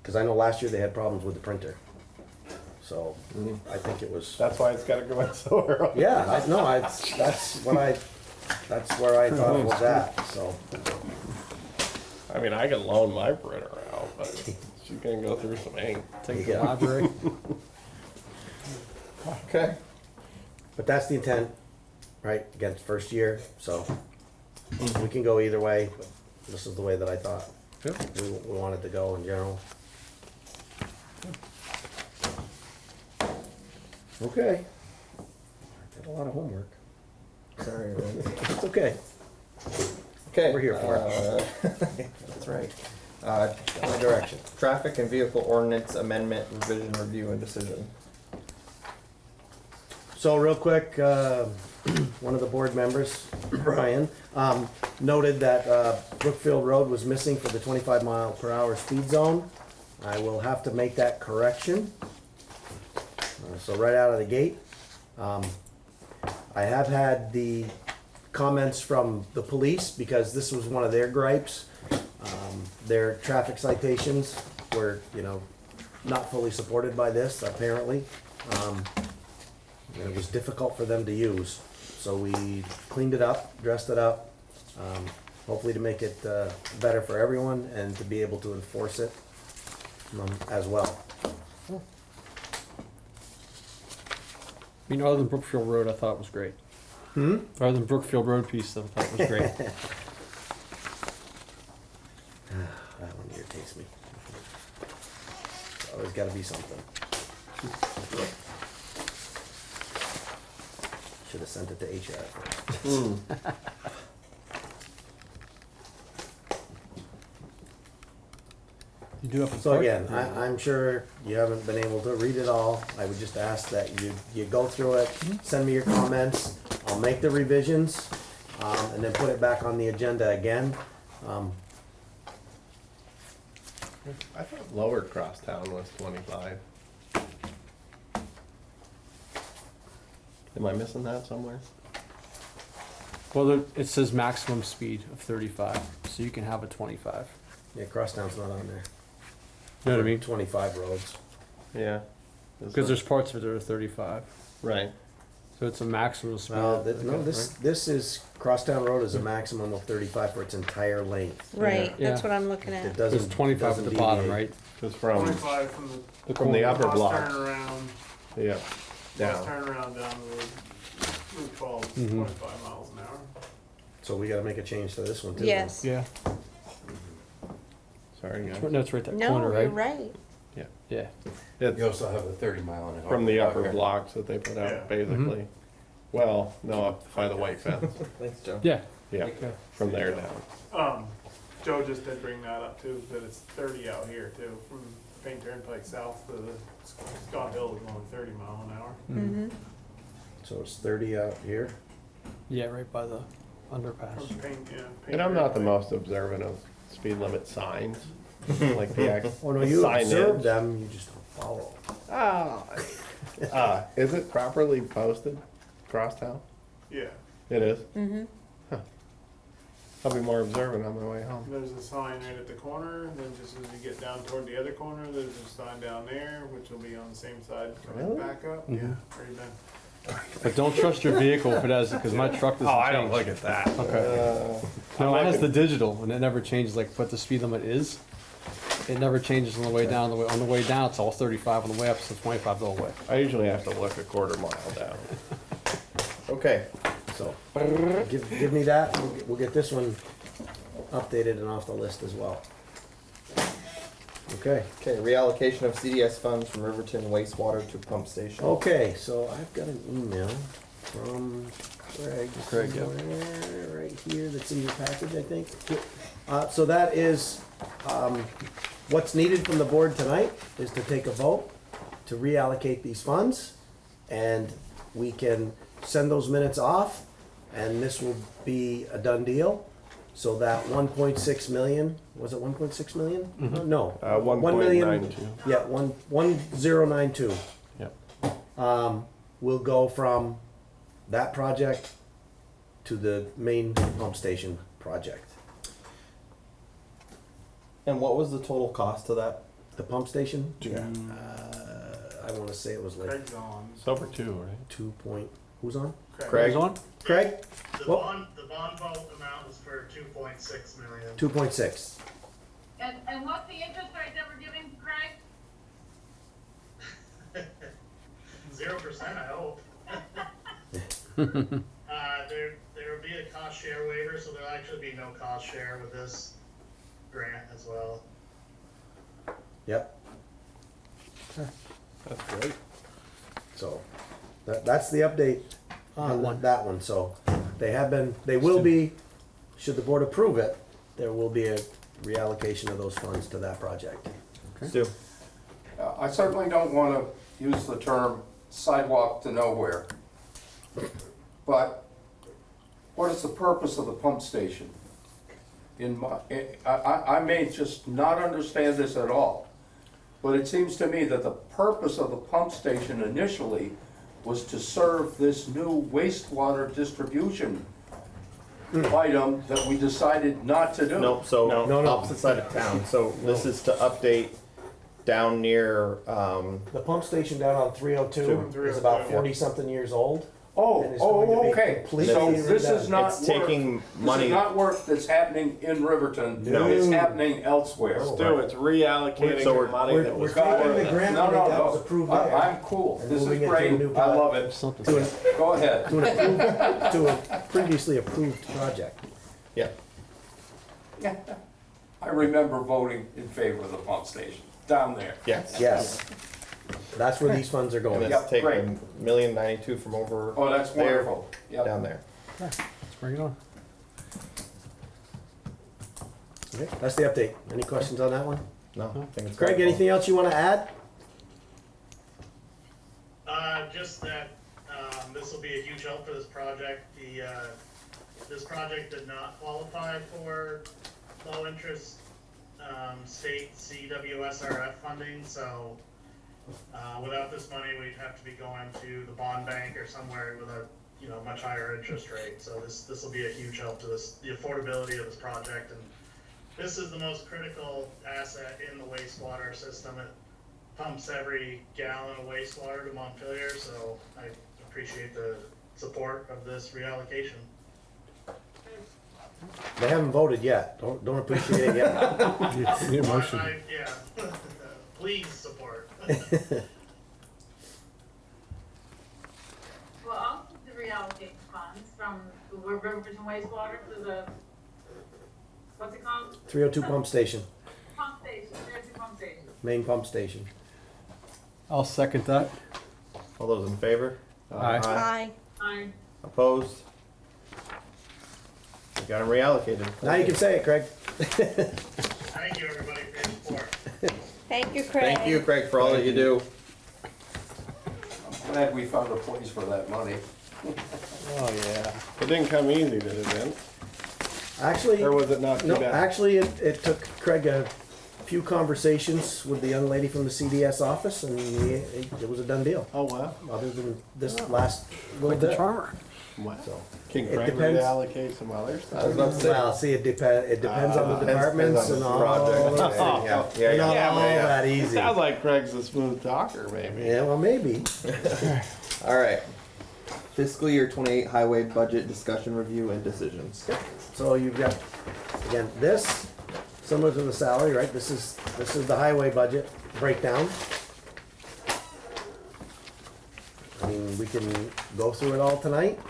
Because I know last year they had problems with the printer. So I think it was. That's why it's got to go in so early. Yeah, that's where I thought it was at, so. I mean, I can loan my printer out, but she's gonna go through some ink. Take it to Yeah. the library. Okay. But that's the intent, right? Again, it's first year, so we can go either way, but this is the way that I thought we wanted to go in general. Okay. Got a lot of homework. Sorry, man. It's okay. Okay. We're here for it. That's right. My direction. Traffic and vehicle ordinance amendment, revision, review, and decision. So real quick, one of the board members, Brian, noted that Brookfield Road was missing for the 25-mile-per-hour speed zone. I will have to make that correction. So right out of the gate. I have had the comments from the police because this was one of their gripes. Their traffic citations were, not fully supported by this, apparently. And it was difficult for them to use. So we cleaned it up, dressed it up, hopefully to make it better for everyone and to be able to enforce it as well. Other than Brookfield Road, I thought it was great. Other than Brookfield Road piece, I thought it was great. That one irritates me. There's always gotta be something. Should have sent it to HR first. You do have to. So again, I'm sure you haven't been able to read it all. I would just ask that you go through it, send me your comments. I'll make the revisions, and then put it back on the agenda again. I thought lower crosstown was 25. Am I missing that somewhere? Well, it says maximum speed of 35, so you can have a 25. Yeah, crosstown's not on there. You know what I mean? 25 roads. Yeah. Because there's parts of it that are 35. Right. So it's a maximum speed. Well, this is, Crosstown Road is a maximum of 35 for its entire length. Right, Yeah. that's what I'm looking It at. doesn't. There's 25 at doesn't the bottom, deviate. right? Just from 25 from the upper cross block. turnaround, Yeah. cross Down. turnaround down Route 12, Mhm. 25 miles an hour. So we gotta make a change to this one too. Yes. Yeah. Sorry, guys. No, it's right that No, corner, you're right? right. Yeah. You also have a 30-mile-an-hour. From the upper blocks that they put out, Yeah. basically. Well, no, up by the white fence. Thanks, Joe. Yeah. Yeah, from there down. Joe just did bring that up too, that it's 30 out here too, from Payne Turnpike south to the Scott Hill is going 30 mile an hour. Mm-hmm. So it's 30 out here. Yeah, right by the underpass. From Payne, yeah. Payne And I'm not the Turnpike. most observant of speed limit signs, like the actual Oh no, you observe signage. them, you just don't follow. Is it properly posted, crosstown? Yeah, It is? Mm-hmm. I'll be more observant on my way home. there's a sign right at the corner, and then just as you get down toward the other corner, there's a sign down there, which will be on the same side coming Really? back up. Mhm. Yeah, where you been? But don't trust your vehicle if it has, because my truck doesn't change. at that. Okay. No, mine has the digital, and it never changes, like what the speed limit is. It never changes on the way down. On the way down, it's all 35. On the way up, it's 25 the whole way. I usually have to look a quarter mile down. Okay, so give me that. We'll get this one updated and off the list as well. Okay. Okay, reallocation of CDS funds from Riverton wastewater to pump station. Okay, so I've got an email from Craig. Craig, yeah. somewhere right here that's in your package, I think. So that is, what's needed from the board tonight is to take a vote to reallocate these funds. And we can send those minutes off and this will be a done deal. So that 1.6 million, was it 1.6 million? Mhm. No. 1.92. Yeah, 1092. Yep. Will go from that project to the main pump station project. And what was the total cost of that? The pump station? Yeah. I wanna say it was like Craig's on. It's over 2, right? 2 point, who's on? Craig? Who's on? Craig? The What? bond vote amount was for 2.6 million. 2.6. And what's the interest rate that we're giving, Craig? 0%, I hope. There will be a cost share waiver, so there'll actually be no cost share with this grant as well. Yep. That's great. So, that's the update on one. that one, so they will be, should the board approve it, there will be a reallocation of those funds to that project. Stu? I certainly don't want to use the term sidewalk to nowhere. But what is the purpose of the pump station? I may just not understand this at all, but it seems to me that the purpose of the pump station initially was to serve this new wastewater distribution item that we decided not to do. Nope, so No. opposite side of town. So this is to update down near, The pump station down on 302 is about 40-something years old. Oh, And it's going to be okay. completely So this is redone. not It's work, taking this money- is not work that's happening in Riverton. No. It's happening elsewhere. Stu, it's reallocating So the we're- money that was. we're taking the grant No, money no, that was no. approved there. I'm cool. and This is moving it to a great. new I love it. Something. Go ahead. to a previously approved project. yeah. I remember voting in favor of the pump station down there. Yes. Yes. That's where these funds are And going. it's Yep, great. taking $1,092,000 from over Oh, that's there wonderful. Yep. down there. Let's bring it on. Okay, that's the update. Any questions on that one? No, I think it's Craig, helpful. anything else you want to add? Just that, this will be a huge help for this project. This project did not qualify for low interest, state CWSRF funding, so, without this money, we'd have to be going to the bond bank or somewhere with a, much higher interest rate. So this will be a huge help to the affordability of this project, and this is the most critical asset in the wastewater system. It pumps every gallon of wastewater to Montpelier, so I appreciate the support of this reallocation. They haven't voted yet. Don't appreciate it yet. Need a motion. Yeah, please support. Well, I'll reallocate funds from the Riverton wastewater to the, what's it called? 302 pump station, Pump station, there's the pump station. main pump station. I'll second that. All those in favor? Aye. Aye. Aye. Opposed? We got them reallocated. Now you can say it, Craig. Thank you, everybody, for your support. Thank you, Craig. Thank you, Craig, for all that you do. I'm glad we found a place for that money. Oh, yeah. It didn't come easy, did it, then? Actually, Or was it not too no, bad? actually, it took Craig a few conversations with the young lady from the CDS office, and it was a done deal. Oh, wow. Other than this last little Like the bit. charmer. Wow. Can It Craig depends. reallocate some other I was stuff? about to say. Well, see, it depends on the departments and all. Project. Not Yeah, yeah, yeah. all that It easy. sounds like Craig's a smooth talker, maybe. Yeah, well, maybe. All right. Fiscal year 28 highway budget discussion review and decisions. So you've got, again, this, similar to the salary, right? This is the highway budget breakdown. I mean, we can go through it all tonight.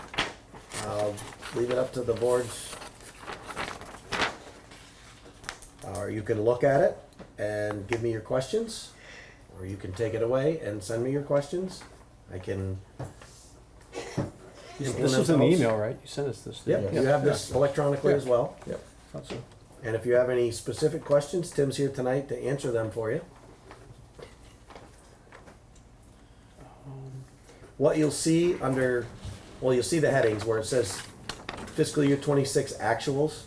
I'll leave it up to the boards. Or you can look at it and give me your questions, or you can take it away and send me your questions. I can. This implement was an those. email, right? You sent us this. Yep, you have this electronically as well. Yep. Thought so. And if you have any specific questions, Tim's here tonight to answer them for you. What you'll see under, well, you'll see the headings where it says fiscal year 26 actuals.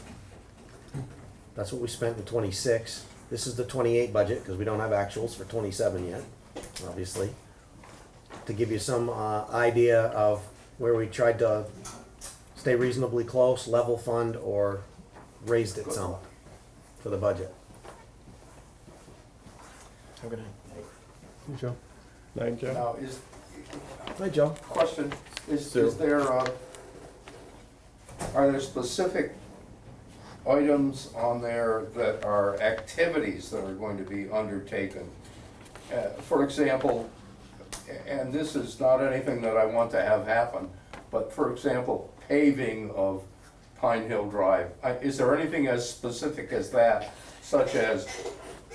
That's what we spent in 26. This is the 28 budget because we don't have actuals for 27 yet, obviously. To give you some idea of where we tried to stay reasonably close, level fund, or raised it some for the budget. Have a good night. Hey, Joe. Night, Joe. Now, Hi, Joe. question, is Sue. there, are there specific items on there that are activities that are going to be undertaken? For example, and this is not anything that I want to have happen, but for example, paving of Pine Hill Drive. Is there anything as specific as that, such as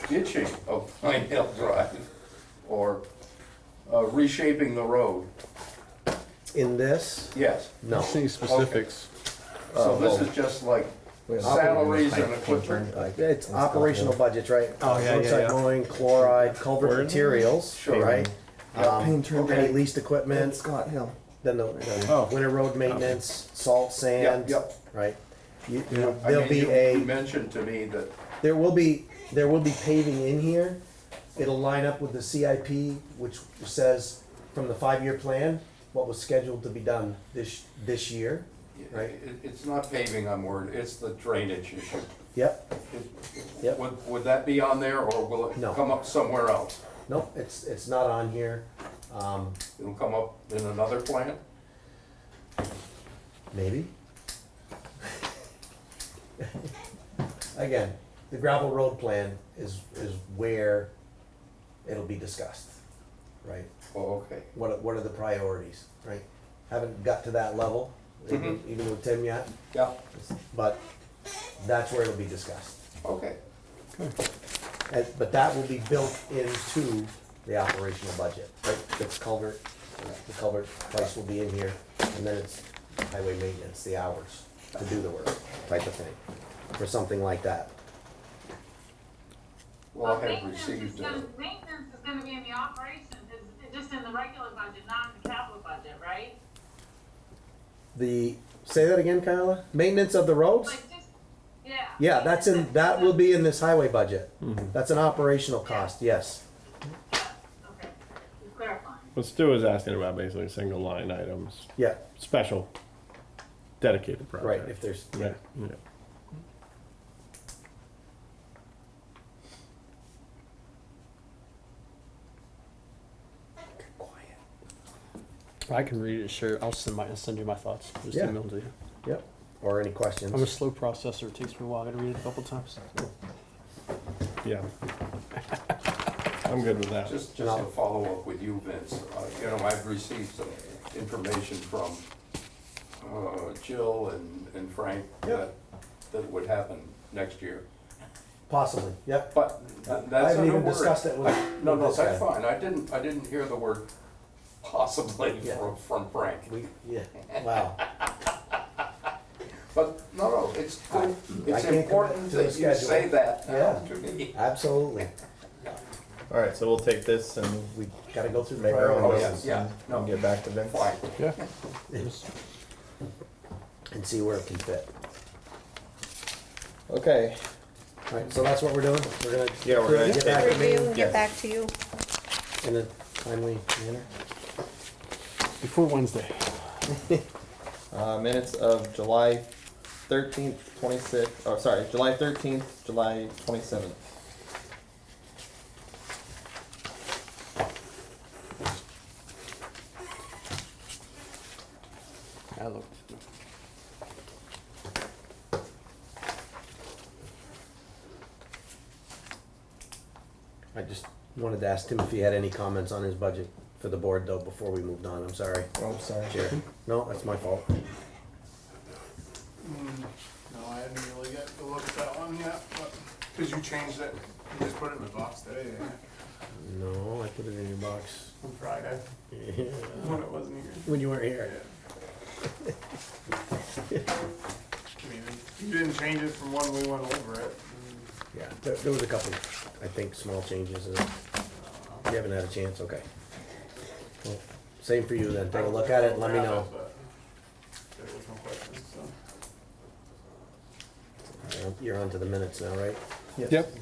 ditching of Pine Hill Drive or reshaping the road? In this, Yes. no. Any specifics? So this well, is just like salaries and Pine equipment. Turnpike. It's in operational Scottsdale. budgets, right? Oh, yeah, Roadside yeah. mowing, chloride, culvert Where? materials, Sure. right? Pine Turnpike. Any leased And equipment, Scott Hill. then the Oh. winter road maintenance, salt, sand, Yep. right? I There'll mean, be you a, mentioned to me that, there will be paving in here. It'll line up with the CIP, which says from the 5-year plan, what was scheduled to be done this year. Right. it's not paving I'm worried, it's the drainage issue. Yep, Yep. Would that be on there, or will it No. come up somewhere else? nope, it's not on here. It'll come up in another plan? Maybe. Again, the gravel road plan is where it'll be discussed, right? Oh, okay. What are the priorities, right? Haven't got to that level, even with Tim yet, Yeah, but that's where it'll be discussed. okay. But that will be built into the operational budget, right? It's culvert, the culvert price will be in here, and then it's highway maintenance, the hours to do the work, type of thing, for something like that. Well, I have Maintenance received, maintenance is gonna be in the operations, it's just in the regular budget, not in the capital budget, right? Say that again, Kyla? Maintenance of the roads? Like just, yeah. Yeah, that will be in this highway budget. That's an operational cost, yes. Okay, just clarifying. What Stu is asking about basically single line items, Yeah, special, dedicated project. right, if there's, Yeah, yeah. I can read it, sure. I'll send you my thoughts. Just Yeah. email to you. Yep, or any questions? I'm a slow processor. It takes me a while. I gotta read it a couple times. Yeah. I'm good with that. just to follow up with you, Vince, you know, I've received some information from Jill and Frank that would happen next year. Possibly, yep. But I that's a haven't new even word. discussed it with. No, with this that's guy. fine, I didn't hear the word possibly Yeah. from Frank. Yeah, wow. But, no, it's good, it's can't important commit to the that you say schedule. that Yeah. to me. Absolutely. All right, so we'll take this and We gotta go through the make our own priorities notes yeah, no. and get back to Vince. Fine. Yeah. and see where it can fit. Okay. Alright, so that's what we're doing? We're gonna. Yeah, we're gonna get back to me Review and Yes. get back to you. in a timely manner. Before Wednesday. Minutes of July 13th, 26th, oh, sorry, July 13th, July 27th. I looked. I just wanted to ask Tim if he had any comments on his budget for the board though, before we moved on, I'm sorry. Oh, sorry. Chair. No, that's my fault. No, I didn't really get to look at that one yet, but, cause you changed it, you just put it in the box today, didn't you? No, I put it in your box. On Friday, Yeah. when it wasn't here. When you weren't here. I mean, you didn't change it from when we went over it. Yeah, there was a couple, I think, small changes. You haven't had a chance, okay. Well, same for you then, take a look at it and let me know. There was no questions, so. You're on to the minutes now, right? Yes. Yep.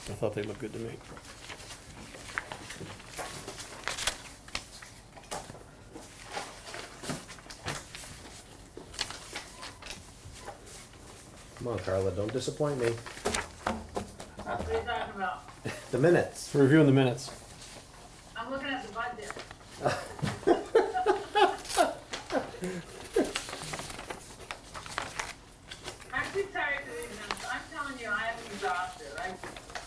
I thought they looked good to me. Come on, Carla, don't disappoint me. What are you talking about? The minutes. We're reviewing the minutes. I'm looking at the budget. I'm too tired to read them. I'm telling you, I am exhausted. I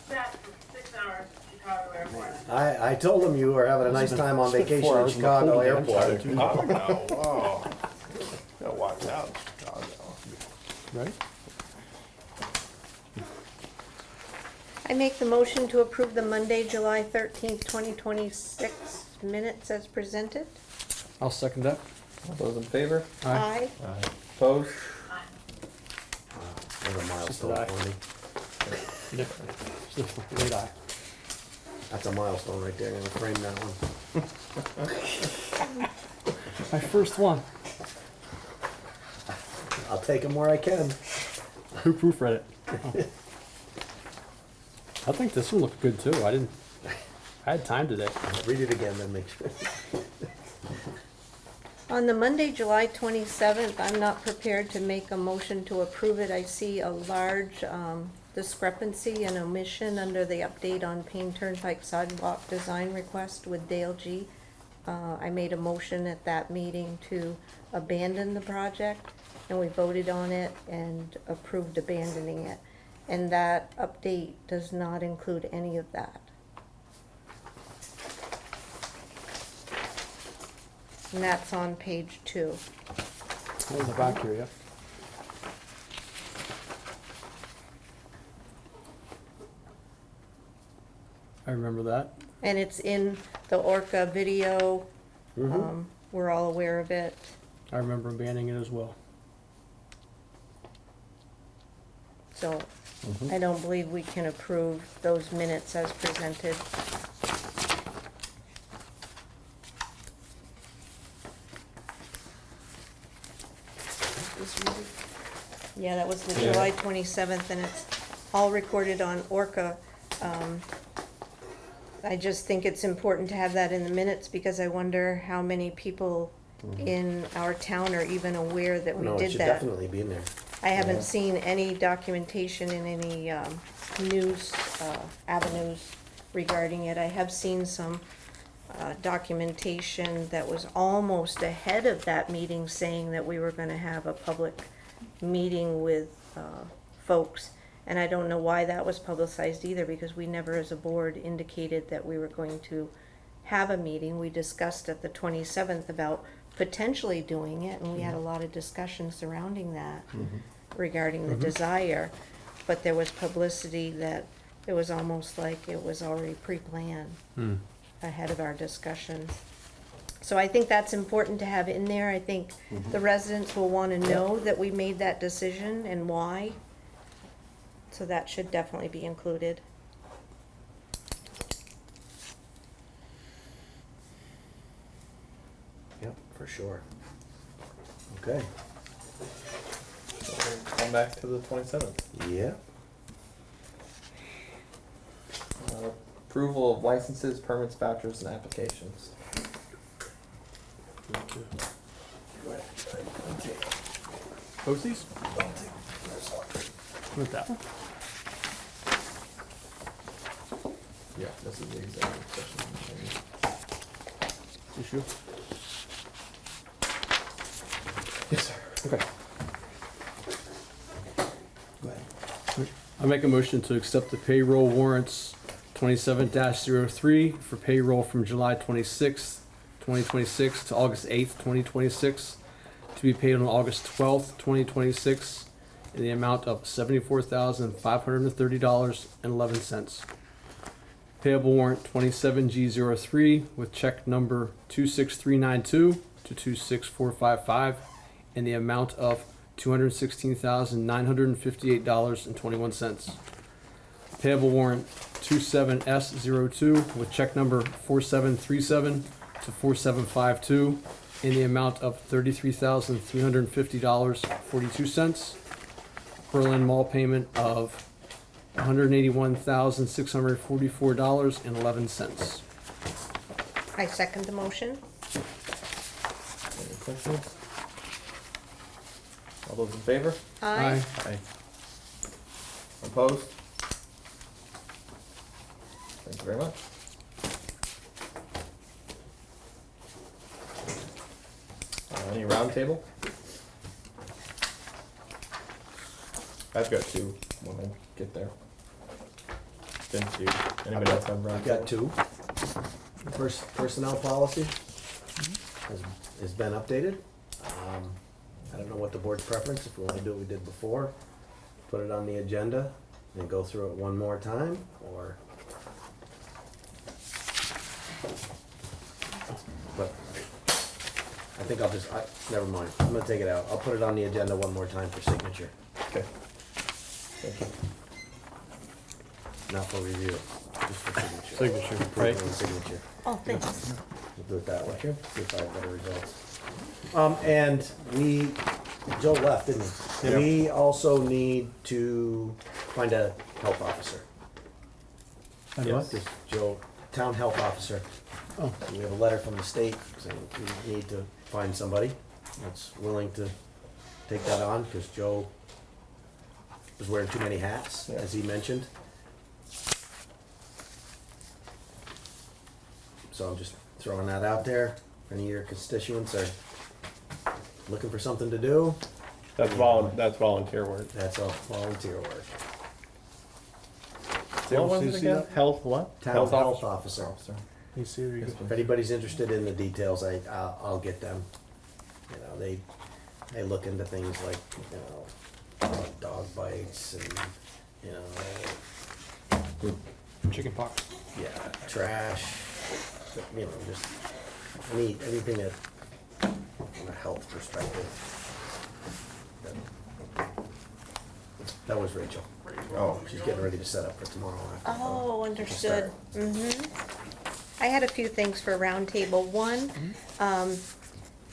sat for 6 hours at Chicago Airport. I told them you were having a nice time on Spent 4 vacation at hours in the Chicago pool, man. Airport. Chicago, oh. Gotta watch out, Chicago. Right? I make the motion to approve the Monday, July 13th, 2026 minutes as presented. I'll second that. All those in favor? Aye. Aye. Opposed? There's a Just milestone an aye. for me. Late eye. That's a milestone right there. I'm gonna frame that one. My first one. I'll take them where I can. Who proofread it? Oh. I think this one looked good too. I had time today. Read it again, then make sure. On the Monday, July 27th, I'm not prepared to make a motion to approve it. I see a large discrepancy and omission under the update on Payne Turnpike sidewalk design request with Dale G. I made a motion at that meeting to abandon the project, and we voted on it and approved abandoning it. And that update does not include any of that. And that's on page 2. Oh, in the back here, yeah. I remember that. And it's in the Orca video. Mhm. We're all aware of it. I remember banning it as well. So I don't believe we can approve those minutes as presented. Yeah, that was the Yeah. July 27th, and it's all recorded on Orca. I just think it's important to have that in the minutes, because I wonder how many people in our town are even aware that we No, it did should that. definitely be in there. I haven't seen any documentation in any news avenues regarding it. I have seen some documentation that was almost ahead of that meeting, saying that we were gonna have a public meeting with folks. And I don't know why that was publicized either, because we never as a board indicated that we were going to have a meeting. We discussed at the 27th about potentially doing it, and we had a lot of discussion surrounding that regarding the desire. But there was publicity that it was almost like it was already pre-planned ahead of our discussions. So I think that's important to have in there. I think the residents will want to know that we made that decision and why. So that should definitely be included. Yep, for sure. Okay. So we'll come back to the 27th. Yeah. Approval of licenses, permits, vouchers, and applications. Both these? With that one? Yeah, this is the executive session. Issue? Yes, sir. Okay. I make a motion to accept the payroll warrants 27-03 for payroll from July 26th, 2026 to August 8th, 2026, to be paid on August 12th, 2026, in the amount of $74,530.11. Payable warrant 27G03 with check number 26392 to 26455 in the amount of $216,958.21. Payable warrant 27S02 with check number 4737 to 4752 in the amount of $33,350.42. Berlin Mall payment of $181,644.11. I second the motion. Any questions? All those in favor? Aye. Aye. Opposed? Thank you very much. Any roundtable? I've got two when I get there. Been two. Anybody else have roundtable? I've got two. The first personnel policy has been updated. I don't know what the board's preference, if we want to do what we did before, put it on the agenda and go through it one more time, or? But I think never mind, I'm gonna take it out. I'll put it on the agenda one more time for signature, Okay. Thank you. not for review, just for signature. Signature, Approval right. and signature. Oh, thanks. We'll do it that way, see if I have better results. And Joe left, didn't he? Yeah. We also need to find a health officer. And what? Yes, Joe, town health officer. Oh. We have a letter from the state saying we need to find somebody that's willing to take that on, because Joe was wearing too many hats, Yeah. as he mentioned. So I'm just throwing that out there. If any of your constituents are looking for something to do, That's volunteer work. that's all volunteer work. What was it again? Health what? Town health officer. You see, there you go. If anybody's interested in the details, I'll get them. You know, they look into things like, you know, dog bites and, you know, Chicken pox. yeah, trash, you know, just anything that, from a health perspective. That was Rachel. Oh, She's getting ready to set up for tomorrow after. Oh, understood. I had a few things for roundtable. One,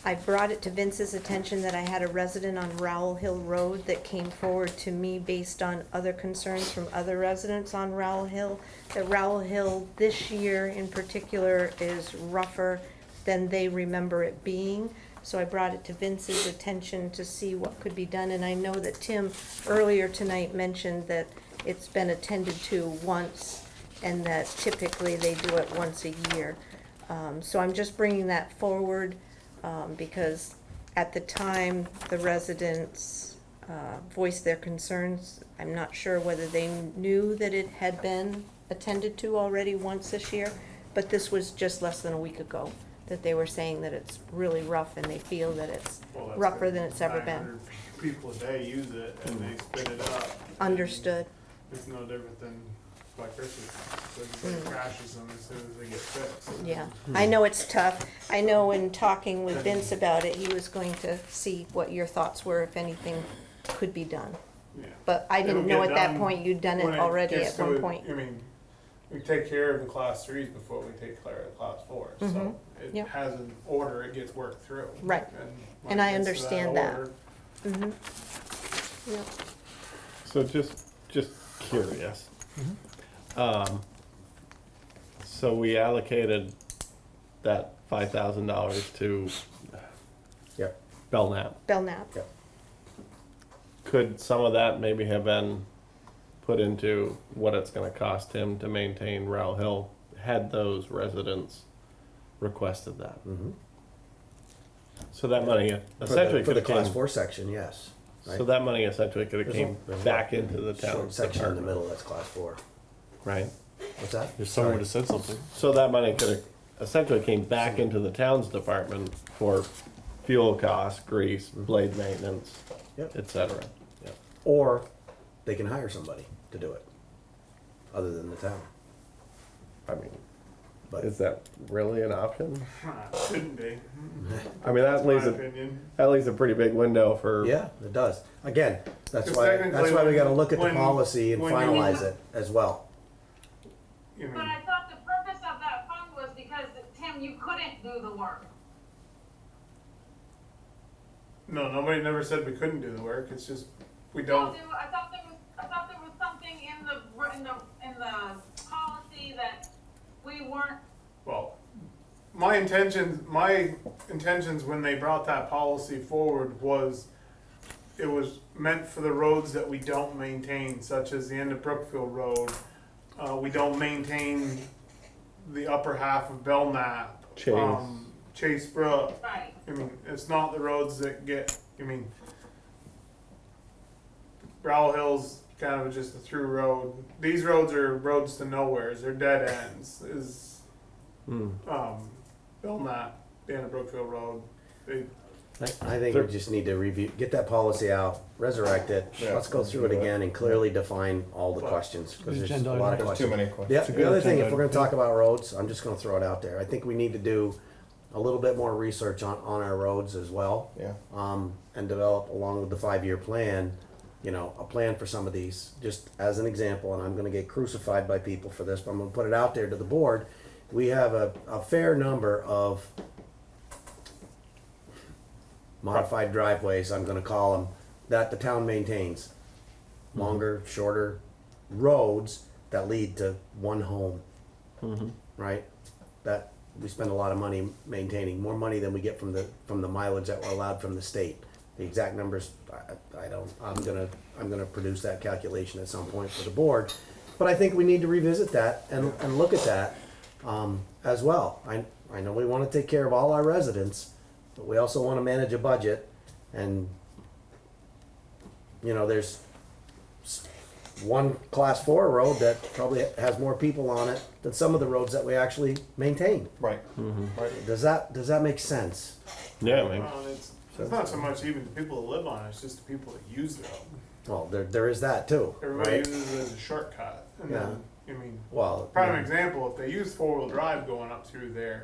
I brought it to Vince's attention that I had a resident on Rowell Hill Road that came forward to me based on other concerns from other residents on Rowell Hill. That Rowell Hill this year in particular is rougher than they remember it being. So I brought it to Vince's attention to see what could be done. And I know that Tim earlier tonight mentioned that it's been attended to once and that typically they do it once a year. So I'm just bringing that forward because at the time the residents voiced their concerns. I'm not sure whether they knew that it had been attended to already once this year, but this was just less than a week ago that they were saying that it's really rough and they feel that it's Well, that's rougher good. than it's ever 900 been. People a day use it and they spin it up. Understood. It's no different than electricity. Everybody crashes them as soon as they get fixed. Yeah, I know it's tough. I know in talking with Vince about it, he was going to see what your thoughts were, if anything could be done. Yeah. But I didn't It'll know get at that done point you'd done it when already gets at one to- point. I mean, we take care of the class 3s before we take care of the class 4s. So it Yep. has an order, it gets worked through. Right. when And it I gets to understand that. order, Yep. So just curious. So we allocated that $5,000 to Yep. Belknap. Belknap. Yep. Could some of that maybe have been put into what it's gonna cost him to maintain Rowell Hill, had those residents requested that? Mhm. So that money essentially For could the have class came, 4 section, yes. so right? that money essentially could have There's came there's back one into the short town section in the department, middle, that's class 4. right? What's that? There's someone Sorry. to said something. So that money could have essentially came back into the town's department for fuel costs, grease, blade maintenance, Yep. et cetera. Yep. Or they can hire somebody to do it, other than the town. I mean, But is that really an option? Shouldn't be. I mean, That's my that opinion. leaves a pretty big window for. yeah, it does. Again, that's 'Cause why technically we when- gotta look at the when- policy and when you- finalize it as well. You But mean, I thought the purpose of that fund was because, Tim, you couldn't do the work. no, nobody never said we couldn't do the work. It's just we No, don't. I thought there was something in the policy that we weren't. Well, my intentions when they brought that policy forward was it was meant for the roads that we don't maintain, such as the end of Brookfield Road. We don't maintain the upper half of Belknap. Chase. Chase Brook. Right. I mean, it's not the roads that get, Rowell Hill's kind of just a through road. These roads are roads to nowheres, they're dead ends, Belknap, the end of Brookfield Road. I think we just need to review, get that policy out, resurrect it. Yeah. Let's go through it again and clearly define all the questions, because there's Agenda a lot of item. There's too questions. many questions. Yeah, It's a the good other thing, agenda if we're gonna item. talk about roads, I'm just gonna throw it out there. I think we need to do a little bit more research on our roads as well. Yeah. And develop, along with the 5-year plan, you know, a plan for some of these, just as an example, and I'm gonna get crucified by people for this, but I'm gonna put it out there to the board. We have a fair number of modified driveways, I'm gonna call them, that the town maintains. Longer, shorter roads that lead to one home, right? That we spend a lot of money maintaining, more money than we get from the mileage that we're allowed from the state. The exact numbers, I don't, I'm gonna produce that calculation at some point for the board. But I think we need to revisit that and look at that, as well. I know we wanna take care of all our residents, but we also wanna manage a budget, and, you know, there's one class 4 road that probably has more people on it than some of the roads that we actually maintain. Right. Right. Does that make sense? Yeah, man. It's not so much even the people that live on it, it's just the people that use the road. Well, there is that too, Everybody right? uses it as a shortcut. And Yeah. then, I mean, Well, prime example, if they use 4-wheel drive going up through there,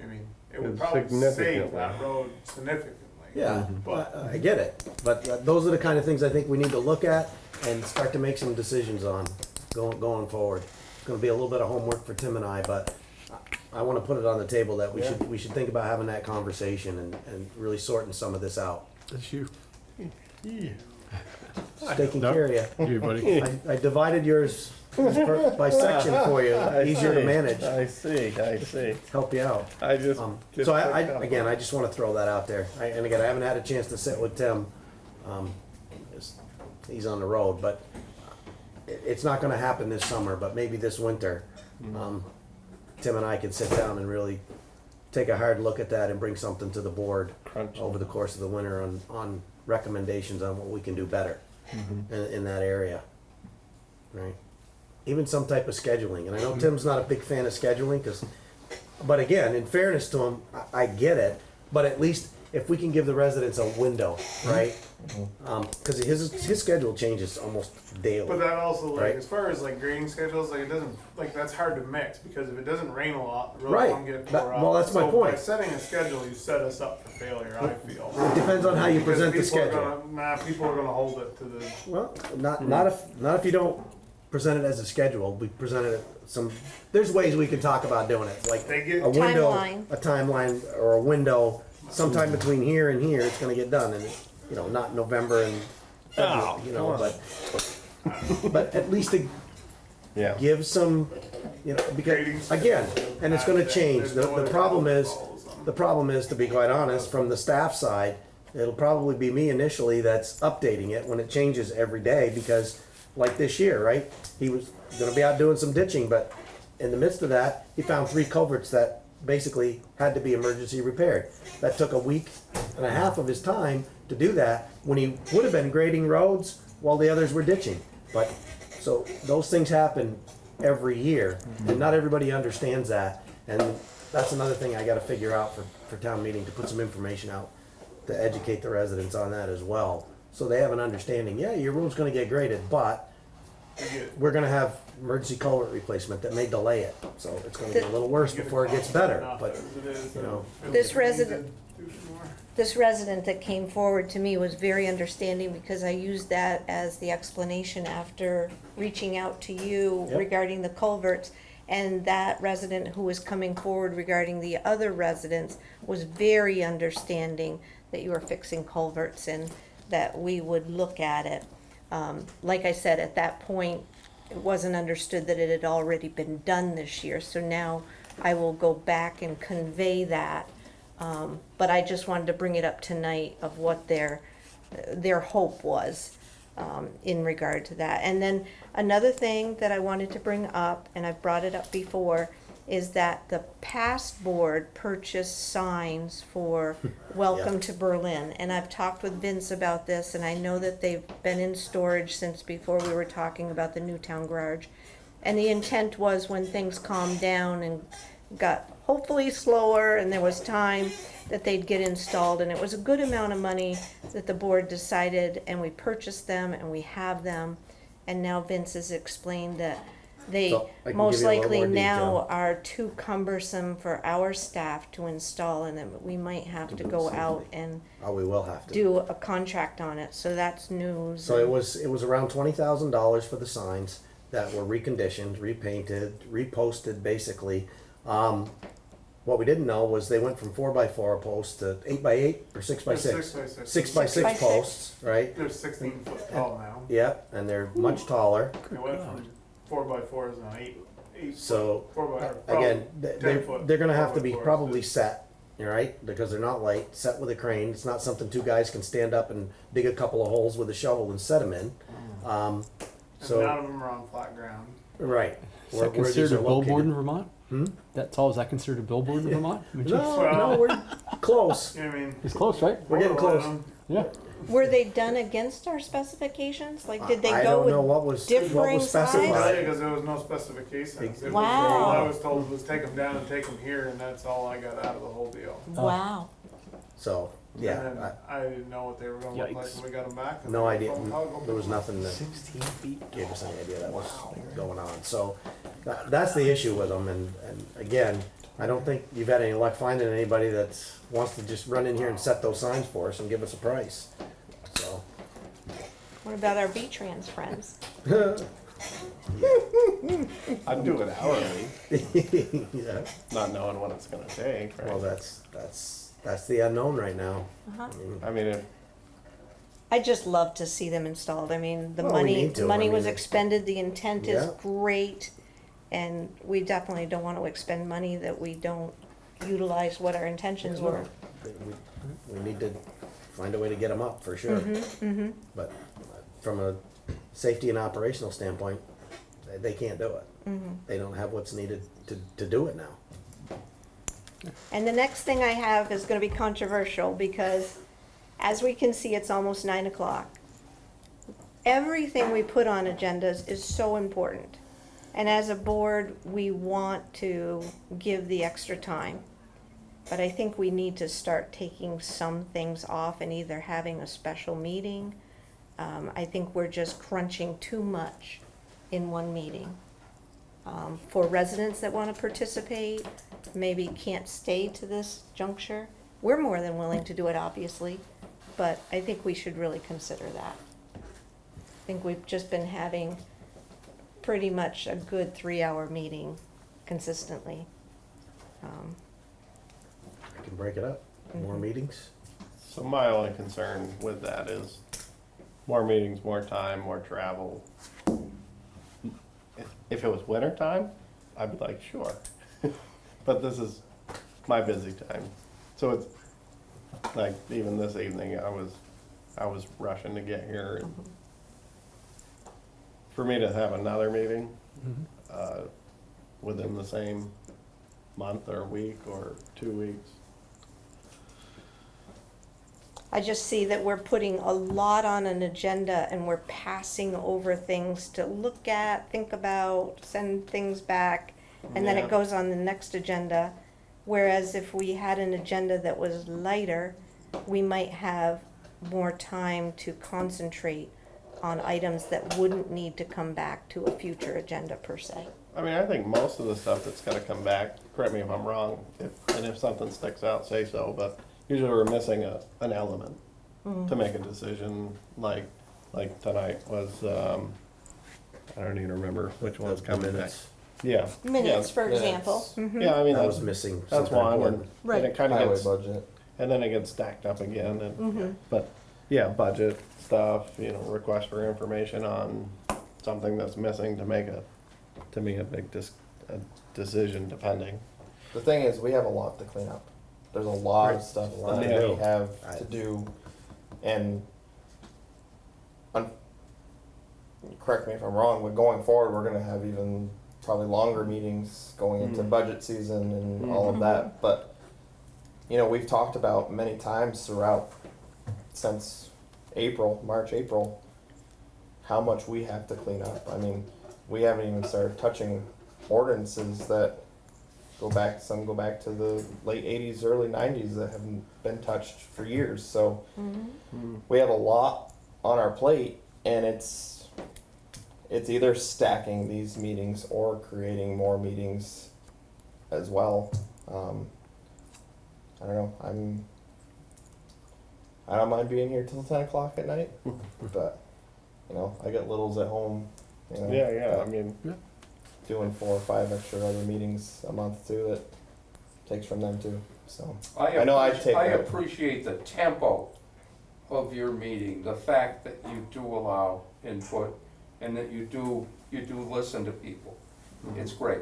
I mean, it would It's probably save significantly. that road significantly. yeah, But I get it, but those are the kind of things I think we need to look at and start to make some decisions on going forward. It's gonna be a little bit of homework for Tim and I, but I wanna put it on the table that we should think about having that conversation and really sorting some of this out. That's you. Just taking No. care of you. You, buddy. I divided yours by section for you, easier to manage, I see. help you out. I just. So again, I just wanna throw that out there. And again, I haven't had a chance to sit with Tim. Because he's on the road, but it's not gonna happen this summer, but maybe this winter. Tim and I can sit down and really take a hard look at that and bring something to the board Crunch. over the course of the winter on recommendations on what we can do better in that area. Right? Even some type of scheduling, and I know Tim's not a big fan of scheduling, but again, in fairness to him, I get it, but at least if we can give the residents a window, right? Cause his schedule changes almost daily. But that also, like, Right. as far as like grading schedules, like it doesn't, like that's hard to mix because if it doesn't rain a lot, the road Right. won't get That- tore up. well, that's my So point. By setting a schedule, you set us up for failure, I feel. It depends on how you Because present the people are schedule. gonna- people are gonna hold it to the, Well, not if you don't present it as a schedule. We presented it there's ways we can talk about doing it, like They get- a window, Timeline. a timeline or a window, sometime between here and here, it's gonna get done, and, you know, not November and February, Oh, you know, but at least to Yeah. give some, you know, because, again, and it's gonna change. The problem is, to be quite honest, from the staff side, it'll probably be me initially that's updating it when it changes every day, because like this year, right? He was gonna be out doing some ditching, but in the midst of that, he found 3 culverts that basically had to be emergency repaired. That took a week and a half of his time to do that, when he would have been grading roads while the others were ditching. But, so those things happen every year, and not everybody understands that. And that's another thing I gotta figure out for town meeting, to put some information out to educate the residents on that as well. So they have an understanding, yeah, your road's gonna get graded, but we're gonna have emergency culvert replacement that may delay it. So it's gonna get a little worse before it gets better, but, you know. This resident that came forward to me was very understanding, because I used that as the explanation after reaching out to you Yep. regarding the culverts. And that resident who was coming forward regarding the other residents was very understanding that you were fixing culverts and that we would look at it. Like I said, at that point, it wasn't understood that it had already been done this year. So now I will go back and convey that. But I just wanted to bring it up tonight of what their hope was in regard to that. And then another thing that I wanted to bring up, and I've brought it up before, is that the past board purchased signs for Welcome to Berlin. And I've talked with Vince about this, and I know that they've been in storage since before we were talking about the Newtown Garage. And the intent was, when things calmed down and got hopefully slower and there was time, that they'd get installed, and it was a good amount of money that the board decided, and we purchased them, and we have them. And now Vince has explained that they So, I can most give you a little likely more now detail. are too cumbersome for our staff to install, and that we might have to go out and Oh, we will have to. do a contract on it, so that's news. So it was around $20,000 for the signs that were reconditioned, repainted, reposted, basically. What we didn't know was they went from 4x4 posts to 8x8 or 6x6. 6x6. 6x6 posts, right? They're 16 foot tall now. Yep, and they're much taller. They went from 4x4s and 8 So, 4x, again, they're gonna have to be 4x4s. probably set, all right? Because they're not light, set with a crane. It's not something two guys can stand up and dig a couple of holes with a shovel and set them in. And So, none of them are on flat ground. right. Is that these considered are a billboard in located. Vermont? Hmm? That tall, is that considered a billboard in Vermont? Would you- No, we're close. You know what I mean? It's close, right? We're getting close. Yeah. Were they done against our specifications? Like, did they I go don't know with what was differing specified. size? Because there was no specifications. It was- Wow. All I was told was take them down and take them here, and that's all I got out of the whole deal. Wow. So, And yeah, then I didn't know what they were gonna look like Yikes. when we got them back. and no we idea. phoned Hug. There was nothing that 16 feet. gave us any idea that was going on. So that's the issue with them. And again, I don't think you've had any luck finding anybody that wants to just run in here and set those signs for us and give us a price. So. What about our V-Trans friends? I'd do it hourly, Yeah. not knowing what it's gonna take, right? Well, that's the unknown right now. Uh-huh. I mean, if, I'd just love to see them installed. I mean, the Well, we money, need to. money I was mean, expended, the intent is Yeah. great, and we definitely don't want to expend money that we don't utilize what our intentions were. We need to find a way to get them up for sure. Mm-hmm. But from a safety and operational standpoint, they can't do it. Mm-hmm. They don't have what's needed to do it now. And the next thing I have is gonna be controversial, because as we can see, it's almost 9 o'clock. Everything we put on agendas is so important. And as a board, we want to give the extra time. But I think we need to start taking some things off and either having a special meeting. I think we're just crunching too much in one meeting. For residents that want to participate, maybe can't stay to this juncture. We're more than willing to do it, obviously, but I think we should really consider that. I think we've just been having pretty much a good 3-hour meeting consistently. I can break it up. More meetings. so my only concern with that is more meetings, more time, more travel. If it was winter time, I'd be like, sure. But this is my busy time. So it's like, even this evening, I was rushing to get here. And for me to have another meeting, within the same month or week or 2 weeks. I just see that we're putting a lot on an agenda and we're passing over things to look at, think about, send things back, and then Yeah. it goes on the next agenda. Whereas if we had an agenda that was lighter, we might have more time to concentrate on items that wouldn't need to come back to a future agenda per se. I mean, I think most of the stuff that's gonna come back, correct me if I'm wrong, and if something sticks out, say so, but usually we're missing an element to make a decision, like tonight was, I don't even remember which one's coming next. Yeah. Minutes, yeah, for minutes. example. Mhm. Yeah, I mean, That that's, was missing that's something one, and, important. Right. and it kinda Highway gets, budget. and then it gets stacked up again, and, Mhm. but, yeah, budget stuff, request for information on something that's missing to make to me, a big a decision depending. The thing is, we have a lot to clean up. There's a lot of Right. stuff A lot that to we do. have to do, and correct me if I'm wrong, but going forward, we're gonna have even probably longer meetings going into budget season and all of that. But we've talked about many times throughout since March, April, how much we have to clean up. I mean, we haven't even started touching ordinances that some go back to the late 80s, early 90s that haven't been touched for years. So we have a lot on our plate, and it's either stacking these meetings or creating more meetings as well. I don't know. I don't mind being here till 10 o'clock at night, but you know, I got littles at home. You know, Yeah, I mean, doing 4 or 5 extra other meetings a month too that takes from them too. So I know I take that. appreciate the tempo of your meeting, the fact that you do allow input and that you do listen to people. It's great.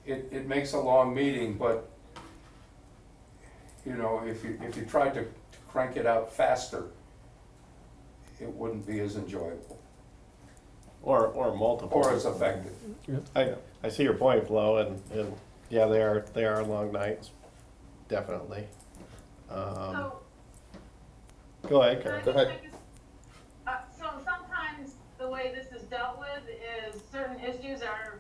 It makes a long meeting, but you know, if you tried to crank it out faster, it wouldn't be as enjoyable or multiple. or as effective. I see your point, Flo, and yeah, they are long nights, definitely. So, Go ahead, can I Karen. Go just ahead. make so sometimes the way this is dealt with is certain issues are,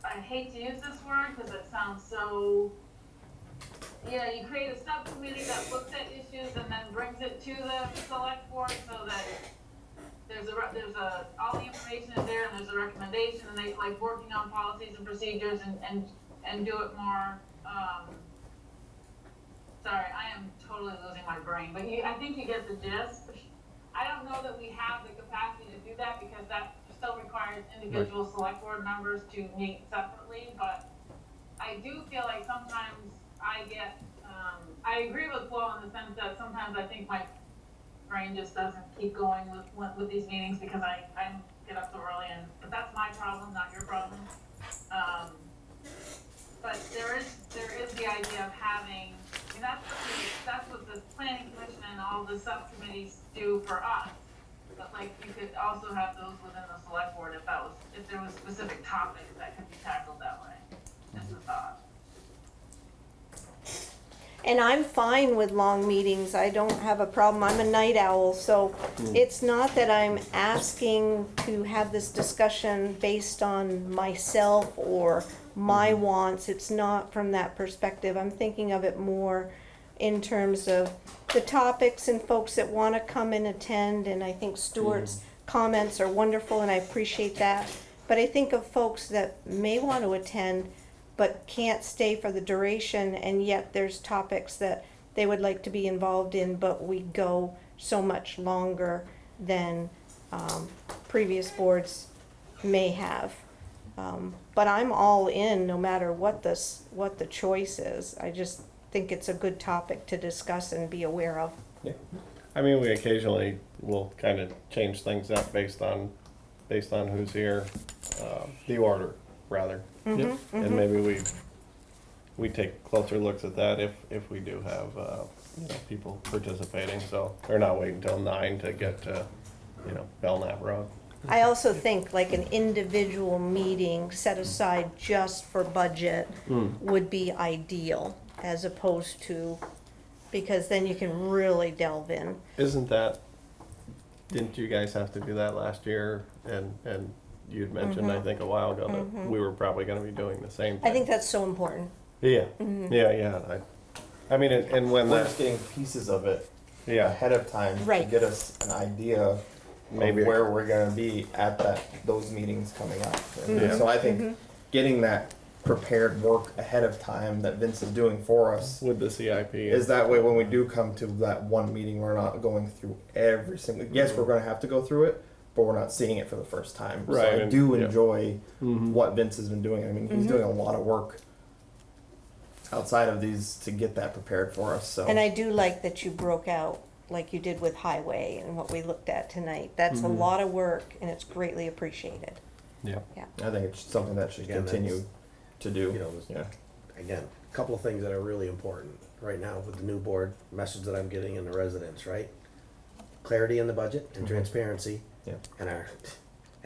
I hate to use this word because it sounds so, you know, you create a subcommittee that looks at issues and then brings it to the select board so that there's all the information is there and there's a recommendation, and they like working on policies and procedures and do it more, sorry, I am totally losing my brain, but I think you get the gist. I don't know that we have the capacity to do that because that still requires individual select board members to meet separately, but I do feel like sometimes I get, I agree with Flo in the sense that sometimes I think my brain just doesn't keep going with these meetings because I get up so early, but that's my problem, not your problem. But there is the idea of having, I mean, that's what the planning commission and all the subcommittees do for us. But like, you could also have those within the select board if there was specific topics that could be tackled that way. Just a thought. And I'm fine with long meetings, I don't have a problem, I'm a night owl, so it's not that I'm asking to have this discussion based on myself or my wants, it's not from that perspective, I'm thinking of it more in terms of the topics and folks that wanna come and attend, and I think Stuart's comments are wonderful and I appreciate that, but I think of folks that may want to attend but can't stay for the duration, and yet there's topics that they would like to be involved in, but we go so much longer than previous boards may have. But I'm all in, no matter what the choice is. I just think it's a good topic to discuss and be aware of. Yeah. I mean, we occasionally will kind of change things up based on who's here, the order rather. Yep. And maybe we take closer looks at that if we do have you know, people participating. So they're not waiting until 9 to get to, you know, Belknap Road. I also think like an individual meeting set aside just for budget would be ideal, as opposed to, because then you can really delve in. Didn't you guys have to do that last year? And you'd mentioned, I think a while ago, that we were probably gonna be doing the same thing. I think that's so important. Yeah, yeah. I mean, and when We're that, just getting pieces of it yeah, ahead of time to Right. get us an idea Maybe. of where we're gonna be at those meetings coming up. And Yeah. so I think getting that prepared work ahead of time that Vince is doing for us with the CIP. is that way when we do come to that one meeting, we're not going through every single, yes, we're gonna have to go through it, but we're not seeing it for the first time. Right, So I and- do yeah. enjoy what Vince has been doing. I mean, he's doing a lot of work outside of these to get that prepared for us, so. And I do like that you broke out, like you did with highway and what we looked at tonight. That's a lot of work and it's greatly appreciated. Yeah. Yeah. I think it's something that should Again, continue that's- to do. you know, Yeah. Again, a couple of things that are really important right now with the new board, message that I'm getting in the residents, right? Clarity in the budget and transparency. Yeah. And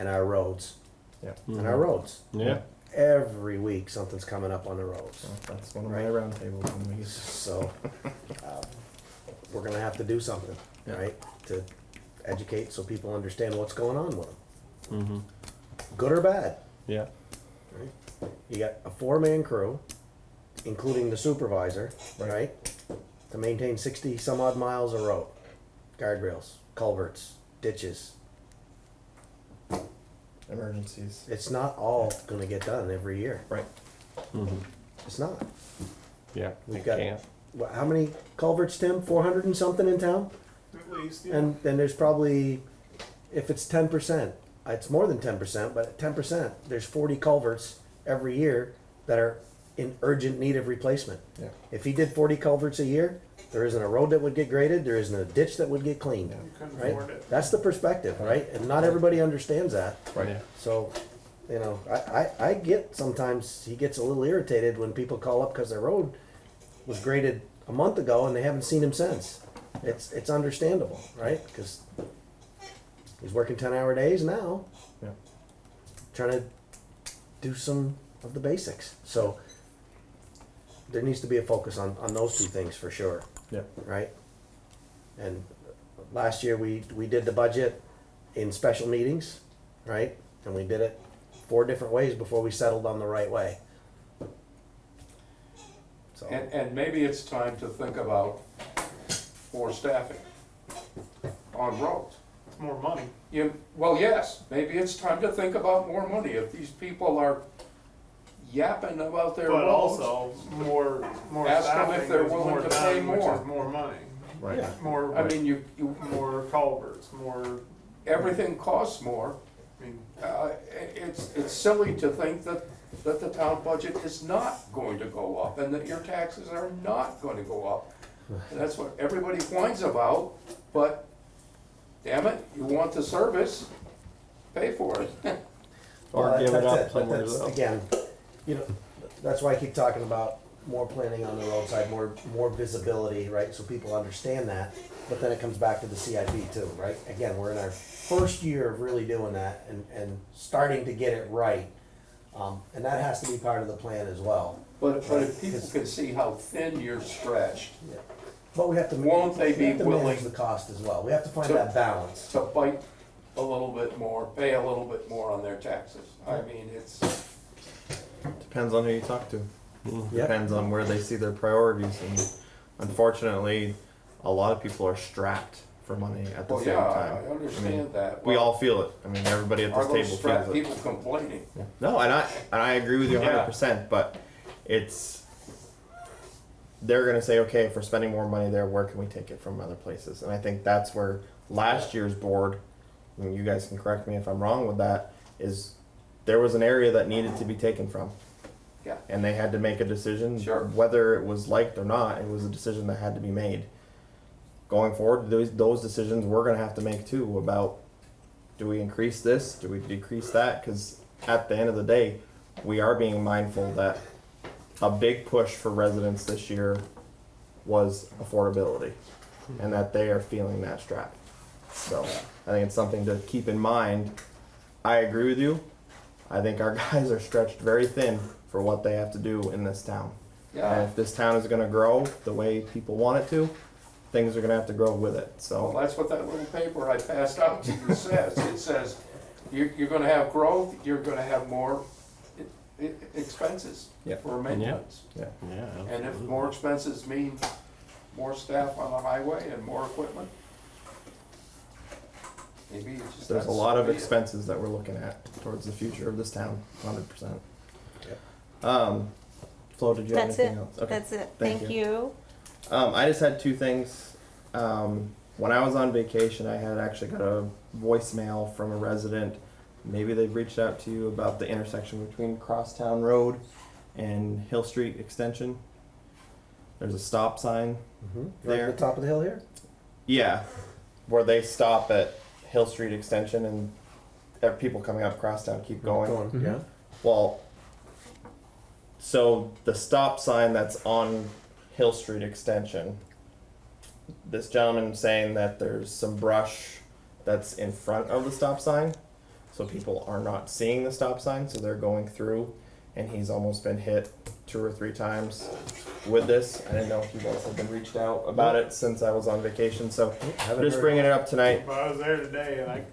our roads. Yeah. And our roads. Yeah. Every week, something's coming up on the roads. So that's one of my roundtables when we. So, we're gonna have to do something, right, to educate so people understand what's going on with them. Good or bad, Yeah. You got a 4-man crew, including the supervisor, right? To maintain 60 some odd miles of road, guardrails, culverts, ditches. Emergencies. It's not all gonna get done every year. Right. Mm-hmm. It's not. Yeah. We've it got, can't. how many culverts, Tim? 400 and something in town? At least, yeah. And there's probably, if it's 10%, it's more than 10%, but at 10%, there's 40 culverts every year that are in urgent need of replacement. Yeah. If he did 40 culverts a year, there isn't a road that would get graded, there isn't a ditch that would get cleaned. You couldn't Right? afford it. That's the perspective, right? And not everybody understands that. Right. Yeah. So, you know, I get sometimes he gets a little irritated when people call up because their road was graded a month ago and they haven't seen him since. It's understandable, right? Because he's working 10-hour days now, Yeah. trying to do some of the basics. So there needs to be a focus on those two things for sure. Yeah. Right? And last year we did the budget in special meetings, right? And we did it 4 different ways before we settled on the right way. So, And maybe it's time to think about more staffing on roads. It's more money. Well, yes, maybe it's time to think about more money. If these people are yapping about their But roads, also, more ask them if staffing they're is willing more to pay done, which more. is more money. Right. Yeah. More, I mean, you, more culverts, more, everything costs more. I mean, It's silly to think that the town budget is not going to go up and that your taxes are not going to go up. And that's what everybody whines about, but damn it, you want the service, pay for it. Or well, give it that's up But somewhere that's, else. again, you know, that's why I keep talking about more planning on the roadside, more visibility, right? So people understand that. But then it comes back to the CIP too, right? Again, we're in our first year of really doing that and starting to get it right. And that has to be part of the plan as well. But if people can see how thin you're stretched, Yeah. But we have to, Won't they we have be to manage willing the cost as well. We have to find to- that balance. to bite a little bit more, pay a little bit more on their taxes. I mean, it's, Depends on who you talk to. Mm-hmm. Yep. Depends on where they see their priorities, and unfortunately, a lot of people are strapped for money at the well, same yeah, time. I understand that. We Well, all feel it. I mean, everybody at Are this those table strapped feels it. people complaining? No, and I agree with you Yeah. 100%. But it's they're gonna say, okay, if we're spending more money there, where can we take it from other places? And I think that's where last year's board, and you guys can correct me if I'm wrong with that, is there was an area that needed to be taken from. Yeah. And they had to make a decision, Sure. whether it was liked or not. It was a decision that had to be made. Going forward, those decisions we're gonna have to make too about, do we increase this? Do we decrease that? Because at the end of the day, we are being mindful that a big push for residents this year was affordability, and that they are feeling that strap. So I think it's something to keep in mind. I agree with you. I think our guys are stretched very thin for what they have to do in this town. And Yeah, if this town is gonna grow the way people want it to, things are gonna have to grow with it, well, so. that's what that little paper I passed out to you says. It says, you're gonna have growth, you're gonna have more expenses Yeah. for maintenance. Yeah. And if more expenses mean more staff on the highway and more equipment, maybe it's just. There's a that's lot of be it. expenses that we're looking at towards the future of this town, 100%. Yep. Flo, did you have That's anything it. else? Okay. That's it. Thank Thank you. I just had 2 things. When I was on vacation, I had actually got a voicemail from a resident. Maybe they've reached out to you about the intersection between Crosstown Road and Hill Street Extension. There's a stop sign. Right There. at the top of the hill here? Yeah, where they stop at Hill Street Extension and people coming up Crosstown keep going. Yeah. Well, so the stop sign that's on Hill Street Extension, this gentleman saying that there's some brush that's in front of the stop sign, so people are not seeing the stop sign, so they're going through, and he's almost been hit 2 or 3 times with this. I didn't know if you guys have been reached out about it since I was on vacation, so Haven't just heard- bringing it up tonight. but I was there today and I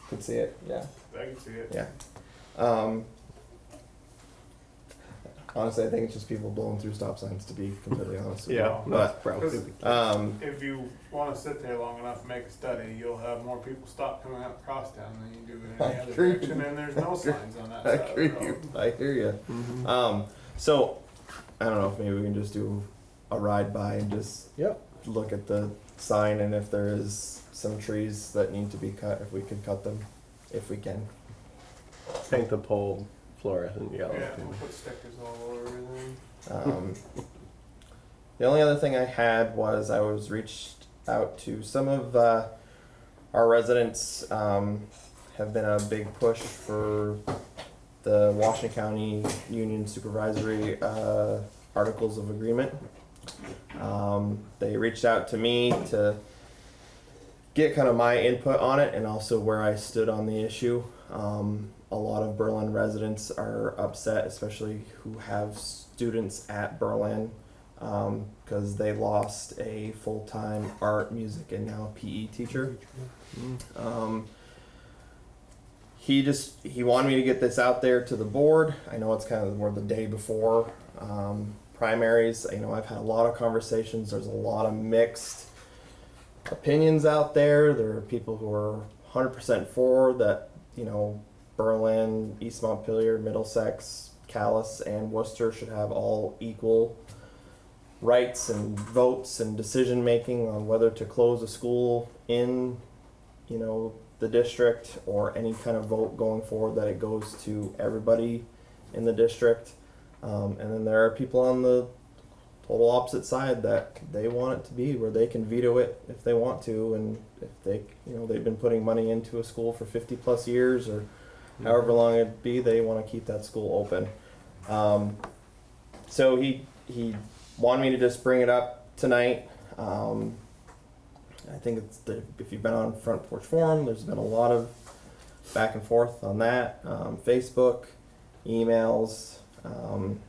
Could see it, yeah. can see it. Yeah. Honestly, I think it's just people blowing through stop signs, to be completely honest with Yeah, you. that's But, probably. If you wanna sit there long enough and make a study, you'll have more people stop coming out across town than you do in any other agree. direction, and there's no signs on that I side of hear the road. you. I hear you. So I don't know if maybe we can just do a ride by and just Yep. look at the sign, and if there is some trees that need to be cut, if we can cut them, if we can. Paint the pole fluorescent yellow. Yeah, we'll put stickers all over everything. The only other thing I had was I was reached out to some of our residents. Have been a big push for the Washington County Union Supervisory Articles of Agreement. They reached out to me to get kind of my input on it and also where I stood on the issue. A lot of Berlin residents are upset, especially who have students at Berlin, because they lost a full-time art, music, and now PE teacher. He wanted me to get this out there to the board. I know it's kind of more the day before primaries. I've had a lot of conversations. There's a lot of mixed opinions out there. There are people who are 100% for that, Berlin, East Montpelier, Middlesex, Calais, and Worcester should have all equal rights and votes and decision making on whether to close a school in, the district, or any kind of vote going forward that it goes to everybody in the district. And then there are people on the total opposite side that they want it to be where they can veto it if they want to, and if they, they've been putting money into a school for 50 plus years or however long it be, they want to keep that school open. So he wanted me to just bring it up tonight. I think if you've been on Front Porch Forum, there's been a lot of back and forth on that. Facebook, emails, and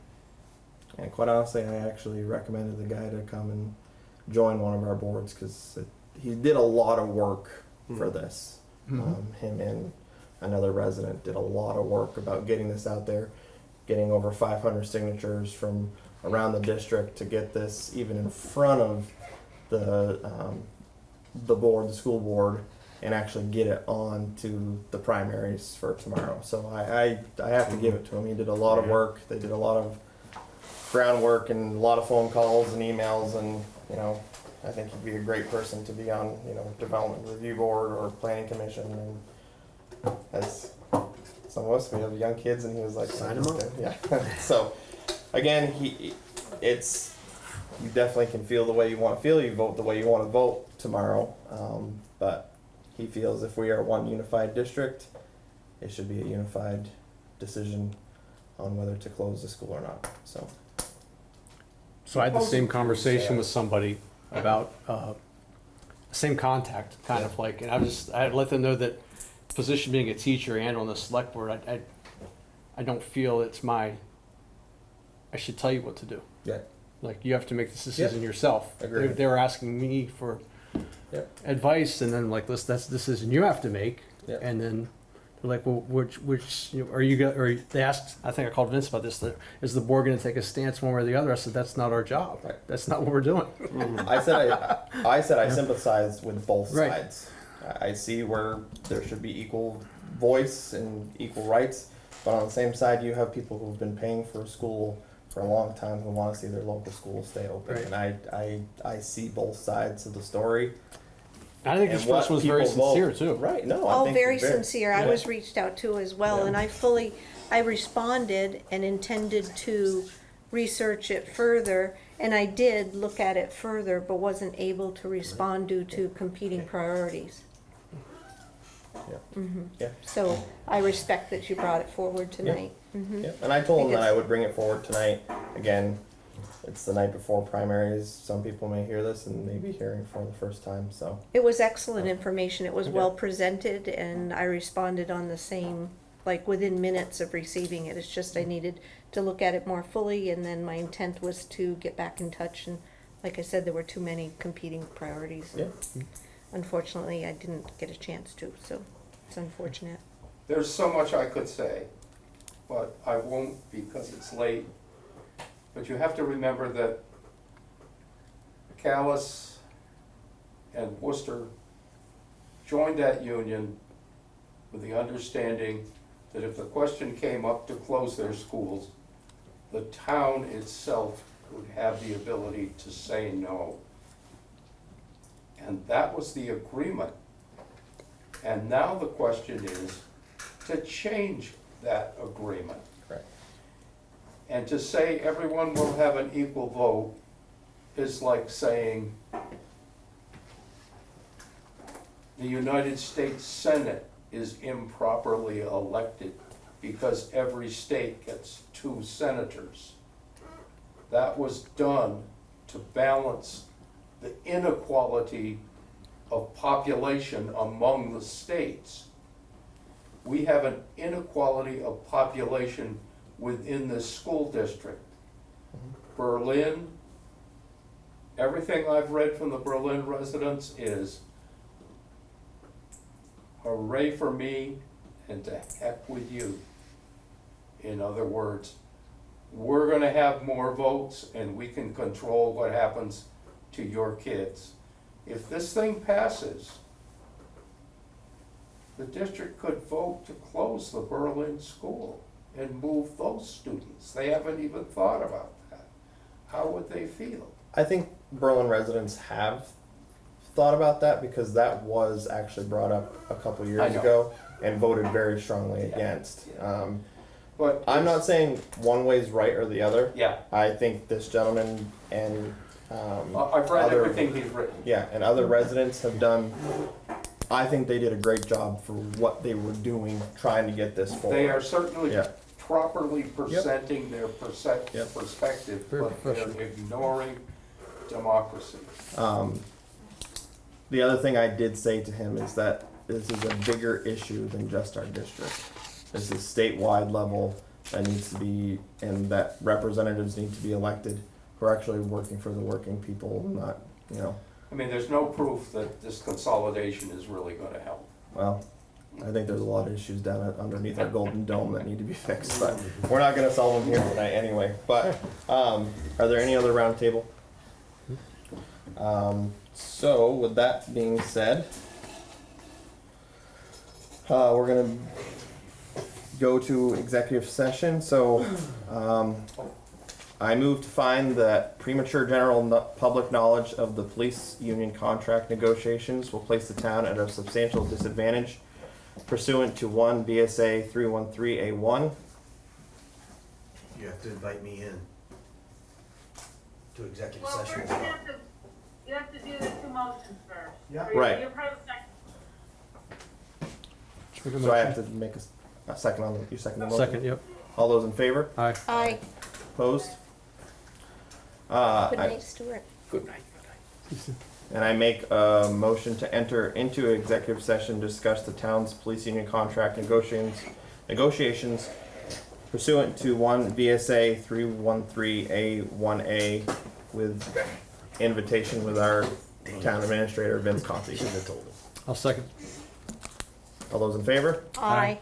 quite honestly, I actually recommended the guy to come and join one of our boards because he did a lot of work for this. Him and another resident did a lot of work about getting this out there, getting over 500 signatures from around the district to get this even in front of the board, the school board, and actually get it on to the primaries for tomorrow. So I have to give it to him. He did a lot of work. They did a lot of groundwork and a lot of phone calls and emails, and I think he'd be a great person to be on, development review board or planning commission. And as some of us, we have young kids, and he was like, Sign him up. Yeah. So again, you definitely can feel the way you want to feel. You vote the way you want to vote tomorrow. But he feels if we are one unified district, it should be a unified decision on whether to close the school or not. So I had the same conversation with somebody about, same contact, kind of like, and I let them know that position being a teacher and on the select board, I don't feel it's I should tell you what to do. Yeah. Like, you have to make this decision yourself. Agreed. They were asking me for advice, and then like, that's the decision you have to make. Yep. And then they're like, well, which are you going? Or they asked, I think I called Vince about this. Is the board going to take a stance one way or the other? I said, that's not our job. Right. That's not what we're doing. I said I sympathize with both sides. I see where there should be equal voice and equal rights, but on the same side, you have people who've been paying for a school for a long time who want to see their local school stay open. Right. And I see both sides of the story. I think this person was very sincere too. Right, no, I All think very you're sincere. I yeah. was reached out to as well, and I responded and intended to research it further, and I did look at it further, but wasn't able to respond due to competing priorities. Yeah. Yeah. So I respect that you brought it forward tonight. Yeah. And I told him that I would bring it forward tonight. Again, it's the night before primaries. Some people may hear this and may be hearing for the first time. So It was excellent information. It was Okay. well presented, and I responded on the same, like within minutes of receiving it. It's just I needed to look at it more fully, and then my intent was to get back in touch. And like I said, there were too many competing priorities. yeah. Unfortunately, I didn't get a chance to, so it's unfortunate. There's so much I could say, but I won't because it's late But you have to remember that Callis and Worcester joined that union with the understanding that if the question came up to close their schools, the town itself would have the ability to say no. And that was the agreement. And now the question is to change that agreement. Correct. And to say everyone will have an equal vote is like saying the United States Senate is improperly elected because every state gets 2 senators. That was done to balance the inequality of population among the states. We have an inequality of population within this school district. Berlin, everything I've read from the Berlin residents is hooray for me and to heck with you. In other words, we're gonna have more votes and we can control what happens to your kids. If this thing passes, the district could vote to close the Berlin school and move those students. They haven't even thought about that. How would they feel? I think Berlin residents have thought about that because that was actually brought up a couple I years know. ago and voted very strongly against. But I'm not saying one way's right or the other. Yeah, I think this gentleman and I've read other, everything he's written. yeah, and other residents have done. I think they did a great job for what they were doing, trying to get this forward. They are certainly Yeah. properly presenting their Yep. perspective, Very but they're professional. ignoring democracy. The other thing I did say to him is that this is a bigger issue than just our district. This is statewide level that needs to be, and that representatives need to be elected who are actually working for the working people, not, you know, I mean, there's no proof that this consolidation is really gonna help. well, I think there's a lot of issues down underneath our golden dome that need to be fixed, but we're not gonna solve them here tonight anyway. But, are there any other roundtable? So with that being said, we're gonna go to executive session. So, I move to find that premature general public knowledge of the police union contract negotiations will place the town at a substantial disadvantage pursuant to 1 VSA 313A1. You have to invite me in to executive Well, session. first you have to do the 2 motions first. Yeah. Or Right. you're probably second. Should we go So I motion? have to make a second on the, you second the motion? Second, yep. All those in favor? Aye. Aye. Opposed? Good I- night, Stuart. Good night. And I make a motion to enter into executive session, to discuss the town's police union contract negotiations pursuant to 1 VSA 313A1A with invitation with our town administrator, Vince Coffey. Shouldn't have told him. I'll second. All those in favor? Aye.